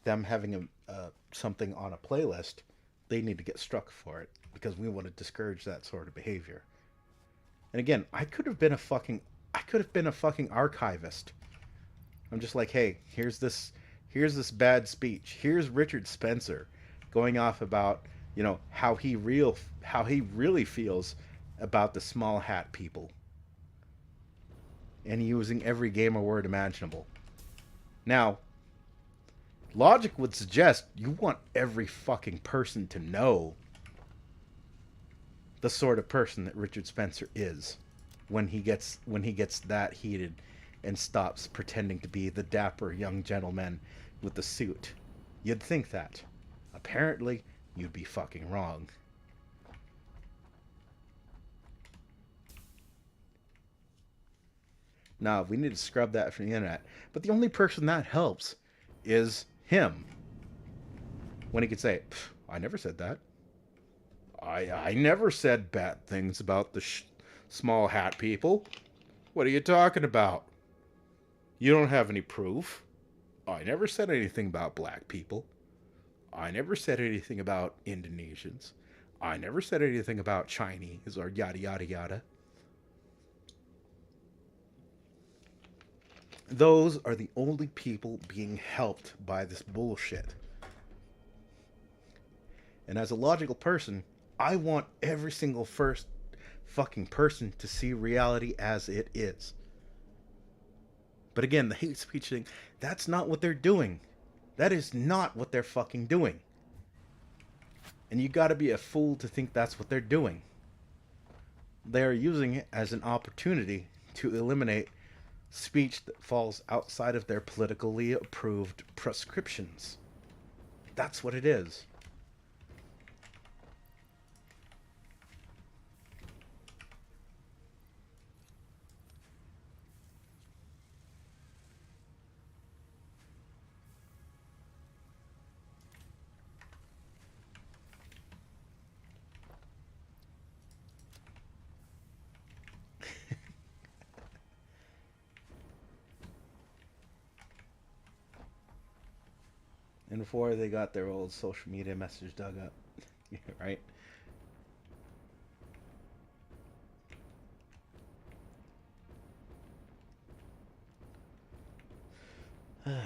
them having something on a playlist, they need to get struck for it because we want to discourage that sort of behavior. And again, I could have been a fucking archivist. I'm just like, hey, here's this bad speech. Here's Richard Spencer going off about, how he really feels about the small hat people and using every gamer word imaginable. Now, logic would suggest you want every fucking person to know the sort of person that Richard Spencer is when he gets that heated and stops pretending to be the dapper young gentleman with the suit. You'd think that. Apparently, you'd be fucking wrong. Now, we need to scrub that from the internet. But the only person that helps is him. When he could say, I never said that. I never said bad things about the small hat people. What are you talking about? You don't have any proof. I never said anything about black people. I never said anything about Indonesians. I never said anything about Chinese or yada yada yada. Those are the only people being helped by this bullshit. And as a logical person, I want every single first fucking person to see reality as it is. But again, the hate speech thing, that's not what they're doing. That is not what they're fucking doing. And you gotta be a fool to think that's what they're doing. They are using it as an opportunity to eliminate speech that falls outside of their politically approved prescriptions. That's what it is. And before they got their old social media message dug up, right? But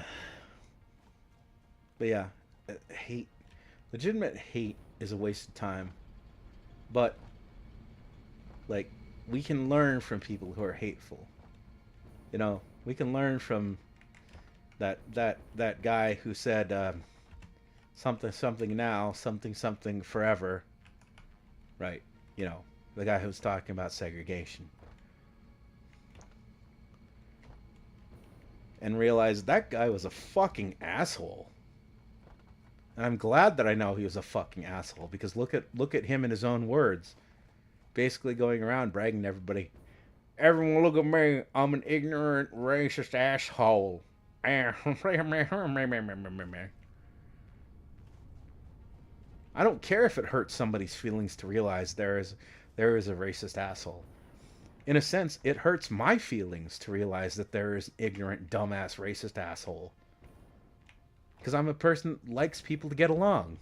yeah, hate, legitimate hate is a waste of time. But, like, we can learn from people who are hateful. You know, we can learn from that guy who said something something now, something something forever. Right. You know, the guy who was talking about segregation. And realized that guy was a fucking asshole. And I'm glad that I know he was a fucking asshole because look at him in his own words, basically going around bragging to everybody, "Everyone look at me, I'm an ignorant, racist asshole." I don't care if it hurts somebody's feelings to realize there is a racist asshole. In a sense, it hurts my feelings to realize that there is an ignorant, dumbass, racist asshole. Because I'm a person that likes people to get along.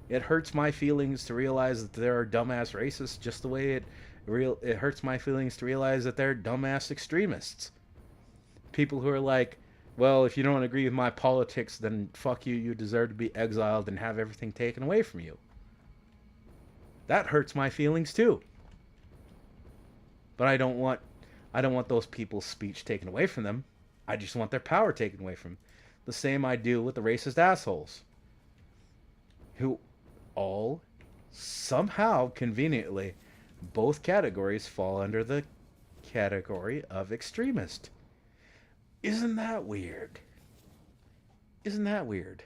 It hurts my feelings to realize that there are dumbass racists just the way it hurts my feelings to realize that there are dumbass extremists. People who are like, well, if you don't agree with my politics, then fuck you, you deserve to be exiled and have everything taken away from you. That hurts my feelings too. But I don't want those people's speech taken away from them. I just want their power taken away from them. The same I do with the racist assholes. Who all somehow conveniently both categories fall under the category of extremist. Isn't that weird? Isn't that weird?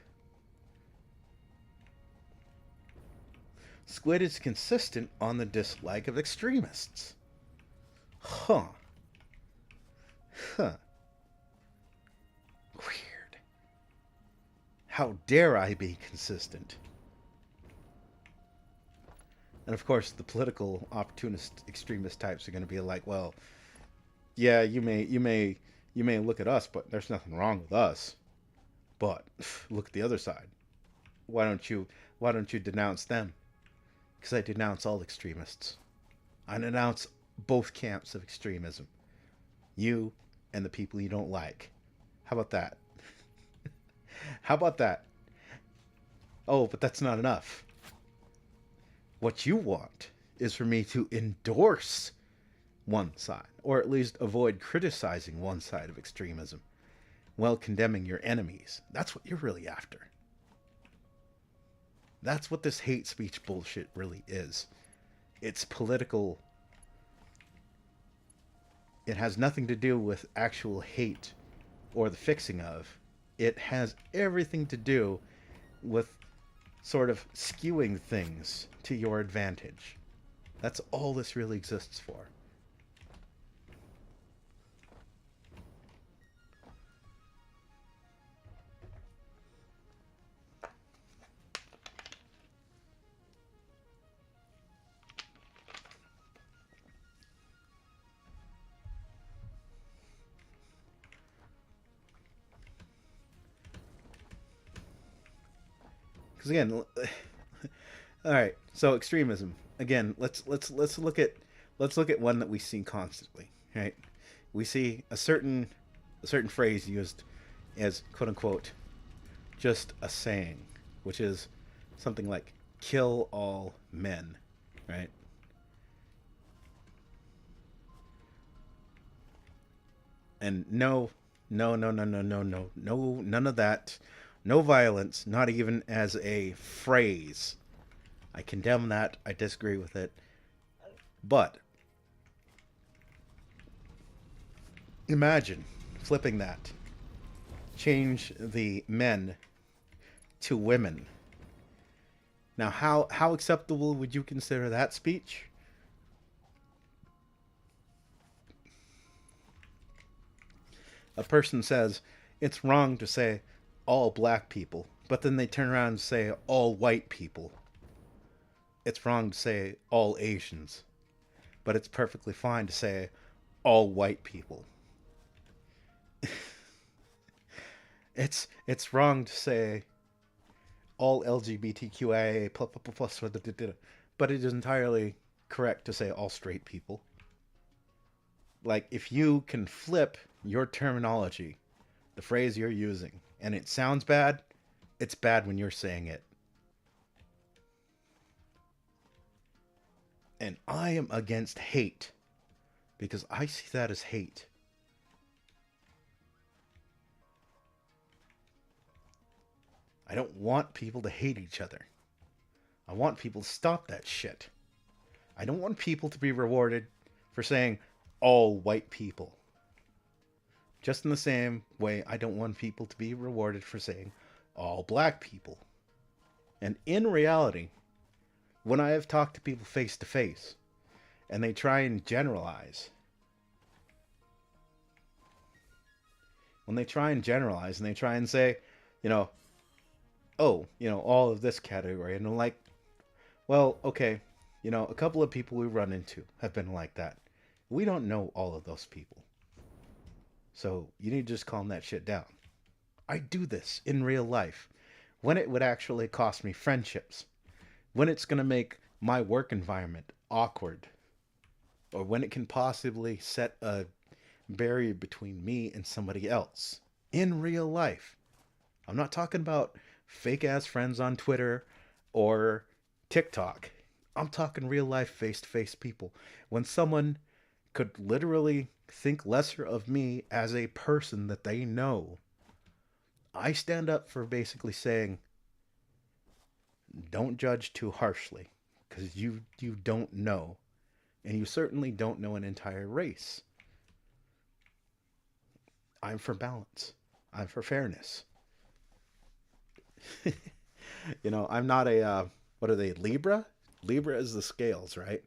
Squid is consistent on the dislike of extremists. Huh. Huh. Weird. How dare I be consistent? And of course, the political opportunist extremist types are going to be like, well, yeah, you may look at us, but there's nothing wrong with us. But look at the other side. Why don't you denounce them? Because I denounce all extremists. I denounce both camps of extremism. You and the people you don't like. How about that? How about that? Oh, but that's not enough. What you want is for me to endorse one side, or at least avoid criticizing one side of extremism, while condemning your enemies. That's what you're really after. That's what this hate speech bullshit really is. It's political. It has nothing to do with actual hate or the fixing of. It has everything to do with sort of skewing things to your advantage. That's all this really exists for. Because again, all right. So extremism. Again, let's look at one that we see constantly. Right? We see a certain phrase used as quote unquote just a saying, which is something like "kill all men." Right? And no, none of that. No violence, not even as a phrase. I condemn that. I disagree with it. But imagine flipping that. Change the men to women. Now, how acceptable would you consider that speech? A person says it's wrong to say all black people, but then they turn around and say all white people. It's wrong to say all Asians, but it's perfectly fine to say all white people. It's wrong to say all LGBTQIA plus, but it is entirely correct to say all straight people. Like if you can flip your terminology, the phrase you're using, and it sounds bad, it's bad when you're saying it. And I am against hate because I see that as hate. I don't want people to hate each other. I want people to stop that shit. I don't want people to be rewarded for saying all white people. Just in the same way, I don't want people to be rewarded for saying all black people. And in reality, when I have talked to people face to face and they try and generalize, when they try and generalize and they try and say, you know, oh, all of this category, and I'm like, well, okay, a couple of people we run into have been like that. We don't know all of those people. So you need to just calm that shit down. I do this in real life when it would actually cost me friendships, when it's going to make my work environment awkward, or when it can possibly set a barrier between me and somebody else in real life. I'm not talking about fake ass friends on Twitter or TikTok. I'm talking real life face to face people. When someone could literally think lesser of me as a person that they know, I stand up for basically saying, don't judge too harshly because you don't know, and you certainly don't know an entire race. I'm for balance. I'm for fairness. I'm not a what are they, Libra? Libra is the scales, right?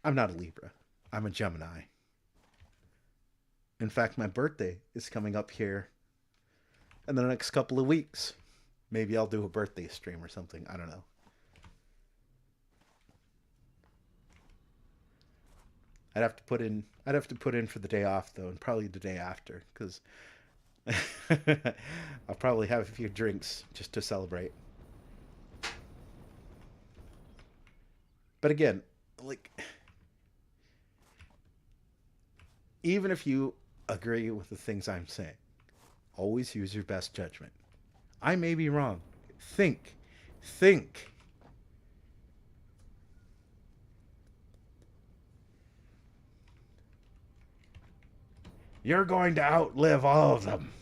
I'm not a Libra. I'm a Gemini. In fact, my birthday is coming up here in the next couple of weeks. Maybe I'll do a birthday stream or something. I don't know. I'd have to put in for the day off though, and probably the day after, because I'll probably have a few drinks just to celebrate. But again, like, even if you agree with the things I'm saying, always use your best judgment. I may be wrong. Think. Think. You're going to outlive all of them.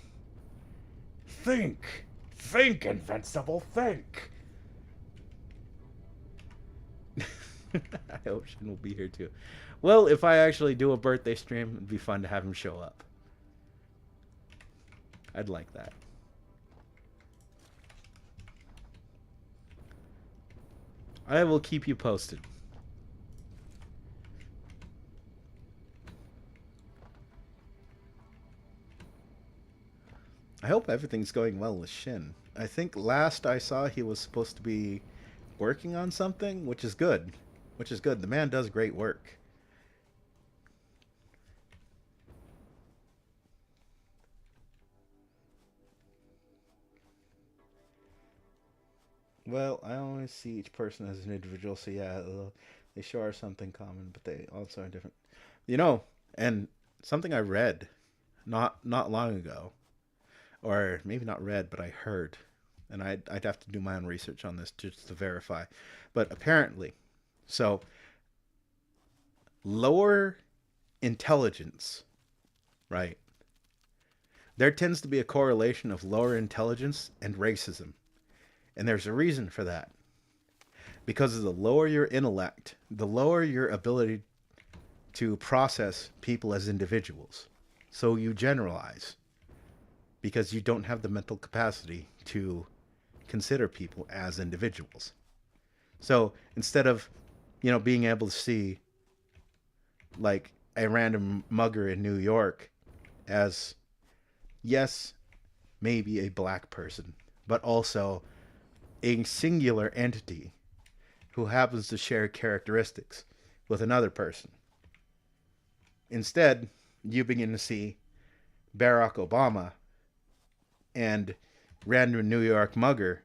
Think. Think, Invincible. Think. I hope Shin will be here too. Well, if I actually do a birthday stream, it'd be fun to have him show up. I'd like that. I will keep you posted. I hope everything's going well with Shin. I think last I saw he was supposed to be working on something, which is good. Which is good. The man does great work. Well, I always see each person as an individual, so yeah, they share something common, but they also are different. You know, and something I read not long ago, or maybe not read, but I heard, and I'd have to do my own research on this just to verify. But apparently, so lower intelligence, right? There tends to be a correlation of lower intelligence and racism. And there's a reason for that. Because of the lower your intellect, the lower your ability to process people as individuals. So you generalize because you don't have the mental capacity to consider people as individuals. So instead of, being able to see like a random mugger in New York as, yes, maybe a black person, but also a singular entity who happens to share characteristics with another person. Instead, you begin to see Barack Obama and random New York mugger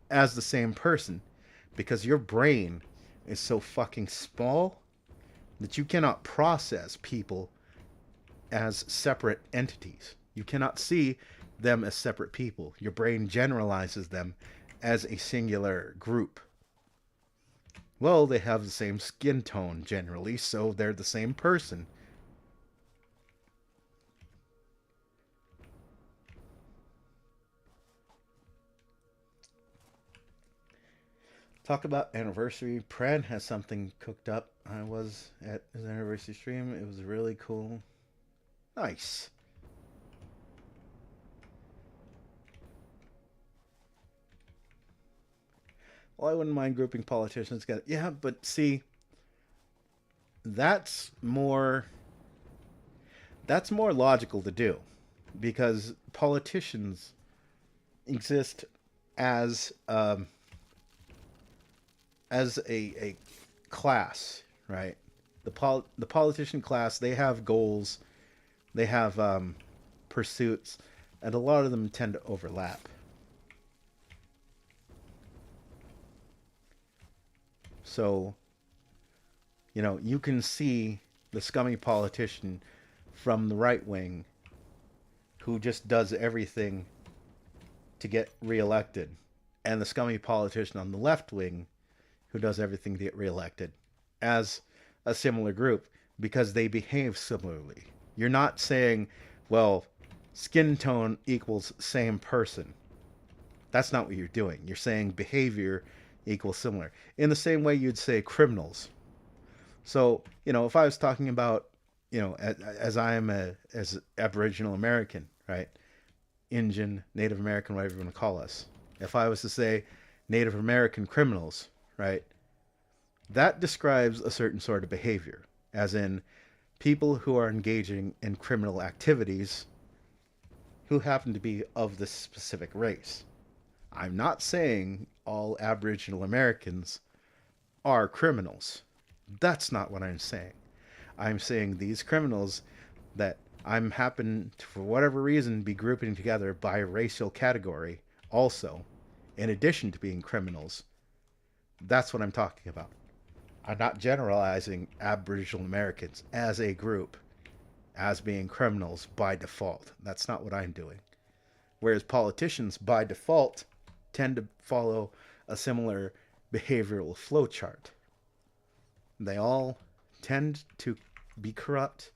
as the same person because your brain is so fucking small that you cannot process people as separate entities. You cannot see them as separate people. Your brain generalizes them as a singular group. Well, they have the same skin tone generally, so they're the same person. Talk about anniversary. Pran has something cooked up. I was at his anniversary stream. It was really cool. Nice. Well, I wouldn't mind grouping politicians together. Yeah, but see, that's more that's more logical to do because politicians exist as a class, right? The politician class, they have goals, they have pursuits, and a lot of them tend to overlap. So, you can see the scummy politician from the right wing who just does everything to get reelected, and the scummy politician on the left wing who does everything to get reelected as a similar group because they behave similarly. You're not saying, well, skin tone equals same person. That's not what you're doing. You're saying behavior equals similar. In the same way you'd say criminals. So, if I was talking about, as I am as Aboriginal American, right? Indian, Native American, whatever you want to call us. If I was to say Native American criminals, right? That describes a certain sort of behavior, as in people who are engaging in criminal activities who happen to be of this specific race. I'm not saying all Aboriginal Americans are criminals. That's not what I'm saying. I'm saying these criminals that I'm happen to, for whatever reason, be grouping together by racial category also, in addition to being criminals. That's what I'm talking about. I'm not generalizing Aboriginal Americans as a group as being criminals by default. That's not what I'm doing. Whereas politicians, by default, tend to follow a similar behavioral flowchart. They all tend to be corrupt,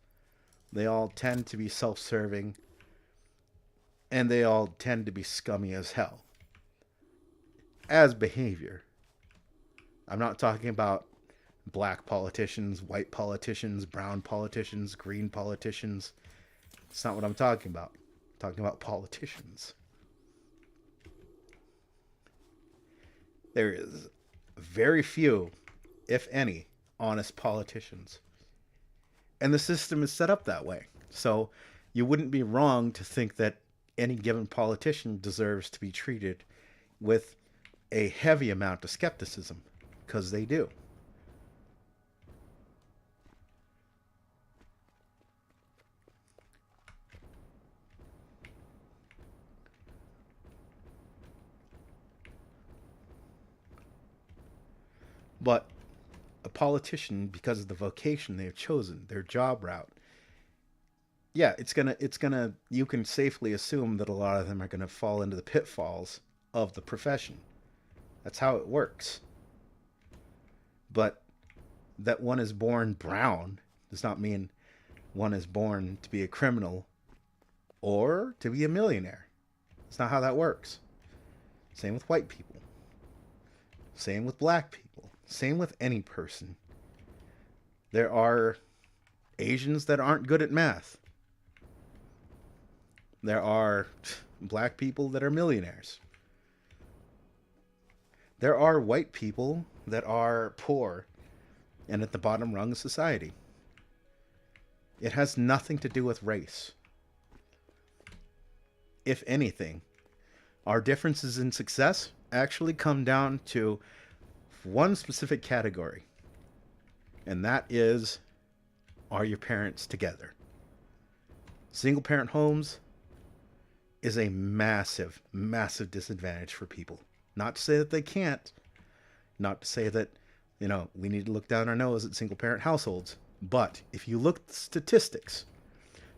they all tend to be self serving, and they all tend to be scummy as hell. As behavior. I'm not talking about Black politicians, white politicians, brown politicians, green politicians. It's not what I'm talking about. I'm talking about politicians. There is very few, if any, honest politicians. And the system is set up that way. So you wouldn't be wrong to think that any given politician deserves to be treated with a heavy amount of skepticism, because they do. But a politician, because of the vocation they've chosen, their job route, yeah, it's gonna you can safely assume that a lot of them are gonna fall into the pitfalls of the profession. That's how it works. But that one is born brown does not mean one is born to be a criminal or to be a millionaire. That's not how that works. Same with white people. Same with black people. Same with any person. There are Asians that aren't good at math. There are black people that are millionaires. There are white people that are poor and at the bottom rung of society. It has nothing to do with race. If anything, our differences in success actually come down to one specific category, and that is, are your parents together? Single parent homes is a massive, massive disadvantage for people. Not to say that they can't, not to say that, we need to look down our nose at single parent households. But if you look at the statistics,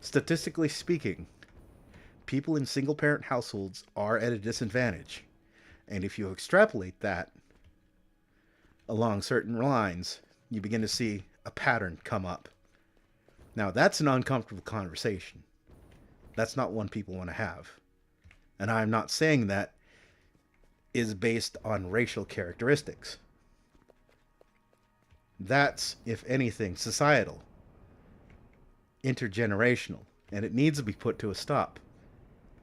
statistically speaking, people in single parent households are at a disadvantage. And if you extrapolate that along certain lines, you begin to see a pattern come up. Now, that's an uncomfortable conversation. That's not one people want to have. And I'm not saying that is based on racial characteristics. That's, if anything, societal, intergenerational, and it needs to be put to a stop.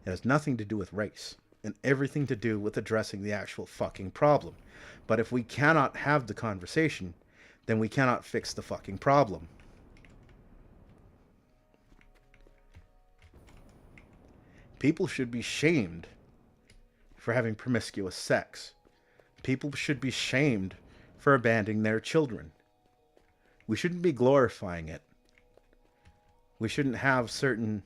It has nothing to do with race and everything to do with addressing the actual fucking problem. But if we cannot have the conversation, then we cannot fix the fucking problem. People should be shamed for having promiscuous sex. People should be shamed for abandoning their children. We shouldn't be glorifying it. We shouldn't have certain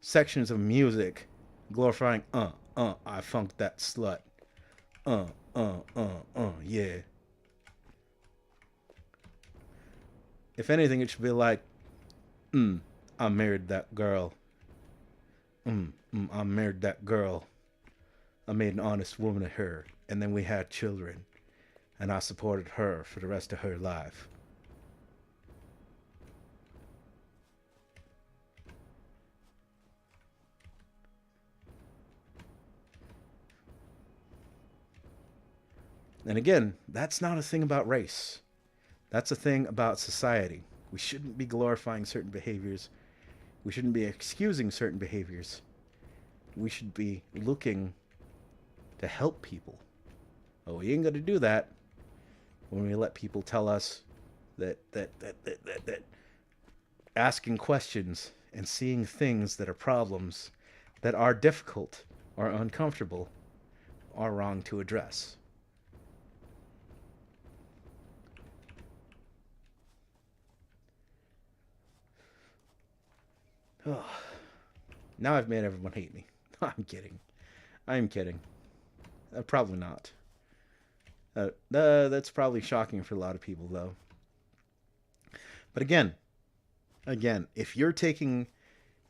sections of music glorifying, I funked that slut. Yeah. If anything, it should be like, I married that girl. I married that girl. I made an honest woman of her. And then we had children. And I supported her for the rest of her life. And again, that's not a thing about race. That's a thing about society. We shouldn't be glorifying certain behaviors. We shouldn't be excusing certain behaviors. We should be looking to help people. But we ain't going to do that when we let people tell us that asking questions and seeing things that are problems that are difficult or uncomfortable are wrong to address. Oh, now I've made everyone hate me. I'm kidding. I'm kidding. Probably not. That's probably shocking for a lot of people, though. But again, if you're taking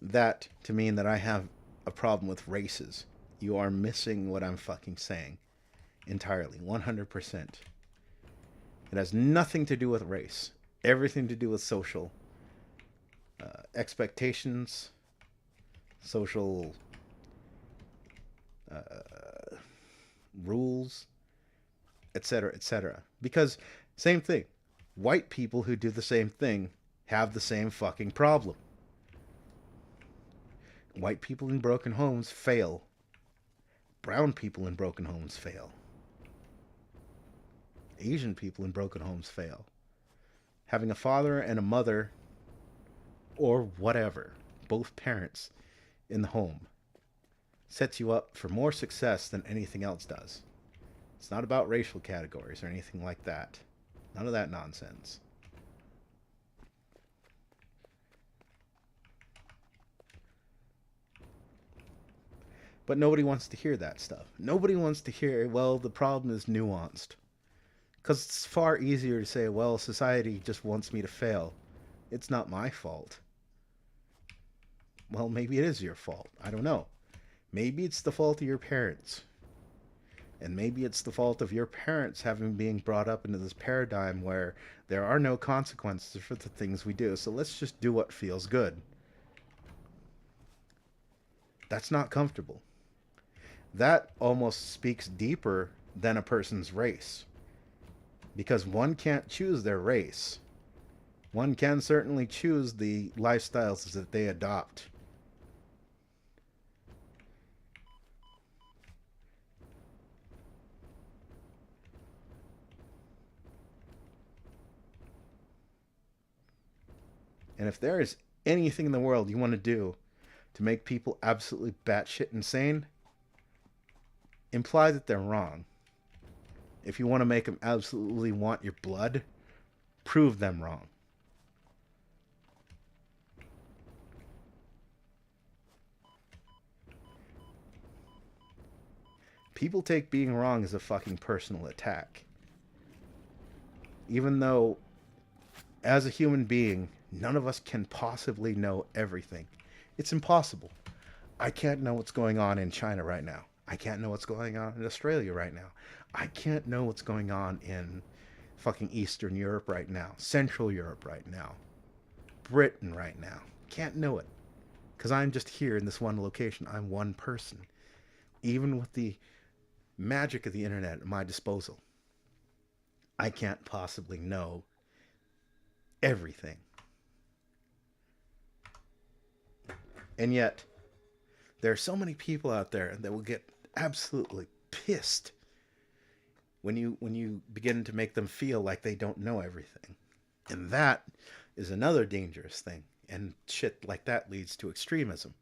that to mean that I have a problem with races, you are missing what I'm fucking saying entirely, 100%. It has nothing to do with race, everything to do with social expectations, social rules, etc., etc. Because same thing. White people who do the same thing have the same fucking problem. White people in broken homes fail. Brown people in broken homes fail. Asian people in broken homes fail. Having a father and a mother, or whatever, both parents in the home, sets you up for more success than anything else does. It's not about racial categories or anything like that. None of that nonsense. But nobody wants to hear that stuff. Nobody wants to hear, well, the problem is nuanced. Because it's far easier to say, well, society just wants me to fail. It's not my fault. Well, maybe it is your fault. I don't know. Maybe it's the fault of your parents. And maybe it's the fault of your parents having being brought up into this paradigm where there are no consequences for the things we do. So let's just do what feels good. That's not comfortable. That almost speaks deeper than a person's race. Because one can't choose their race. One can certainly choose the lifestyles that they adopt. And if there is anything in the world you want to do to make people absolutely batshit insane, imply that they're wrong. If you want to make them absolutely want your blood, prove them wrong. People take being wrong as a fucking personal attack. Even though, as a human being, none of us can possibly know everything. It's impossible. I can't know what's going on in China right now. I can't know what's going on in Australia right now. I can't know what's going on in fucking Eastern Europe right now, Central Europe right now, Britain right now. Can't know it. Because I'm just here in this one location. I'm one person. Even with the magic of the internet at my disposal, I can't possibly know everything. And yet, there are so many people out there that will get absolutely pissed when you begin to make them feel like they don't know everything. And that is another dangerous thing. And shit like that leads to extremism.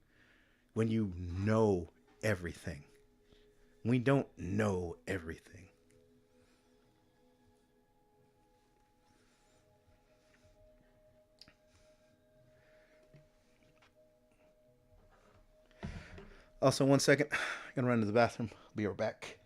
When you know everything. We don't know everything. Also, one second. I'm going to run to the bathroom. I'll be right back.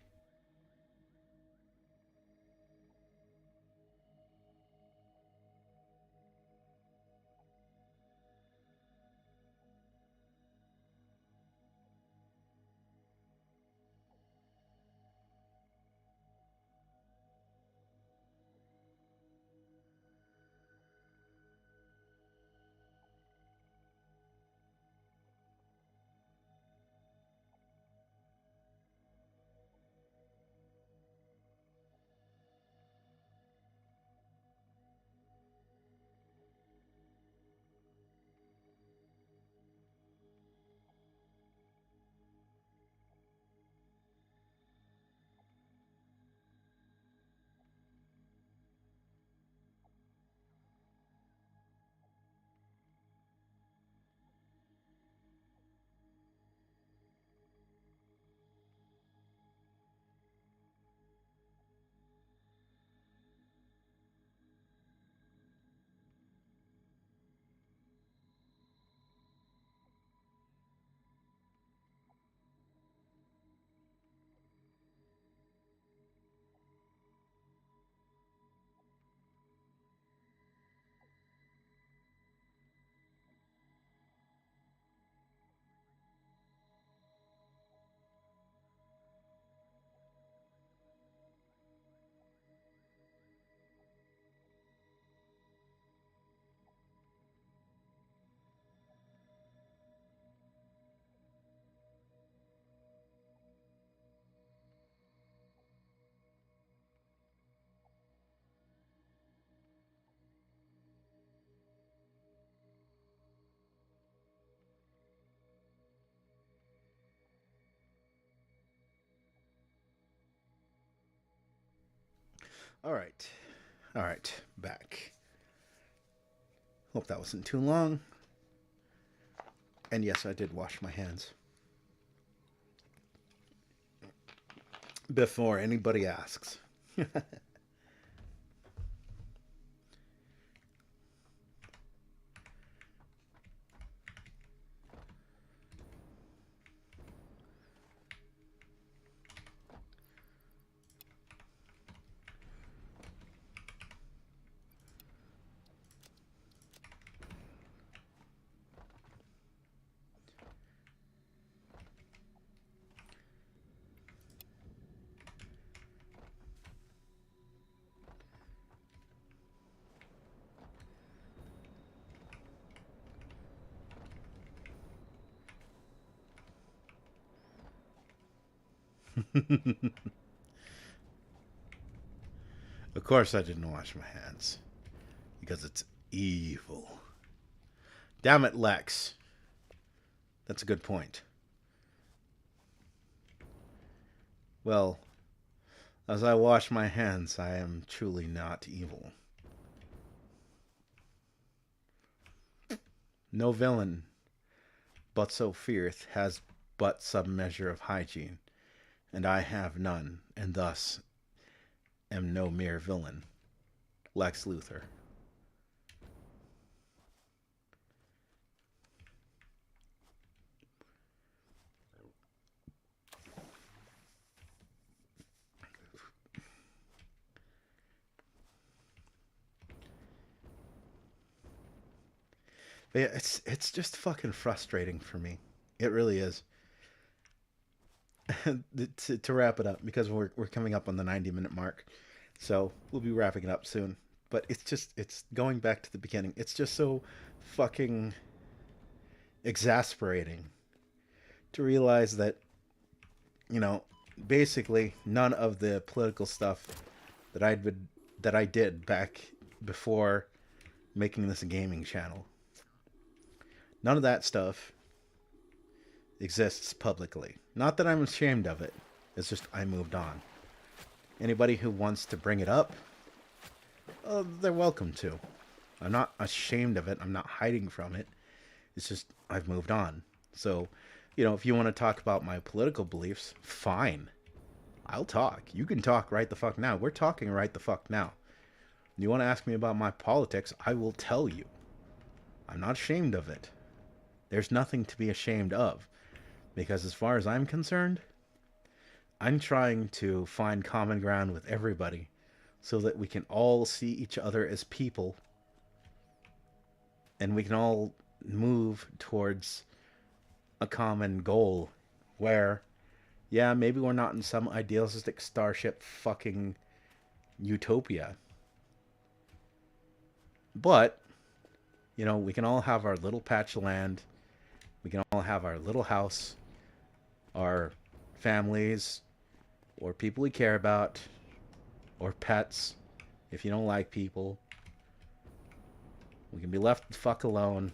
All right. All right. Back. Hope that wasn't too long. And yes, I did wash my hands before anybody asks. Of course, I didn't wash my hands because it's evil. Damn it, Lex. That's a good point. Well, as I wash my hands, I am truly not evil. No villain but so feareth has but some measure of hygiene, and I have none, and thus am no mere villain. Lex Luthor. But yeah, it's just fucking frustrating for me. It really is. To wrap it up, because we're coming up on the 90-minute mark, so we'll be wrapping it up soon. But it's going back to the beginning. It's just so fucking exasperating to realize that, you know, basically none of the political stuff that I did back before making this a gaming channel, none of that stuff exists publicly. Not that I'm ashamed of it. It's just I moved on. Anybody who wants to bring it up, they're welcome to. I'm not ashamed of it. I'm not hiding from it. It's just I've moved on. So, if you want to talk about my political beliefs, fine. I'll talk. You can talk right the fuck now. We're talking right the fuck now. You want to ask me about my politics, I will tell you. I'm not ashamed of it. There's nothing to be ashamed of. Because as far as I'm concerned, I'm trying to find common ground with everybody so that we can all see each other as people and we can all move towards a common goal where, yeah, maybe we're not in some idealistic starship fucking utopia. But, we can all have our little patch of land. We can all have our little house, our families, or people we care about, or pets, if you don't like people. We can be left the fuck alone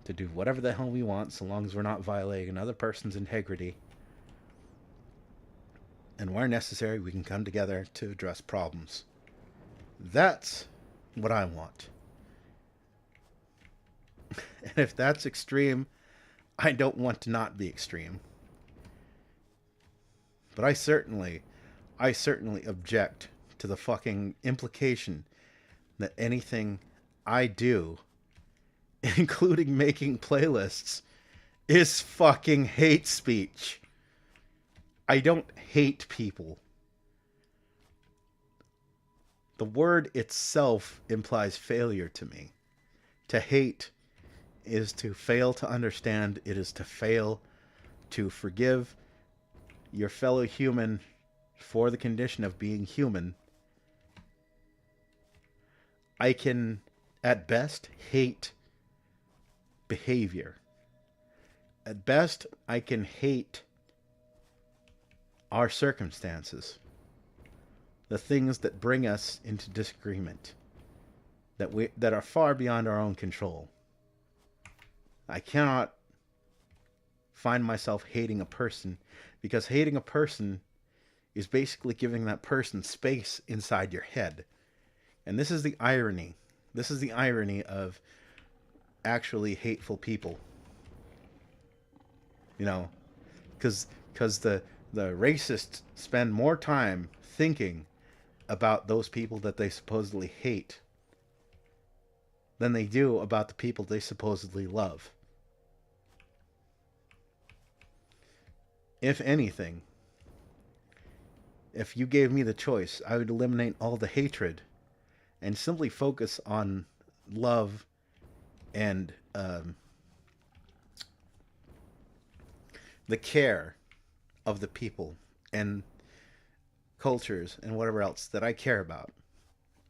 to do whatever the hell we want, so long as we're not violating another person's integrity. And where necessary, we can come together to address problems. That's what I want. And if that's extreme, I don't want to not be extreme. But I certainly object to the fucking implication that anything I do, including making playlists, is fucking hate speech. I don't hate people. The word itself implies failure to me. To hate is to fail to understand. It is to fail to forgive your fellow human for the condition of being human. I can, at best, hate behavior. At best, I can hate our circumstances. The things that bring us into disagreement. That are far beyond our own control. I cannot find myself hating a person, because hating a person is basically giving that person space inside your head. And this is the irony. This is the irony of actually hateful people. You know, because the racists spend more time thinking about those people that they supposedly hate than they do about the people they supposedly love. If anything, if you gave me the choice, I would eliminate all the hatred and simply focus on love and the care of the people and cultures and whatever else that I care about.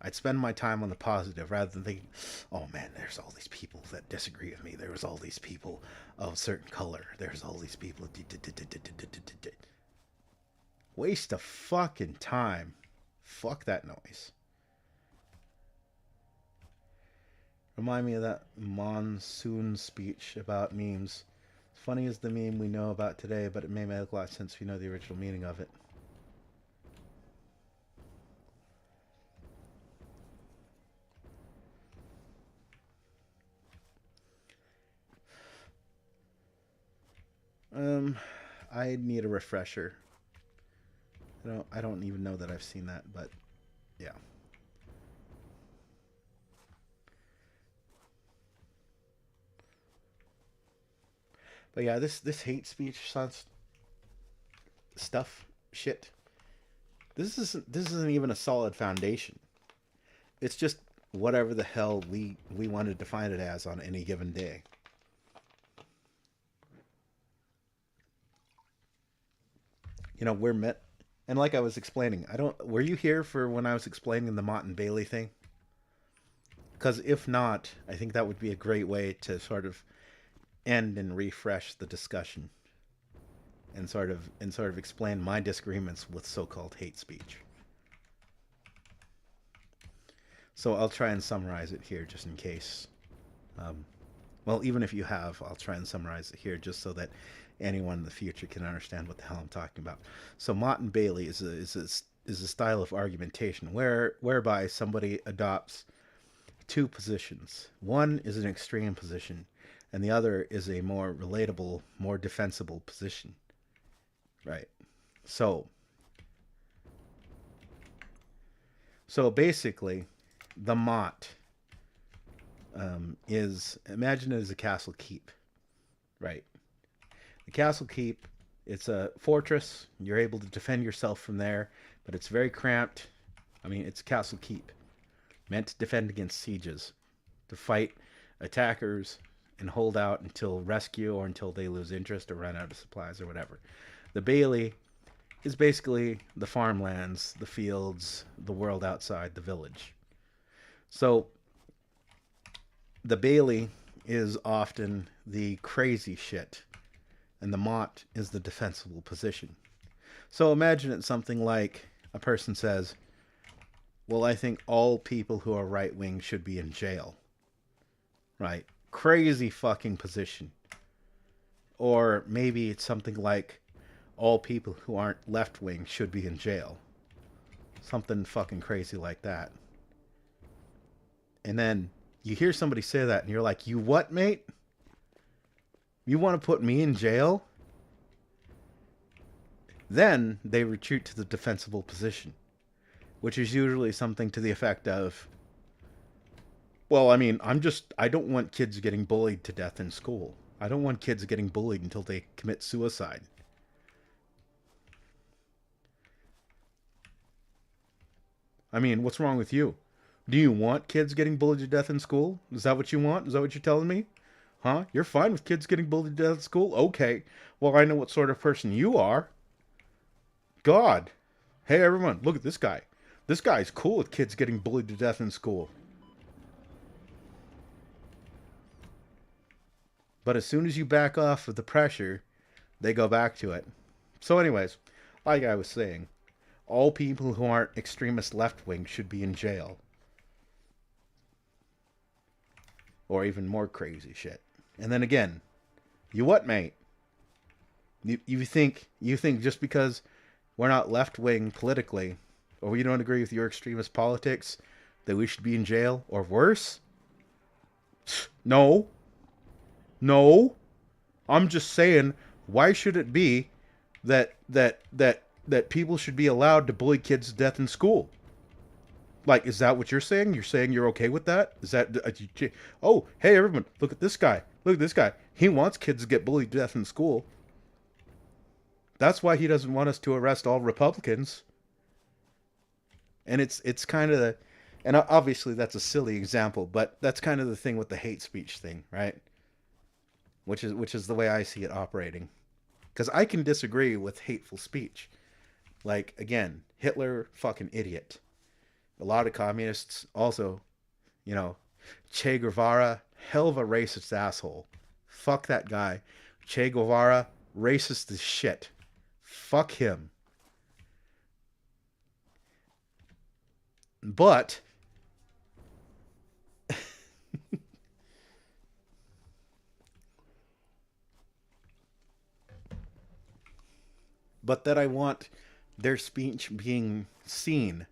I'd spend my time on the positive rather than thinking, oh man, there's all these people that disagree with me. There's all these people of a certain color. There's all these people. Waste of fucking time. Fuck that noise. Remind me of that monsoon speech about memes. As funny as the meme we know about today, but it may make a lot of sense if you know the original meaning of it. I need a refresher. I don't even know that I've seen that, but yeah. But yeah, this hate speech stuff shit. This isn't even a solid foundation. It's just whatever the hell we want to define it as on any given day. We're met, and like I was explaining, I don't. Were you here for when I was explaining the Mott and Bailey thing? Because if not, I think that would be a great way to sort of end and refresh the discussion, and sort of explain my disagreements with so-called hate speech. So I'll try and summarize it here, just in case. Well, even if you have, I'll try and summarize it here, just so that anyone in the future can understand what the hell I'm talking about. So Mott and Bailey is a style of argumentation whereby somebody adopts two positions. One is an extreme position, and the other is a more relatable, more defensible position. Right. So basically, the Mott is, imagine it as a castle keep, right? The castle keep, it's a fortress. You're able to defend yourself from there, but it's very cramped. I mean, it's a castle keep, meant to defend against sieges, to fight attackers and hold out until rescue or until they lose interest or run out of supplies or whatever. The Bailey is basically the farmlands, the fields, the world outside the village. So the Bailey is often the crazy shit, and the Mott is the defensible position. So imagine it's something like a person says, well, I think all people who are right-wing should be in jail. Right? Crazy fucking position. Or maybe it's something like, all people who aren't left-wing should be in jail. Something fucking crazy like that. And then you hear somebody say that and you're like, you what, mate? You want to put me in jail? Then they retreat to the defensible position, which is usually something to the effect of, well, I mean, I don't want kids getting bullied to death in school. I don't want kids getting bullied until they commit suicide. I mean, what's wrong with you? Do you want kids getting bullied to death in school? Is that what you want? Is that what you're telling me? Huh? You're fine with kids getting bullied to death in school? Okay. Well, I know what sort of person you are. God. Hey, everyone, look at this guy. This guy's cool with kids getting bullied to death in school. But as soon as you back off of the pressure, they go back to it. So anyways, like I was saying, all people who aren't extremist left-wing should be in jail. Or even more crazy shit. And then again, you what, mate? You think just because we're not left wing politically, or we don't agree with your extremist politics, that we should be in jail or worse? No. No. I'm just saying, why should it be that people should be allowed to bully kids to death in school? Like, is that what you're saying? You're saying you're okay with that? Is that oh, hey everyone, look at this guy. Look at this guy. He wants kids to get bullied to death in school. That's why he doesn't want us to arrest all Republicans. And it's kind of the, and obviously that's a silly example, but that's kind of the thing with the hate speech thing, right? Which is the way I see it operating. Because I can disagree with hateful speech. Like, again, Hitler, fucking idiot. A lot of communists also, you know, Che Guevara, hell of a racist asshole. Fuck that guy. Che Guevara, racist as shit. Fuck him. But that I want their speech being seen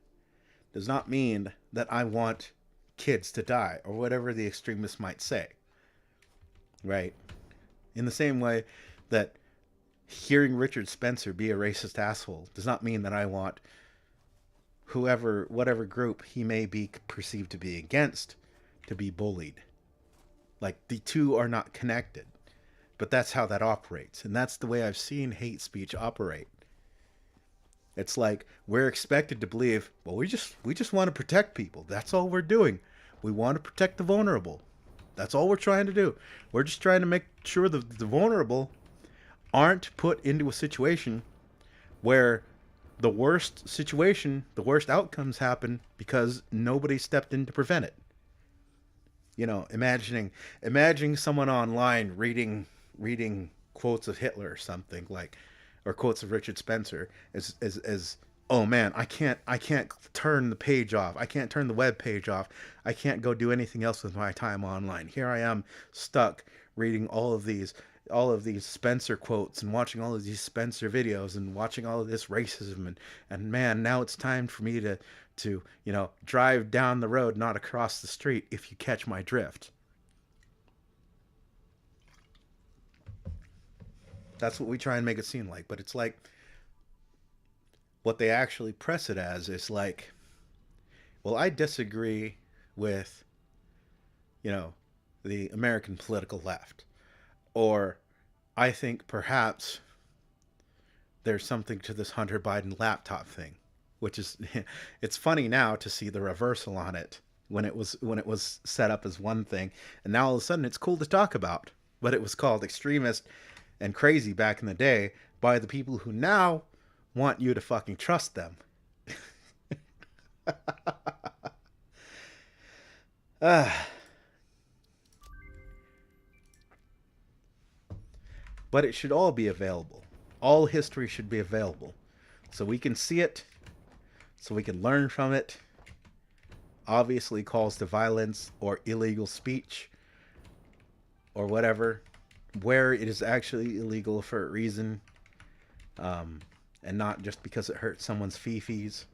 does not mean that I want kids to die or whatever the extremists might say. Right? In the same way that hearing Richard Spencer be a racist asshole does not mean that I want whoever, whatever group he may be perceived to be against, to be bullied. Like, the two are not connected. But that's how that operates. And that's the way I've seen hate speech operate. It's like we're expected to believe, well, we just want to protect people. That's all we're doing. We want to protect the vulnerable. That's all we're trying to do. We're just trying to make sure the vulnerable aren't put into a situation where the worst outcomes happen because nobody stepped in to prevent it. You know, imagining someone online reading quotes of Hitler or something like, or quotes of Richard Spencer as oh man, I can't turn the page off. I can't turn the web page off. I can't go do anything else with my time online. Here I am stuck reading all of these Spencer quotes and watching all of these Spencer videos and watching all of this racism and man, now it's time for me to drive down the road, not across the street, if you catch my drift. That's what we try and make it seem like, but it's like what they actually press it as is like, well, I disagree with, you know, the American political left, or I think perhaps there's something to this Hunter Biden laptop thing, which is it's funny now to see the reversal on it when it was set up as one thing, and now all of a sudden it's cool to talk about. But it was called extremist and crazy back in the day by the people who now want you to fucking trust them. Ah. But it should all be available. All history should be available. So we can see it, so we can learn from it. Obviously, calls to violence or illegal speech or whatever, where it is actually illegal for a reason, and not just because it hurts someone's fifis.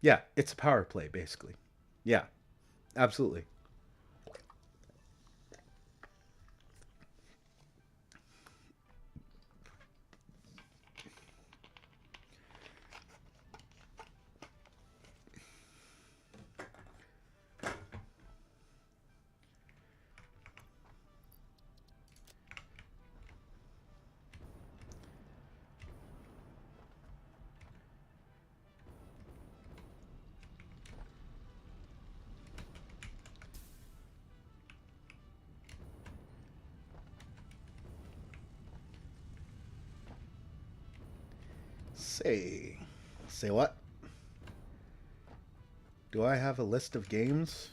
Yeah, it's a power play, basically. Yeah, absolutely. Say, say what? Do I have a list of games?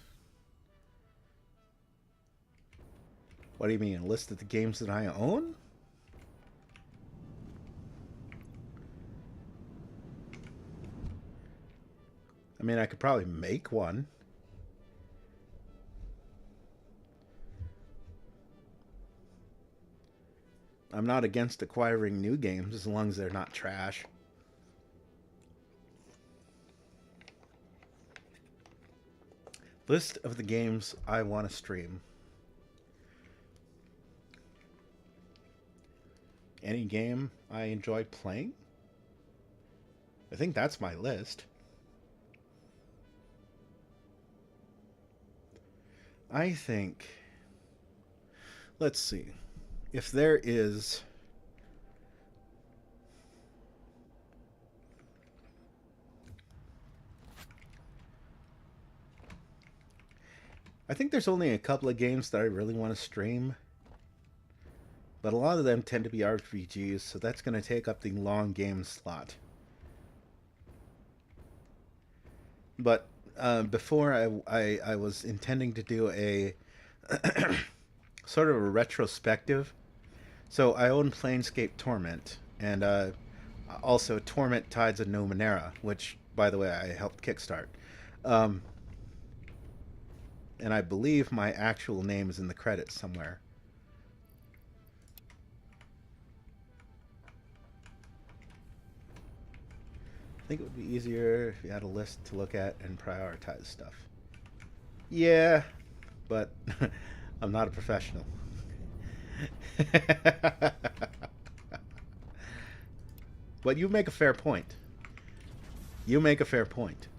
What do you mean, a list of the games that I own? I mean, I could probably make one. I'm not against acquiring new games as long as they're not trash. List of the games I want to stream. Any game I enjoy playing? I think that's my list. I think. Let's see. If there is. I think there's only a couple of games that I really want to stream. But a lot of them tend to be RPGs, so that's going to take up the long game slot. But before I was intending to do a sort of a retrospective. So I own Planescape Torment, and also Torment Tides of Numenera, which, by the way, I helped kickstart. Um, and I believe my actual name is in the credits somewhere. I think it would be easier if you had a list to look at and prioritize stuff. Yeah, but I'm not a professional. But you make a fair point. You make a fair point.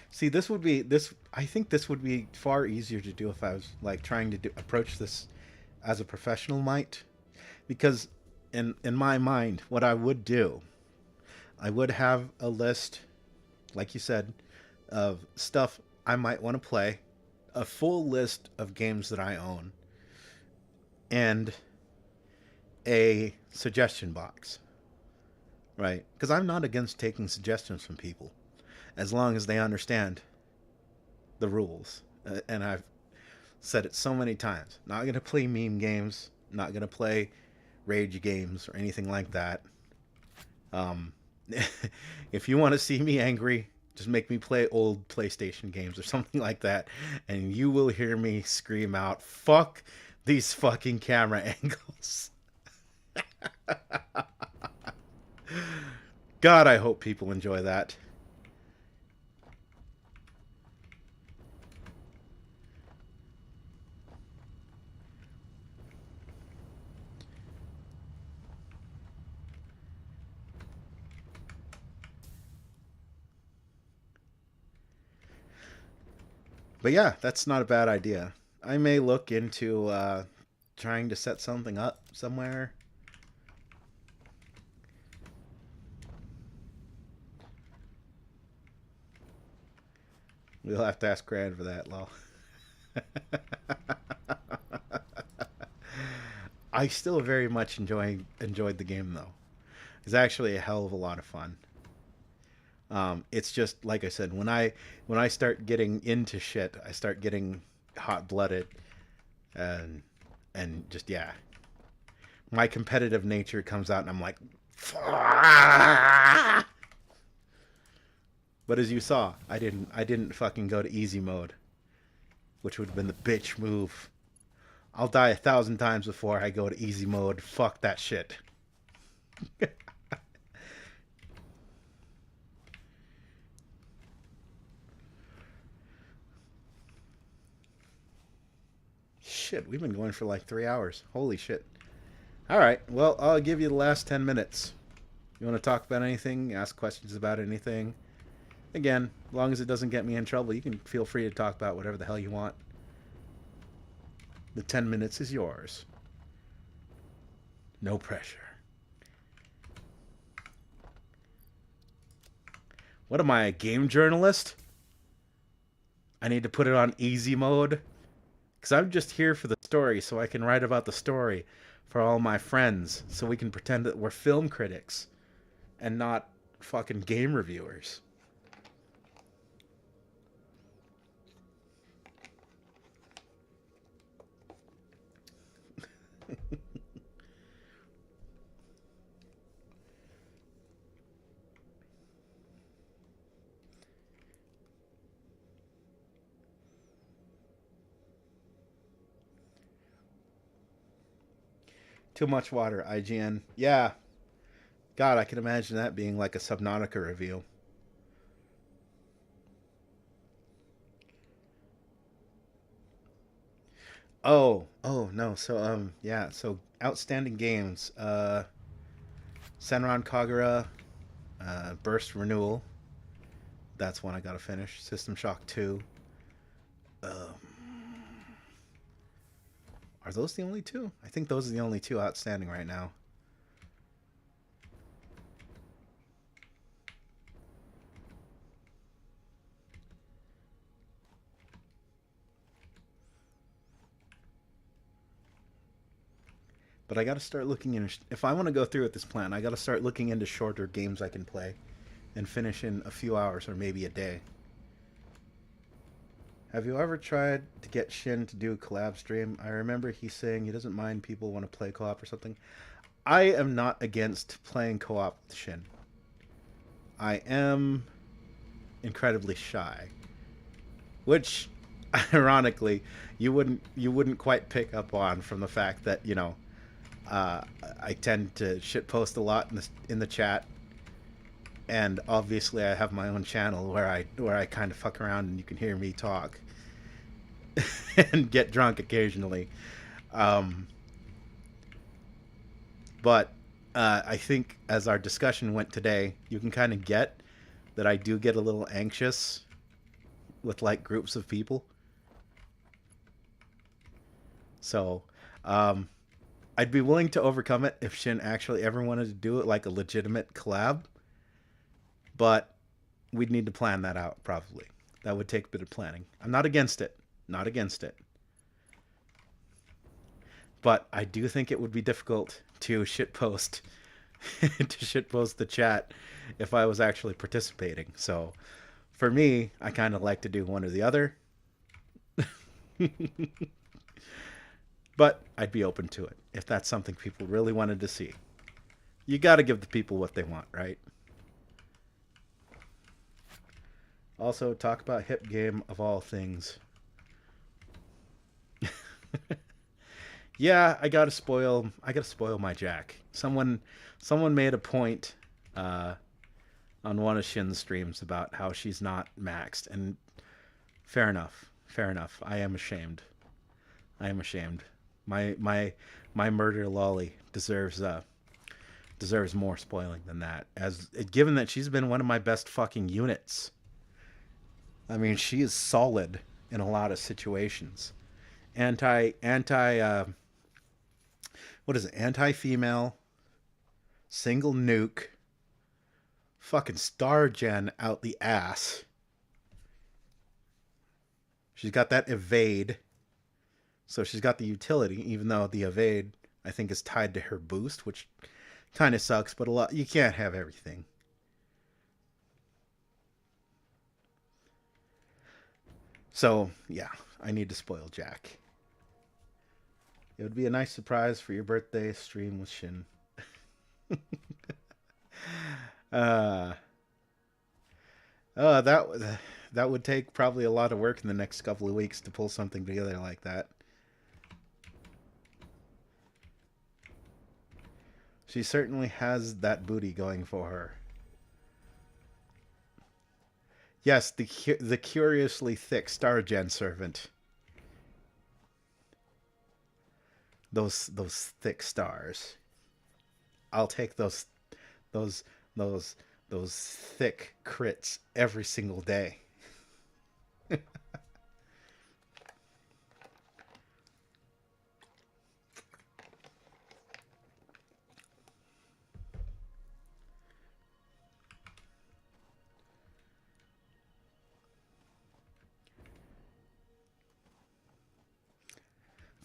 See, this would be this. I think this would be far easier to do if I was like trying to approach this as a professional might, because in my mind, what I would do, I would have a list, like you said, of stuff I might want to play, a full list of games that I own, and a suggestion box, right? Because I'm not against taking suggestions from people, as long as they understand the rules. And I've said it so many times. Not going to play meme games, not going to play rage games or anything like that. Um, if you want to see me angry, just make me play old PlayStation games or something like that, and you will hear me scream out, "Fuck these fucking camera angles." God, I hope people enjoy that. But yeah, that's not a bad idea. I may look into trying to set something up somewhere. We'll have to ask Grand for that, lol. I still very much enjoyed the game though. It's actually a hell of a lot of fun. It's just like I said, when I start getting into shit, I start getting hot blooded, and just yeah, my competitive nature comes out, and I'm like, "Fuck!" But as you saw, I didn't fucking go to easy mode, which would have been the bitch move. I'll die 1,000 times before I go to easy mode. Fuck that shit. Shit, we've been going for like 3 hours. Holy shit. All right, well, I'll give you the last 10 minutes. You want to talk about anything? Ask questions about anything? Again, as long as it doesn't get me in trouble, you can feel free to talk about whatever the hell you want. The 10 minutes is yours. No pressure. What am I, a game journalist? I need to put it on easy mode? Because I'm just here for the story so I can write about the story for all my friends so we can pretend that we're film critics and not fucking game reviewers. Too much water, IGN. Yeah. God, I can imagine that being like a Subnautica review. Oh no. So yeah. So outstanding games. Senran Kagura, Burst Renewal. That's one I gotta finish. System Shock 2. Um, are those the only two? I think those are the only two outstanding right now. But I gotta start looking in. If I want to go through with this plan, I gotta start looking into shorter games I can play and finish in a few hours or maybe a day. Have you ever tried to get Shin to do a collab stream? I remember he's saying he doesn't mind people want to play co-op or something. I am not against playing co-op with Shin. I am incredibly shy, which ironically you wouldn't quite pick up on from the fact that uh, I tend to shitpost a lot in the chat, and obviously I have my own channel where I kind of fuck around and you can hear me talk and get drunk occasionally. Um, but I think as our discussion went today, you can kind of get that I do get a little anxious with like groups of people. So um, I'd be willing to overcome it if Shin actually ever wanted to do it like a legitimate collab, but we'd need to plan that out probably. That would take a bit of planning. I'm not against it. Not against it. But I do think it would be difficult to shitpost to shitpost the chat if I was actually participating. So for me, I kind of like to do one or the other. But I'd be open to it if that's something people really wanted to see. You got to give the people what they want, right? Also, talk about hip game of all things. Yeah, I gotta spoil my Jack. Someone made a point on one of Shin's streams about how she's not maxed, and fair enough. Fair enough. I am ashamed. I am ashamed. My murder lolly deserves more spoiling than that. As given that she's been one of my best fucking units. I mean, she is solid in a lot of situations. Anti what is it? Anti female, single nuke, fucking star gen out the ass. She's got that evade. So she's got the utility, even though the evade I think is tied to her boost, which kind of sucks, but a lot you can't have everything. So, yeah, I need to spoil Jack. It would be a nice surprise for your birthday stream with Shin. uh, that would take probably a lot of work in the next couple of weeks to pull something together like that. She certainly has that booty going for her. Yes, the curiously thick Stargen servant. Those thick stars. I'll take those those those thick crits every single day.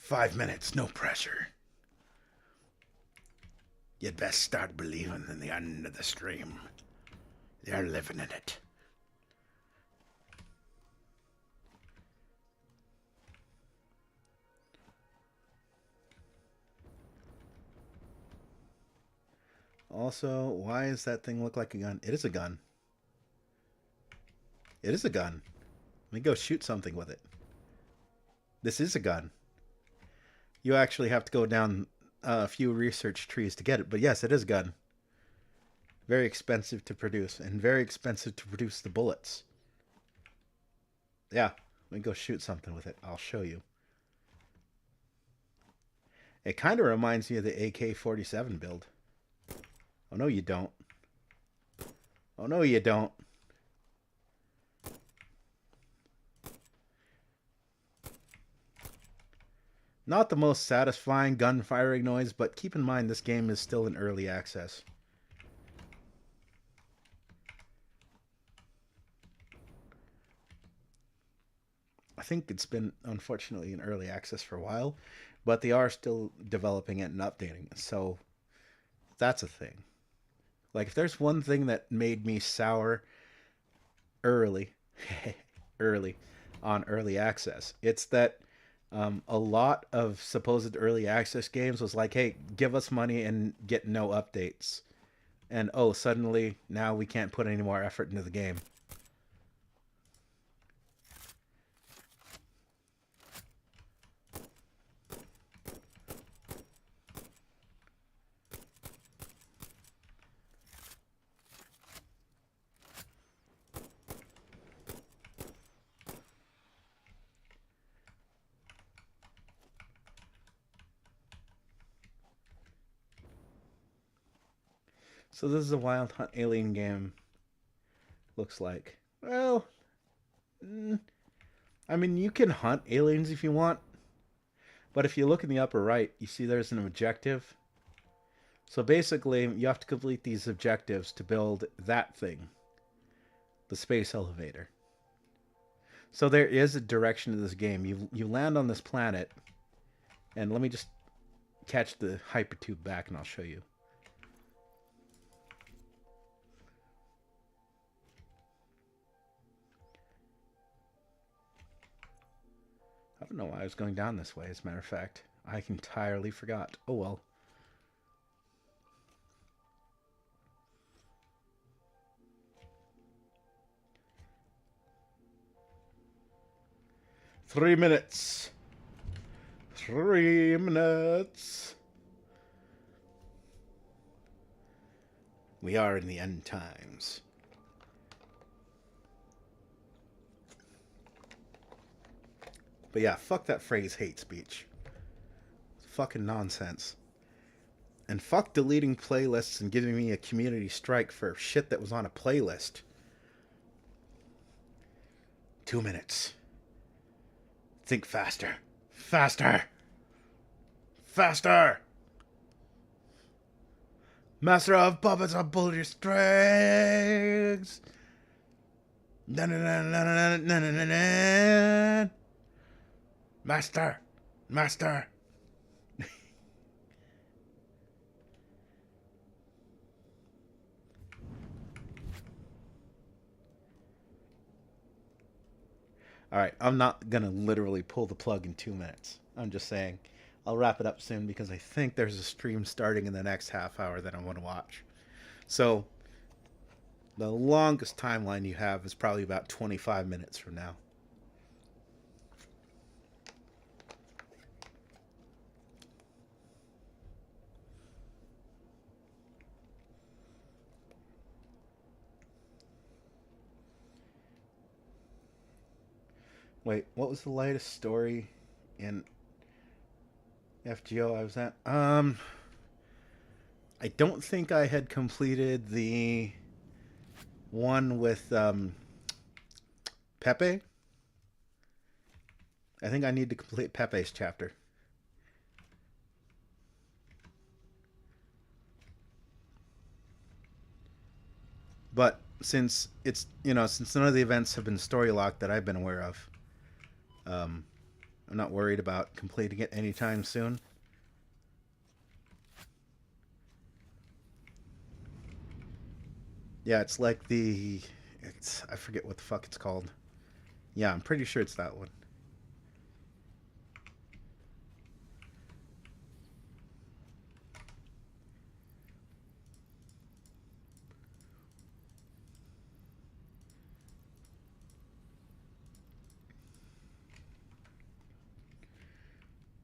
5 minutes, no pressure. You'd best start believing in the end of the stream. They're living in it. Also, why does that thing look like a gun? It is a gun. It is a gun. Let me go shoot something with it. This is a gun. You actually have to go down a few research trees to get it. But yes, it is a gun. Very expensive to produce, and very expensive to produce the bullets. Yeah, let me go shoot something with it. I'll show you. It kind of reminds me of the AK-47 build. Oh, no, you don't. Oh, no, you don't. Not the most satisfying gun firing noise, but keep in mind this game is still in early access. I think it's been, unfortunately, in early access for a while, but they are still developing it and updating it. So that's a thing. Like, if there's one thing that made me sour early, early on early access, it's that a lot of supposed early access games was like, hey, give us money and get no updates. And oh, suddenly now we can't put any more effort into the game. So this is a Wild Hunt Alien game. Looks like. Well, I mean, you can hunt aliens if you want, but if you look in the upper right, you see there's an objective. So basically, you have to complete these objectives to build that thing, the space elevator. So there is a direction to this game. You land on this planet, and let me just catch the hypertube back, and I'll show you. I don't know why I was going down this way, as a matter of fact. I entirely forgot. Oh well. Three minutes. 3 minutes. We are in the end times. But yeah, fuck that phrase hate speech. It's fucking nonsense. And fuck deleting playlists and giving me a community strike for shit that was on a playlist. 2 minutes. Think faster. Faster! Faster! Master of puppets, I'll pull your strings! Master! Master! Alright, I'm not gonna literally pull the plug in 2 minutes. I'm just saying. I'll wrap it up soon because I think there's a stream starting in the next half hour that I want to watch. So, the longest timeline you have is probably about 25 minutes from now. Wait, what was the latest story in FGO I was at? I don't think I had completed the one with Pepe. I think I need to complete Pepe's chapter. But since since none of the events have been story locked that I've been aware of, um, I'm not worried about completing it anytime soon. Yeah, it's like I forget what the fuck it's called. Yeah, I'm pretty sure it's that one.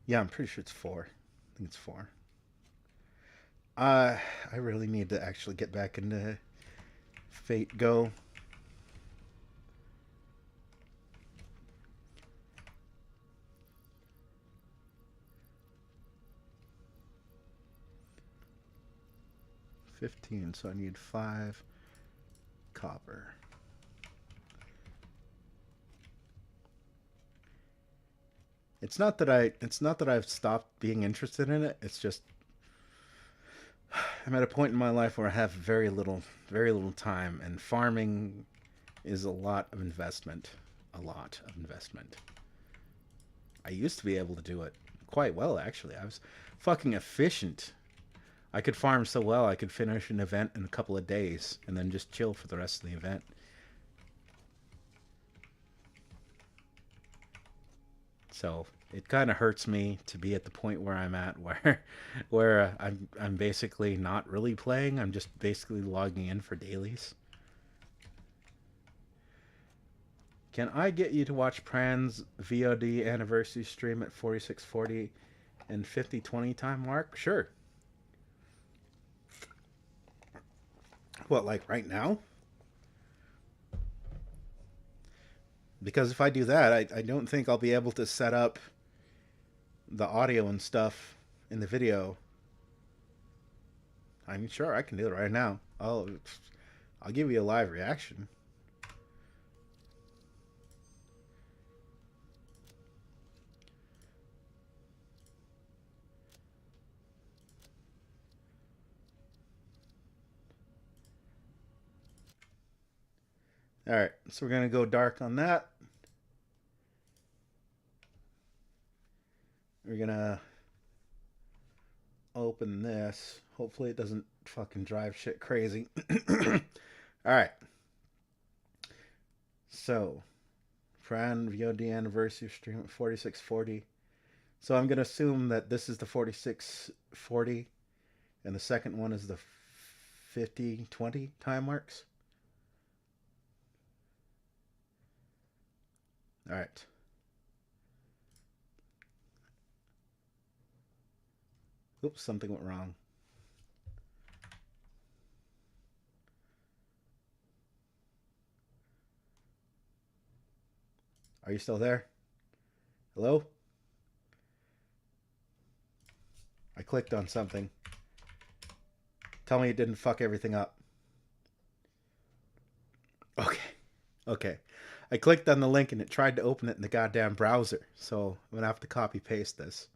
Yeah, I'm pretty sure it's 4. I think it's 4. I really need to actually get back into Fate Go. $15, so I need 5 copper. It's not that I've stopped being interested in it. It's just I'm at a point in my life where I have very little time, and farming is a lot of investment. A lot of investment. I used to be able to do it quite well, actually. I was fucking efficient. I could farm so well, I could finish an event in a couple of days and then just chill for the rest of the event. So it kind of hurts me to be at the point where I'm at, where I'm basically not really playing. I'm just basically logging in for dailies. Can I get you to watch Pran's VOD anniversary stream at 4640 and 5020 time mark? Sure. What, like right now? Because if I do that, I don't think I'll be able to set up the audio and stuff in the video. I mean, sure, I can do it right now. I'll give you a live reaction. All right, so we're gonna go dark on that. We're gonna open this. Hopefully it doesn't fucking drive shit crazy. All right. So, Fran VOD anniversary stream at 4640. So I'm gonna assume that this is the 4640, and the second one is the 5020 time marks. All right. Oops, something went wrong. Are you still there? Hello? I clicked on something. Tell me it didn't fuck everything up. Okay. Okay. I clicked on the link and it tried to open it in the goddamn browser. So I'm going to have to copy paste this.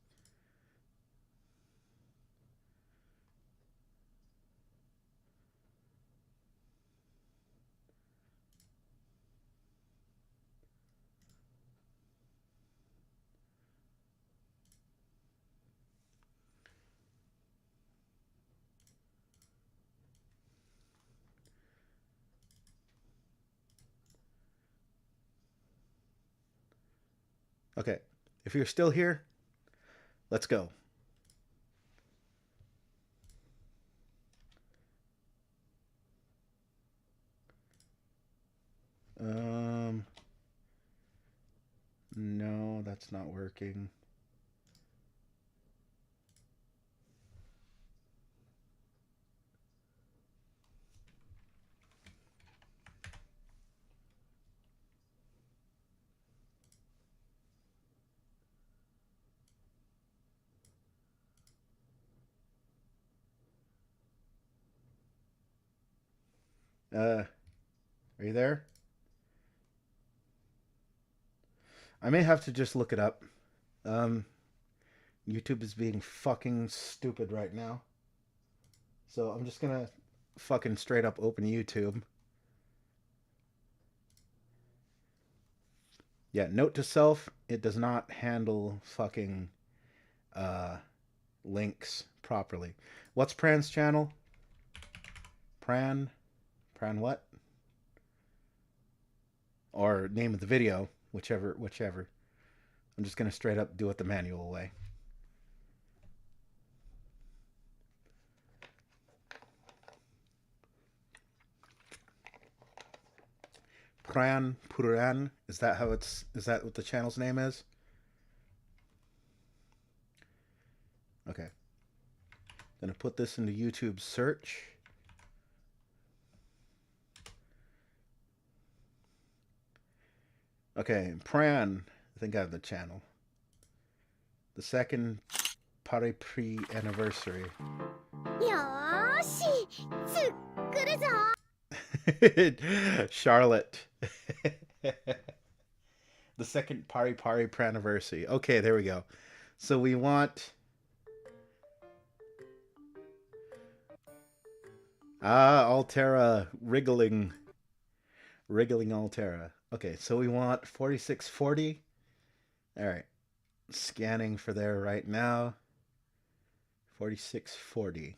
Okay. If you're still here, let's go. No, that's not working. Are you there? I may have to just look it up. Um, YouTube is being fucking stupid right now. So I'm just gonna fucking straight up open YouTube. Yeah, note to self, it does not handle fucking uh links properly. What's Pran's channel? Pran? Pran what? Or name of the video, whichever. I'm just gonna straight up do it the manual way. Pran Puran. Is that what the channel's name is? Okay. Gonna put this into YouTube search. Okay, Pran. I think I have the channel. The second Pari Pri anniversary. Charlotte. The second Pari Pari anniversary. Okay, there we go. So we want... Altera wriggling Altera. Okay, so we want 4640. All right. Scanning for there right now. 4640.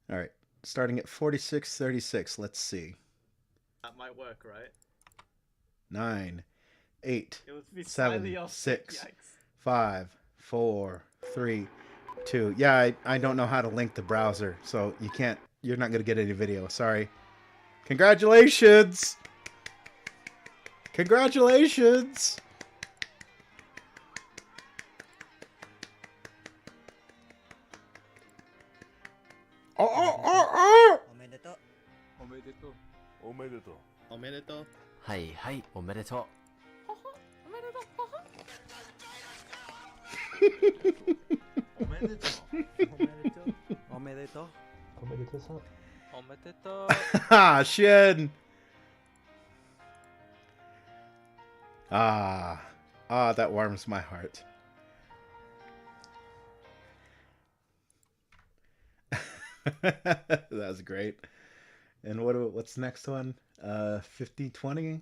All right. Starting at 4636. Let's see. That might work, right? 9, 8, It would be 7, slightly off. 6, Yikes. 5, 4, 3, 2. Yeah, I don't know how to link the browser, so you're not going to get any video. Sorry. Congratulations! Congratulations! Oh! おめでとう。おめでとう。おめでとう。おめでとう。はいはいおめでとう。おめでとう。おめでとう。おめでとうさん。おめでとう。Ah, Shin! That warms my heart. That was great. And what's next one? 5020?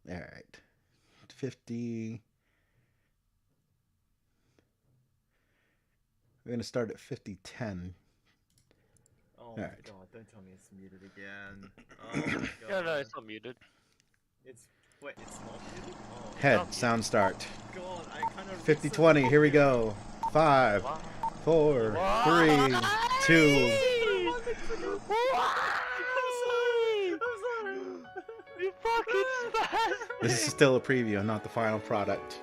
All right. 50. We're going to start at 5010. Oh my Alright. god, don't tell me it's muted again. Oh my god. Yeah, no, it's not muted. Wait, it's not muted? Oh Head, sound start. god, I kind of... 5020, here we go. 5, 4, 3, 2. You fucking spaz! This is still a preview, not the final product.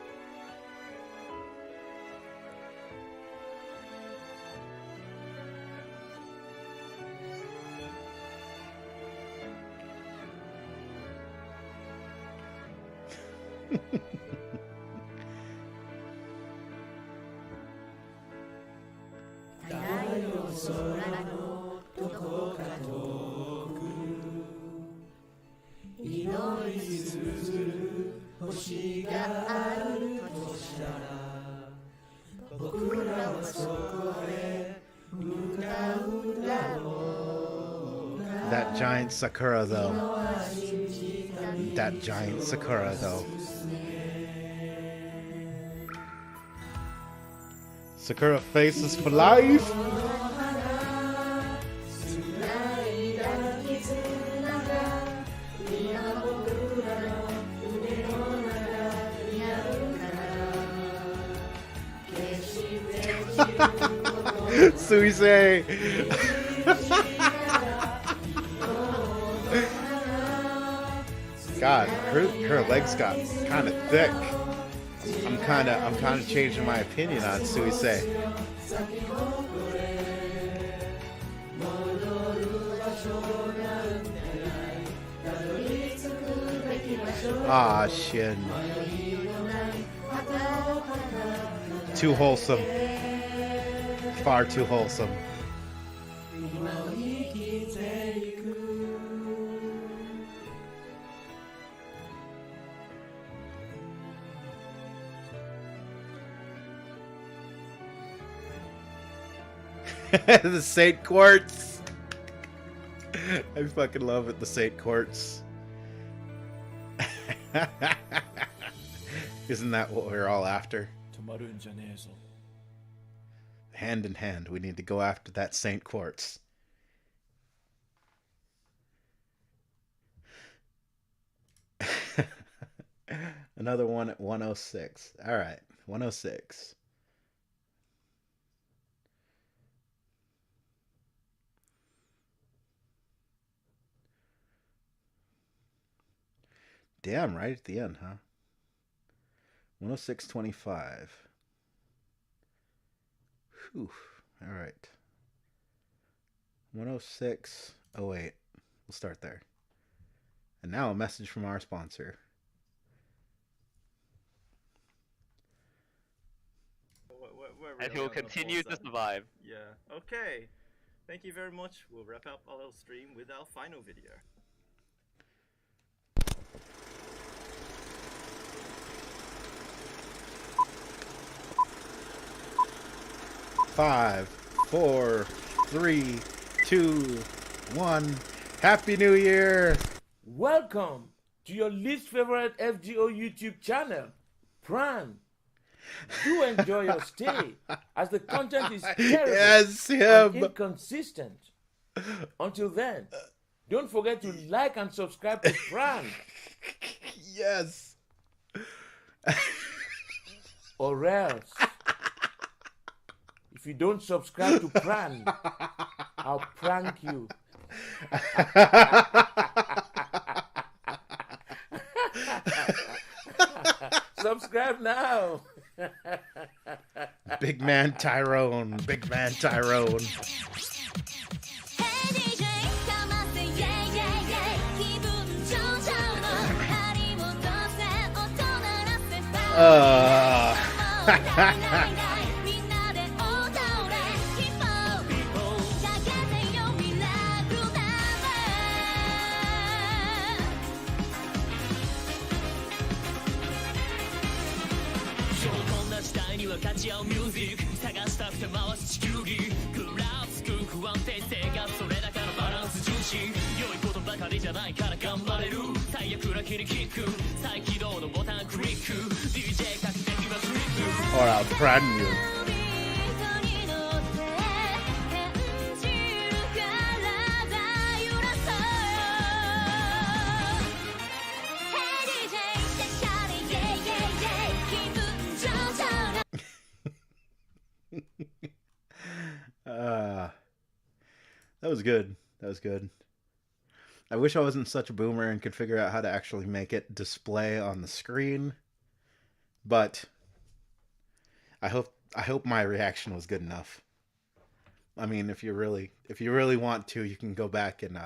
That giant Sakura, though. That giant Sakura, though. Sakura faces for life! Suisei! God, her legs got kind of thick. I'm kind of changing my opinion on Suisei. Ah, Shin. Too wholesome. Far too wholesome. The Saint Quartz. I fucking love it, the Saint Quartz. Isn't that what we're all after? Hand in hand, we need to go after that Saint Quartz. Another one at 106. All right, 106. Damn, right at the end, huh? 106.25. Whew. All right. 106.08. We'll start there. And now a message from our sponsor. And he will continue to survive. Yeah. Okay. Thank you very much. We'll wrap up our little stream with our final video. Five, four, three, two, one. Happy New Year! Welcome to your least favorite FGO YouTube channel, Pran. Do enjoy your stay, as the content is terrible Yes, and him! inconsistent. Until then, don't forget to like and subscribe to Pran, Yes! or else, if you don't subscribe to Pran, I'll prank you. Subscribe now. Big man Tyrone. Big man Tyrone. Or I'll brand you. That was good. That was good. I wish I wasn't such a boomer and could figure out how to actually make it display on the screen. But I hope my reaction was good enough. I mean, if you really want to, you can go back and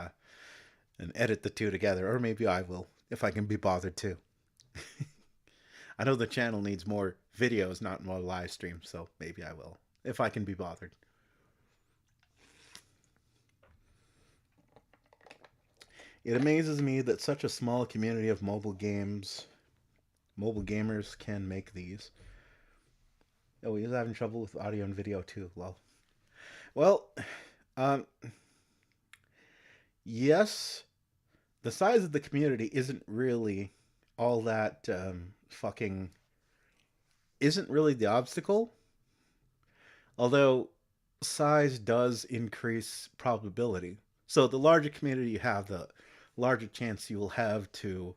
edit the two together, or maybe I will if I can be bothered to. I know the channel needs more videos, not more live streams, so maybe I will if I can be bothered. It amazes me that such a small community of mobile gamers can make these. Oh, he's having trouble with audio and video too. Lol. Well, yes, the size of the community isn't really all that isn't really the obstacle. Although size does increase probability. So the larger community you have, the larger chance you will have to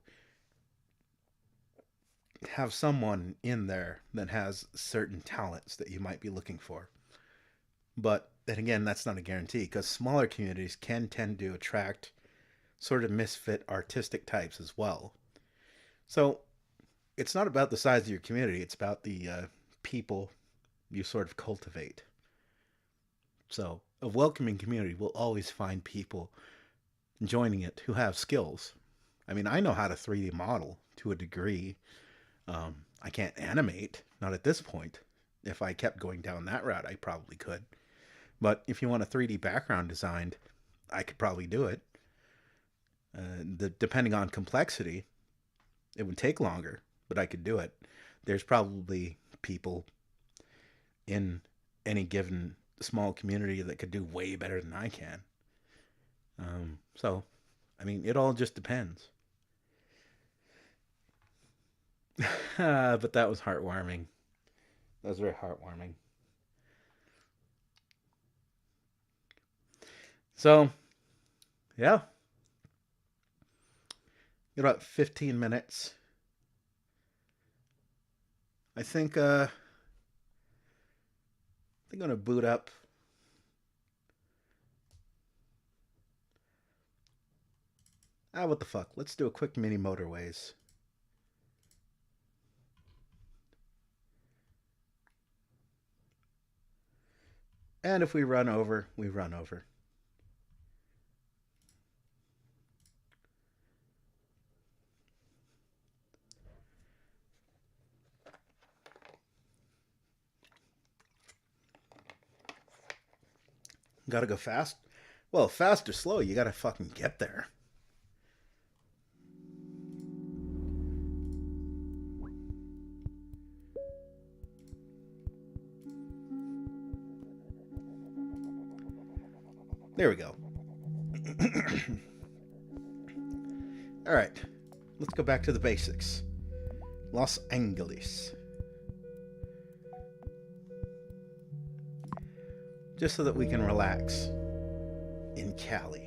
have someone in there that has certain talents that you might be looking for. But then again, that's not a guarantee, because smaller communities can tend to attract sort of misfit artistic types as well. So it's not about the size of your community, it's about the people you sort of cultivate. So a welcoming community will always find people joining it who have skills. I mean, I know how to 3D model to a degree. I can't animate, not at this point. If I kept going down that route, I probably could. But if you want a 3D background designed, I could probably do it. Depending on complexity, it would take longer, but I could do it. There's probably people in any given small community that could do way better than I can. So, I mean, it all just depends. But that was heartwarming. That was very heartwarming. So, yeah. Got about 15 minutes. I think I'm going to boot up. What the fuck? Let's do a quick mini motorways. And if we run over, we run over. Gotta go fast? Well, fast or slow, you gotta fucking get there. There we go. All right, let's go back to the basics. Los Angeles. Just so that we can relax in Cali.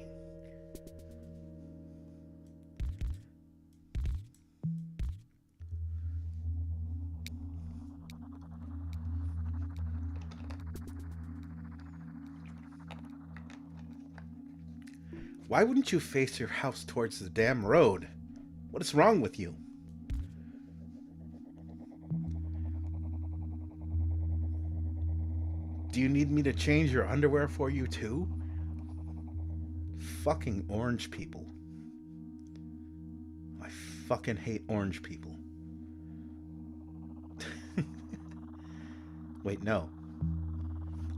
Why wouldn't you face your house towards the damn road? What is wrong with you? Do you need me to change your underwear for you too? Fucking orange people. I fucking hate orange people. Wait, no.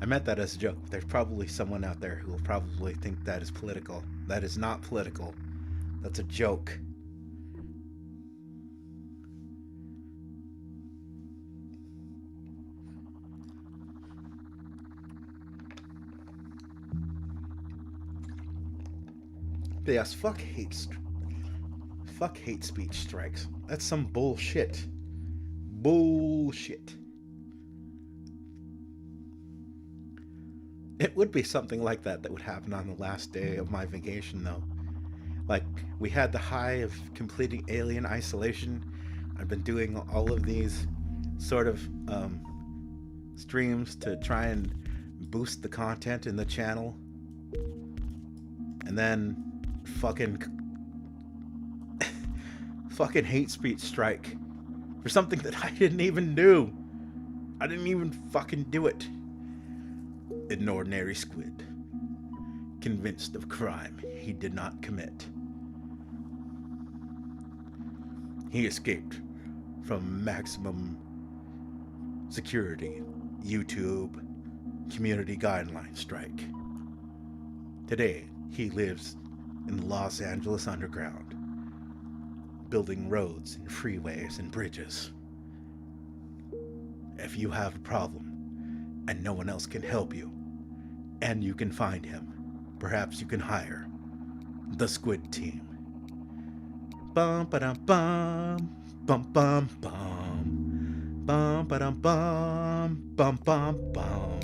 I meant that as a joke. There's probably someone out there who will probably think that is political. That is not political. That's a joke. But yes, fuck hate speech strikes. That's some bullshit. Bullshit. It would be something like that would happen on the last day of my vacation, though. Like, we had the high of completing Alien Isolation. I've been doing all of these sort of streams to try and boost the content in the channel. And then fucking hate speech strike for something that I didn't even do. I didn't even fucking do it. An ordinary squid, convinced of crime he did not commit. He escaped from maximum security YouTube community guideline strike. Today, he lives in the Los Angeles underground, building roads and freeways and bridges. If you have a problem and no one else can help you, and you can find him, perhaps you can hire the Squid Team. Bum ba dum bum, bum bum bum, bum ba dum bum, bum bum bum.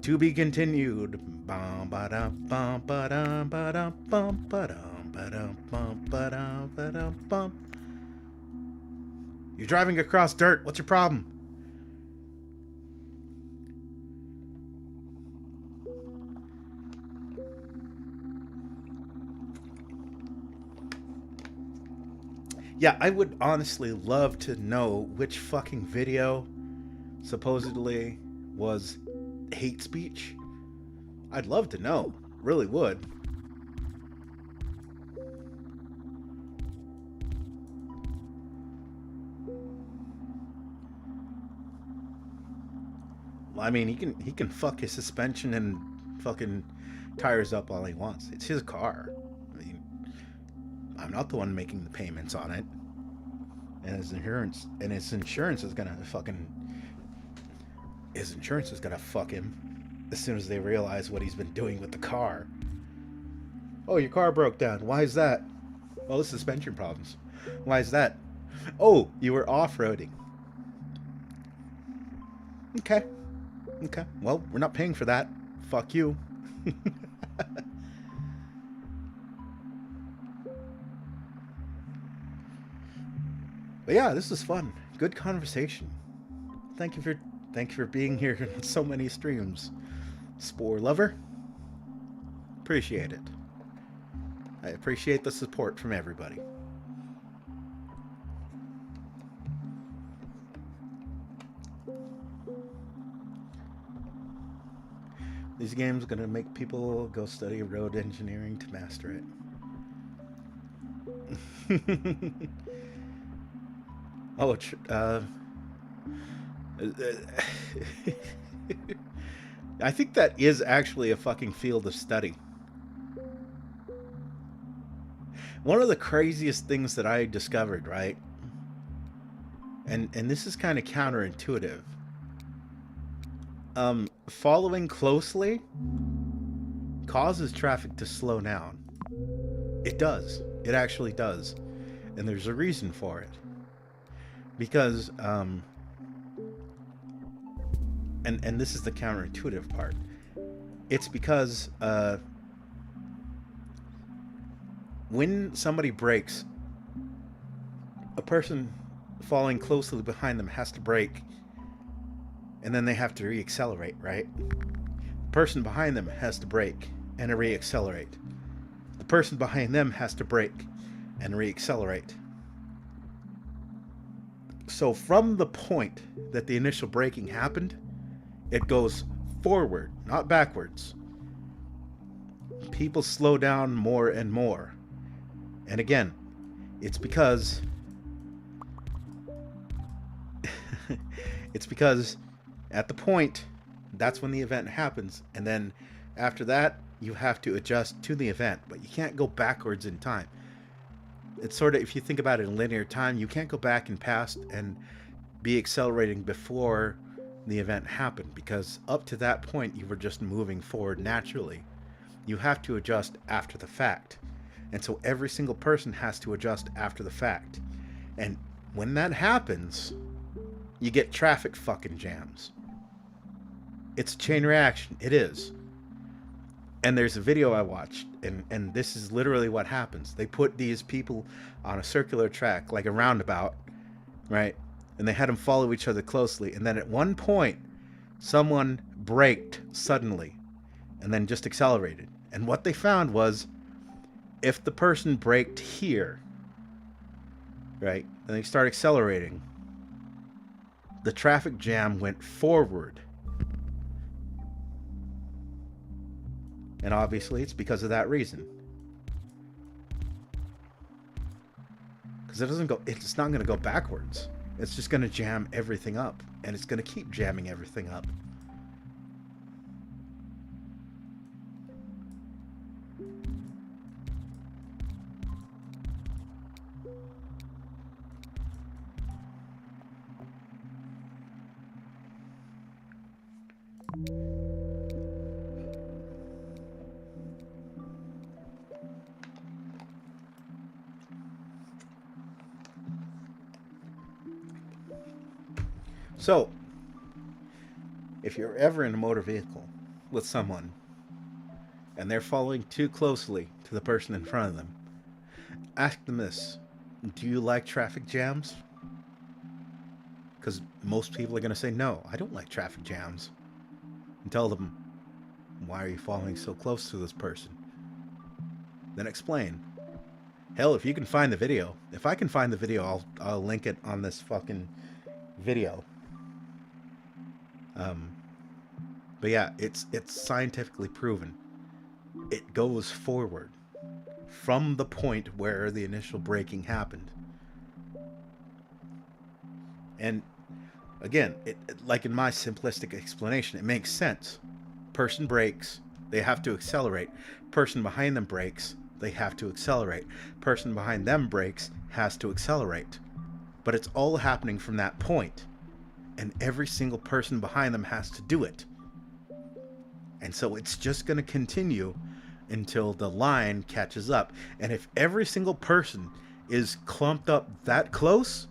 To be continued. Bum ba dum bum ba dum ba dum bum ba dum ba dum bum ba dum ba dum bum. You're driving across dirt. What's your problem? Yeah, I would honestly love to know which fucking video supposedly was hate speech. I'd love to know. Really would. I mean, he can fuck his suspension and fucking tires up all he wants. It's his car. I mean, I'm not the one making the payments on it. And his insurance is gonna fuck him as soon as they realize what he's been doing with the car. Oh, your car broke down. Why is that? Well, it's suspension problems. Why is that? Oh, you were off-roading. Okay. Well, we're not paying for that. Fuck you. But yeah, this is fun. Good conversation. Thank you for being here in so many streams. Spore lover. Appreciate it. I appreciate the support from everybody. These games are gonna make people go study road engineering to master it. Oh, I think that is actually a fucking field of study. One of the craziest things that I discovered, right? And this is kind of counterintuitive. Following closely causes traffic to slow down. It does. It actually does. And there's a reason for it. Because, and this is the counterintuitive part. It's because, when somebody brakes, a person following closely behind them has to brake, and then they have to reaccelerate, right? The person behind them has to brake and reaccelerate. The person behind them has to brake and reaccelerate. So from the point that the initial braking happened, it goes forward, not backwards. People slow down more and more. And again, it's because at the point, that's when the event happens, and then after that, you have to adjust to the event, but you can't go backwards in time. It's sort of, if you think about it in linear time, you can't go back and past and be accelerating before the event happened, because up to that point, you were just moving forward naturally. You have to adjust after the fact. And so every single person has to adjust after the fact. And when that happens, you get traffic fucking jams. It's a chain reaction. It is. And there's a video I watched, and this is literally what happens. They put these people on a circular track, like a roundabout, right? And they had them follow each other closely. And then at one point, someone braked suddenly and then just accelerated. And what they found was, if the person braked here, right, and they start accelerating, the traffic jam went forward. And obviously it's because of that reason. Because it's not going to go backwards. It's just going to jam everything up. And it's going to keep jamming everything up. So, if you're ever in a motor vehicle with someone and they're following too closely to the person in front of them, ask them this: do you like traffic jams? Because most people are going to say, no, I don't like traffic jams. And tell them, why are you following so close to this person? Then explain. Hell, if you can find the video, if I can find the video, I'll link it on this fucking video. But yeah, it's scientifically proven. It goes forward from the point where the initial braking happened. And again, like in my simplistic explanation, it makes sense. Person brakes, they have to accelerate. Person behind them brakes, they have to accelerate. Person behind them brakes, has to accelerate. But it's all happening from that point. And every single person behind them has to do it. And so it's just going to continue until the line catches up. And if every single person is clumped up that close,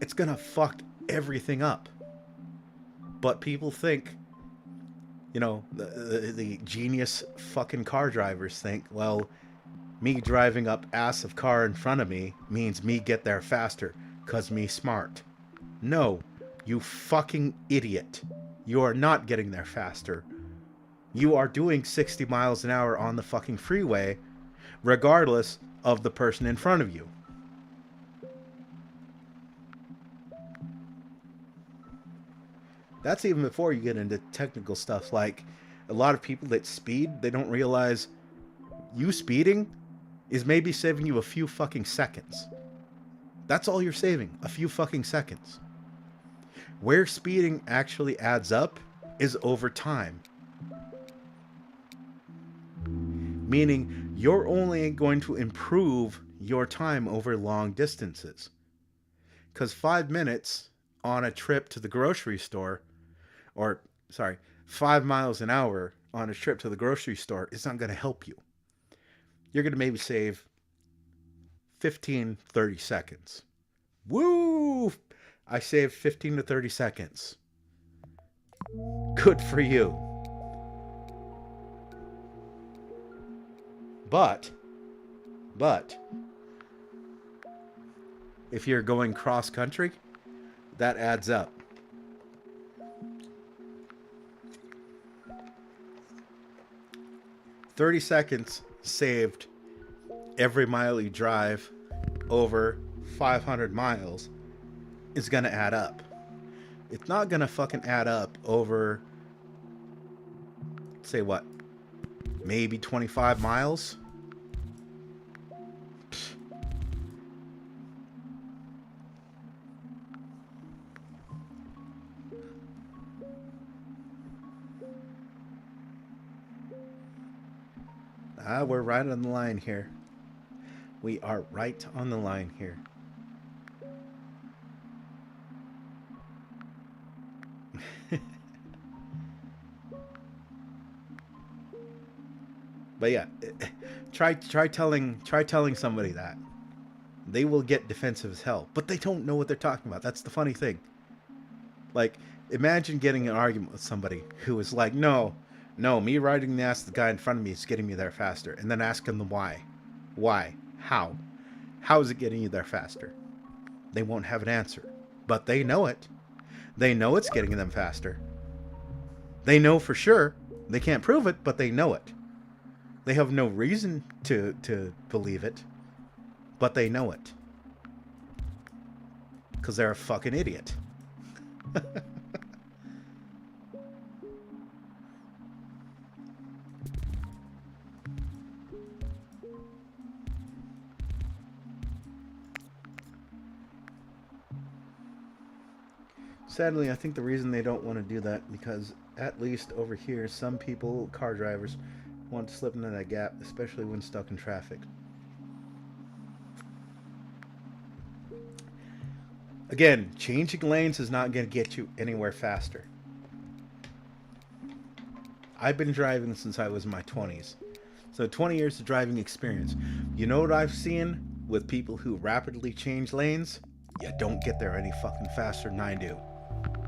it's going to fuck everything up. But people think, you know, the genius fucking car drivers think, well, me driving up ass of car in front of me means me get there faster, 'cause me smart. No, you fucking idiot. You are not getting there faster. You are doing 60 miles an hour on the fucking freeway, regardless of the person in front of you. That's even before you get into technical stuff like A lot of people that speed, they don't realize you speeding is maybe saving you a few fucking seconds. That's all you're saving, a few fucking seconds. Where speeding actually adds up is over time. Meaning, you're only going to improve your time over long distances. Because 5 minutes on a trip to the grocery store, 5 miles an hour on a trip to the grocery store is not going to help you. You're going to maybe save 15, 30 seconds. Woo! I saved 15 to 30 seconds. Good for you. But, if you're going cross country, that adds up. $30 seconds saved every mile you drive over 500 miles is going to add up. It's not going to fucking add up over, say what, maybe 25 miles? We're right on the line here. We are right on the line here. But yeah, try telling somebody that. They will get defensive as hell, but they don't know what they're talking about. That's the funny thing. Like, imagine getting an argument with somebody who is like, no, me riding the ass of the guy in front of me is getting me there faster. And then ask them the why. Why? How? How is it getting you there faster? They won't have an answer. But they know it. They know it's getting them faster. They know for sure. They can't prove it, but they know it. They have no reason to believe it, but they know it. Because they're a fucking idiot. Sadly, I think the reason they don't want to do that because at least over here, some people, car drivers, want to slip into that gap, especially when stuck in traffic. Again, changing lanes is not going to get you anywhere faster. I've been driving since I was in my 20s. So 20 years of driving experience. You know what I've seen with people who rapidly change lanes? You don't get there any fucking faster than I do.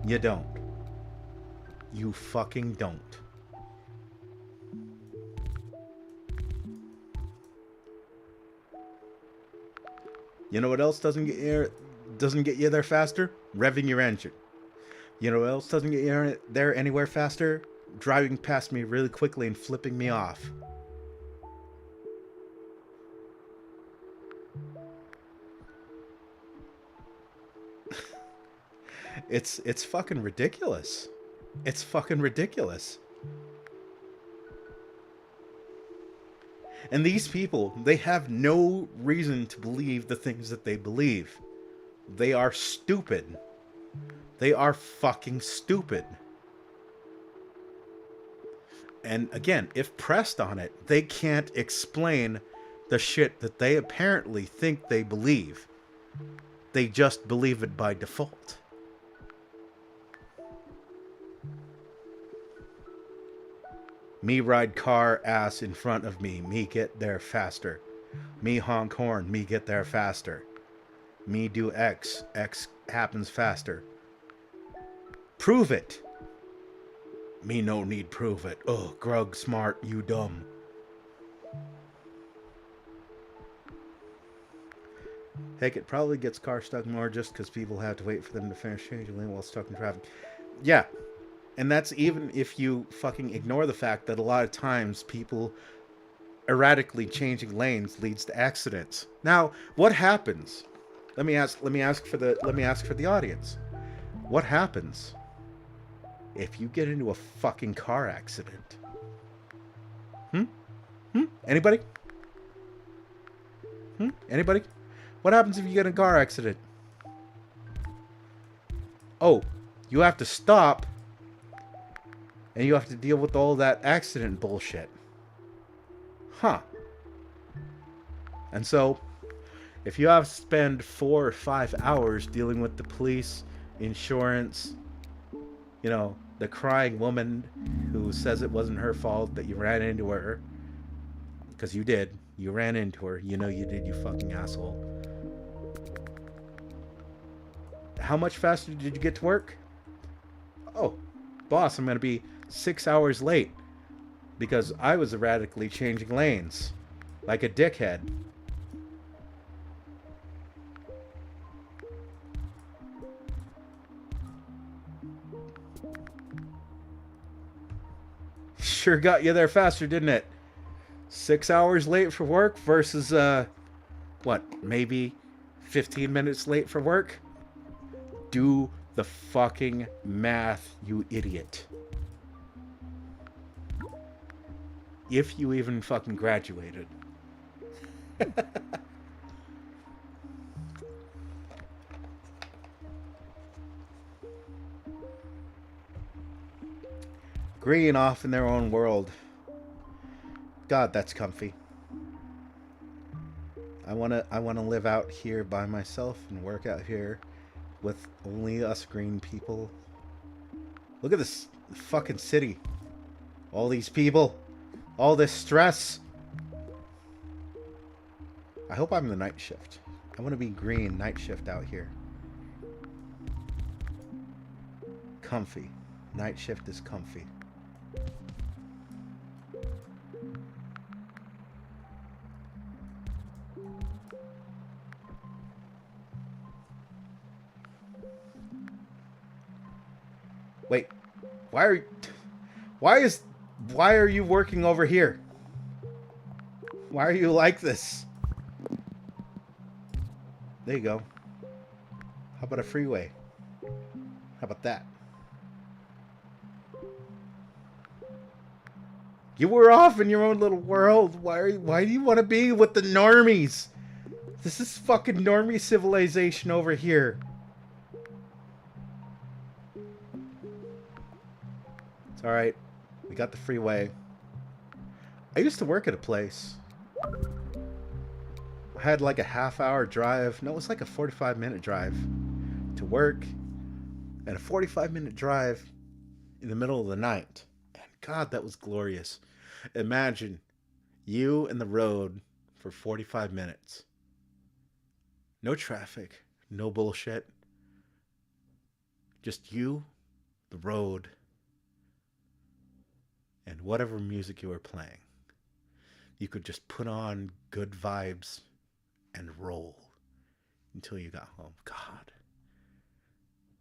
You don't. You fucking don't. You know what else doesn't get you there faster? Revving your engine. You know what else doesn't get you there anywhere faster? Driving past me really quickly and flipping me off. It's fucking ridiculous. It's fucking ridiculous. And these people, they have no reason to believe the things that they believe. They are stupid. They are fucking stupid. And again, if pressed on it, they can't explain the shit that they apparently think they believe. They just believe it by default. Me ride car ass in front of me. Me get there faster. Me honk horn. Me get there faster. Me do X. X happens faster. Prove it. Me no need prove it. Oh, grug smart, you dumb. Heck, it probably gets car stuck more just because people have to wait for them to finish changing lane while stuck in traffic. Yeah. And that's even if you fucking ignore the fact that a lot of times people erratically changing lanes leads to accidents. Now, what happens? Let me ask for the audience. What happens if you get into a fucking car accident? Anybody? Anybody? What happens if you get in a car accident? Oh, you have to stop, and you have to deal with all that accident bullshit. Huh. And so, if you have to spend 4 or 5 hours dealing with the police, insurance, you know, the crying woman who says it wasn't her fault that you ran into her, because you did. You ran into her. You know you did, you fucking asshole. How much faster did you get to work? Oh, boss, I'm going to be 6 hours late because I was erratically changing lanes like a dickhead. Sure got you there faster, didn't it? 6 hours late for work versus, what, maybe 15 minutes late for work? Do the fucking math, you idiot. If you even fucking graduated. Green off in their own world. God, that's comfy. I wanna live out here by myself and work out here with only us green people. Look at this fucking city. All these people. All this stress. I hope I'm the night shift. I want to be green night shift out here. Comfy. Night shift is comfy. Wait, why are you working over here? Why are you like this? There you go. How about a freeway? How about that? You were off in your own little world. Why do you want to be with the normies? This is fucking normie civilization over here. It's alright. We got the freeway. I used to work at a place. I had like a half-hour drive. No, it was like a 45-minute drive to work. And a 45-minute drive in the middle of the night. And God, that was glorious. Imagine you in the road for 45 minutes. No traffic. No bullshit. Just you, the road, and whatever music you were playing. You could just put on good vibes and roll until you got home. God,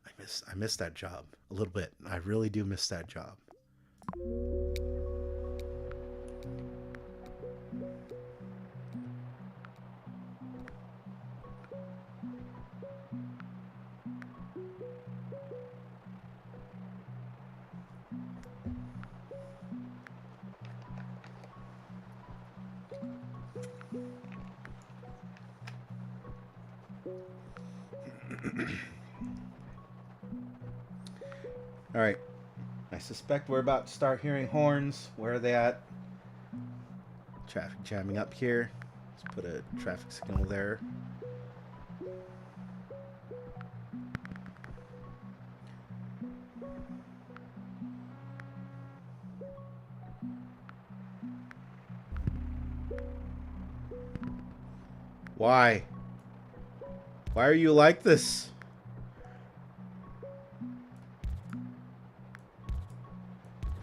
I miss that job a little bit. I really do miss that job. All right. I suspect we're about to start hearing horns. Where are they at? Traffic jamming up here. Let's put a traffic signal there. Why? Why are you like this?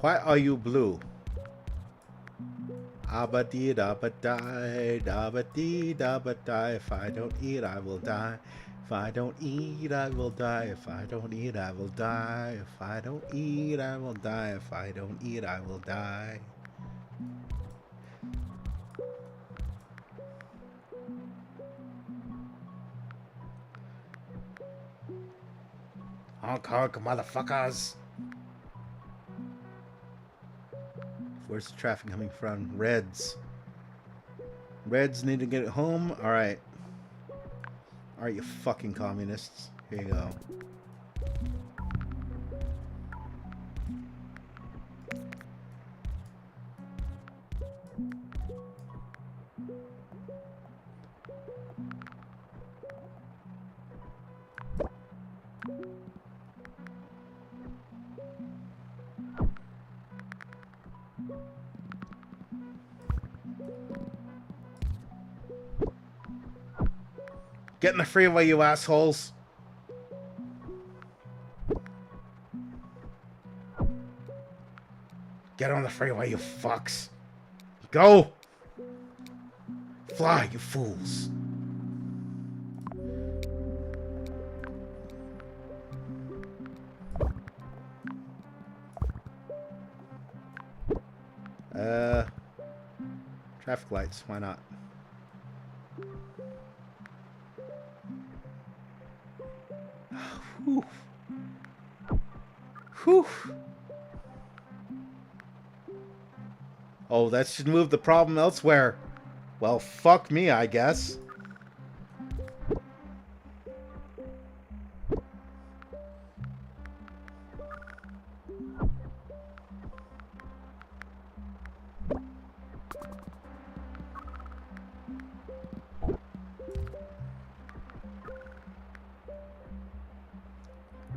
Why are you blue? Abba-dee dabba-die, dabba-dee dabba-die. If I don't eat, I will die. If I don't eat, I will die. If I don't eat, I will die. If I don't eat, I will die. If I don't eat, I will die. Honk honk, motherfuckers. Where's the traffic coming from? Reds. Reds need to get home. All right. All right, you fucking communists. Here you go. Get in the freeway, you assholes. Get on the freeway, you fucks. Go! Fly, you fools. Traffic lights, why not? Whew. Whew. Oh, that should move the problem elsewhere. Well, fuck me, I guess.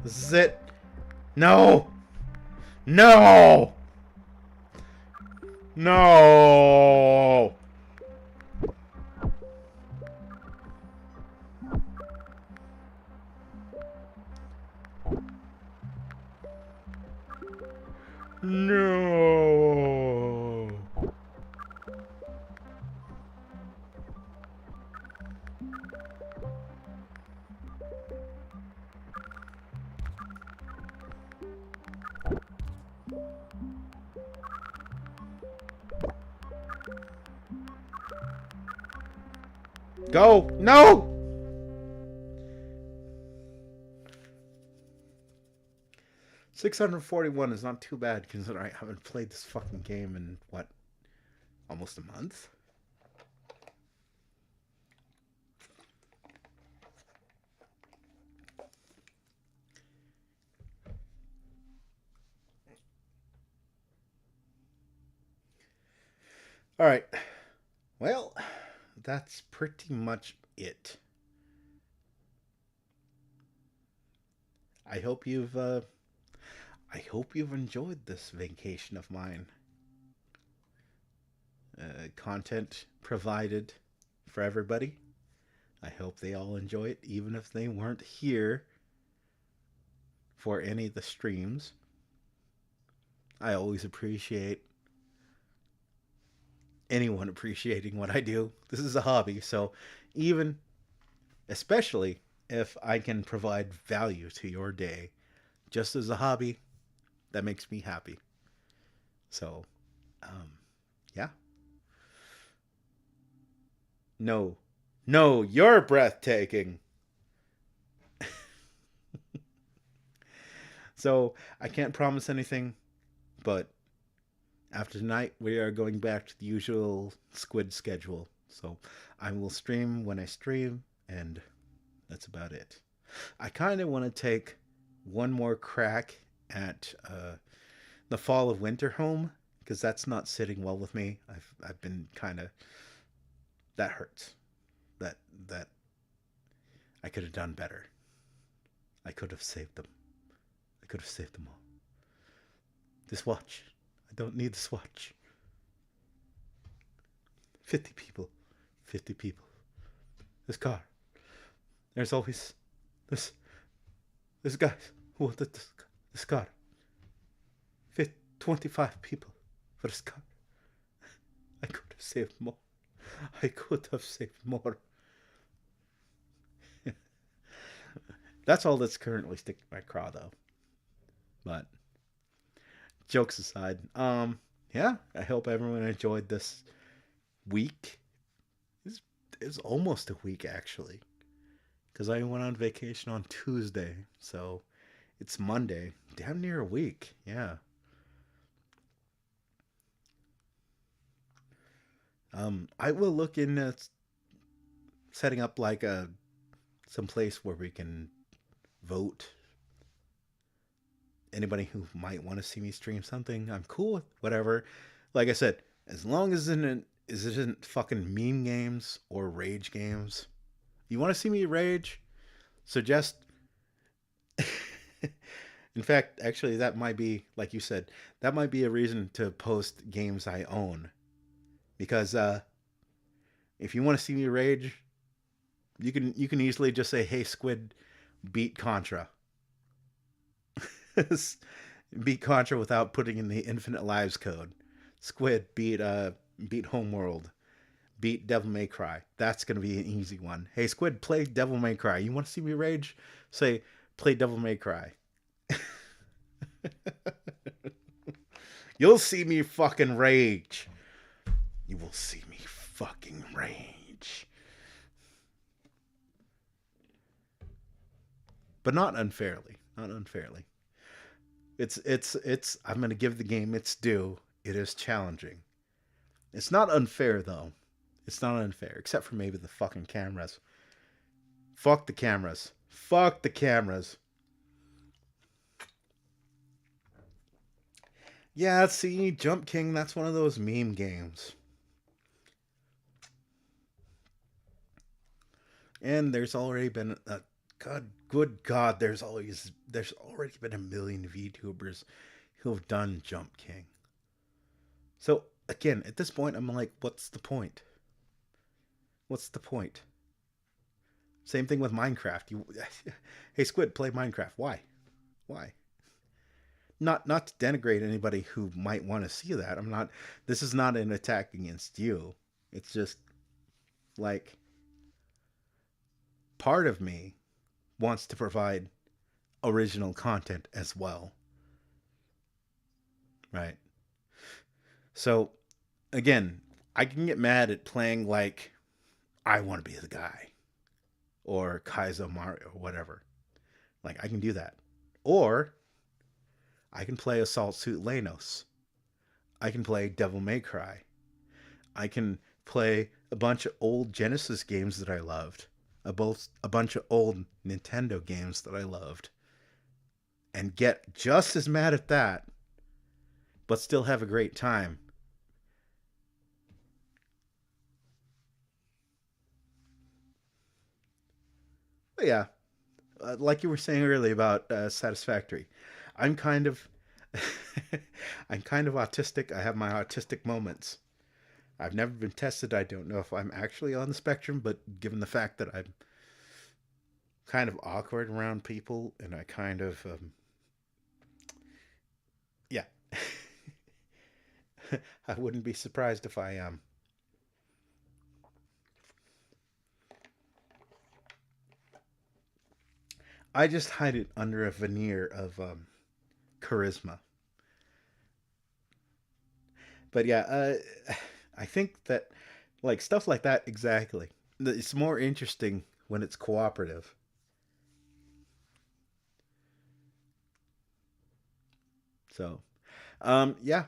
This is it. No! No! No! No! Go! No! $641 is not too bad considering I haven't played this fucking game in, what, almost a month? Alright. Well, that's pretty much it. I hope you've enjoyed this vacation of mine. Content provided for everybody. I hope they all enjoy it, even if they weren't here for any of the streams. I always appreciate anyone appreciating what I do. This is a hobby, so especially if I can provide value to your day, just as a hobby, that makes me happy. So, yeah. No, you're breathtaking. So, I can't promise anything, but after tonight, we are going back to the usual squid schedule. So, I will stream when I stream, and that's about it. I kind of want to take one more crack at the Fall of Winter Home, because that's not sitting well with me. I've been kind of, that hurts. That I could have done better. I could have saved them. I could have saved them all. This watch. I don't need this watch. 50 people. 50 people. This car. There's always this guy who wanted this car. 25 people for this car. I could have saved more. I could have saved more. That's all that's currently sticking to my craw, though. But jokes aside, yeah, I hope everyone enjoyed this week. It's almost a week, actually, because I went on vacation on Tuesday, so it's Monday. Damn near a week, yeah. I will look into setting up like some place where we can vote. Anybody who might want to see me stream something, I'm cool with whatever. Like I said, as long as it isn't fucking meme games or rage games. You want to see me rage? Suggest. In fact, actually, that might be, like you said, that might be a reason to post games I own. Because if you want to see me rage, you can easily just say, "Hey, Squid, beat Contra." Beat Contra without putting in the infinite lives code. Squid, beat Homeworld. Beat Devil May Cry. That's gonna be an easy one. Hey, Squid, play Devil May Cry. You want to see me rage? Say, play Devil May Cry. You'll see me fucking rage. You will see me fucking rage. But not unfairly. Not unfairly. It's I'm gonna give the game its due. It is challenging. It's not unfair though. It's not unfair, except for maybe the fucking cameras. Fuck the cameras. Fuck the cameras. Yeah, see, Jump King, that's one of those meme games. And there's already been good God, there's already been a million VTubers who have done Jump King. So again, at this point, I'm like, what's the point? What's the point? Same thing with Minecraft. Hey Squid, play Minecraft. Why? Not to denigrate anybody who might want to see that. This is not an attack against you. It's just like part of me wants to provide original content as well. Right? So again, I can get mad at playing like I want to be the guy or Kaizo Mario or whatever. Like I can do that. Or I can play Assault Suit Lanos. I can play Devil May Cry. I can play a bunch of old Genesis games that I loved. A bunch of old Nintendo games that I loved. And get just as mad at that, but still have a great time. But yeah, like you were saying earlier about Satisfactory. I'm kind of I'm kind of autistic. I have my autistic moments. I've never been tested. I don't know if I'm actually on the spectrum, but given the fact that I'm kind of awkward around people and I kind of yeah. I wouldn't be surprised if I am. I just hide it under a veneer of charisma. But yeah, I think that like stuff like that exactly. It's more interesting when it's cooperative. So, yeah.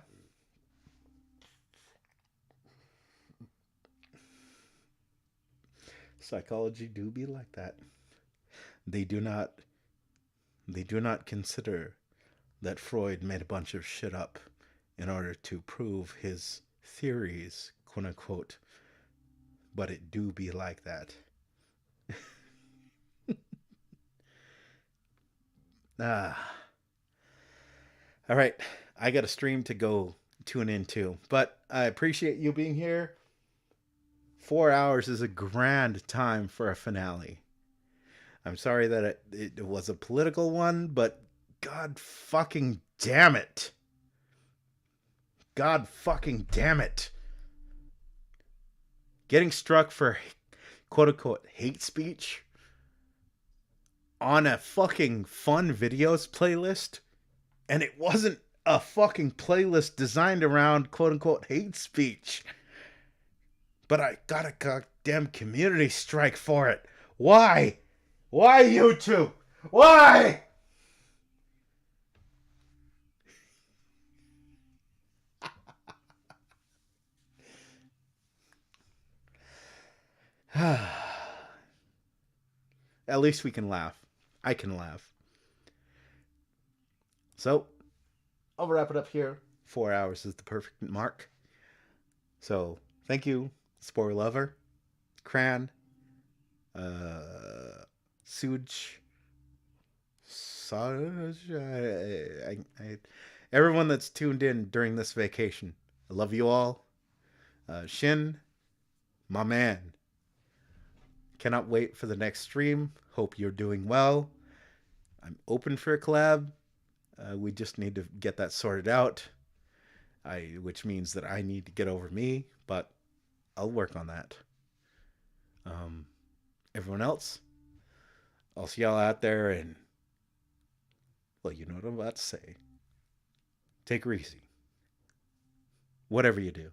Psychology do be like that. They do not consider that Freud made a bunch of shit up in order to prove his theories, quote unquote. But it do be like that. All right. I got a stream to go tune into, but I appreciate you being here. 4 hours is a grand time for a finale. I'm sorry that it was a political one, but God fucking damn it. God fucking damn it. Getting struck for quote unquote hate speech on a fucking fun videos playlist, and it wasn't a fucking playlist designed around quote unquote hate speech. But I got a goddamn community strike for it. Why? Why, YouTube? Why? At least we can laugh. I can laugh. So, I'll wrap it up here. 4 hours is the perfect mark. So, thank you, Spore Lover, Cran, Suj, everyone that's tuned in during this vacation. I love you all. Shin, my man. Cannot wait for the next stream. Hope you're doing well. I'm open for a collab. We just need to get that sorted out. Which means that I need to get over me, but I'll work on that. Everyone else, I'll see y'all out there, and well, you know what I'm about to say. Take her easy. Whatever you do.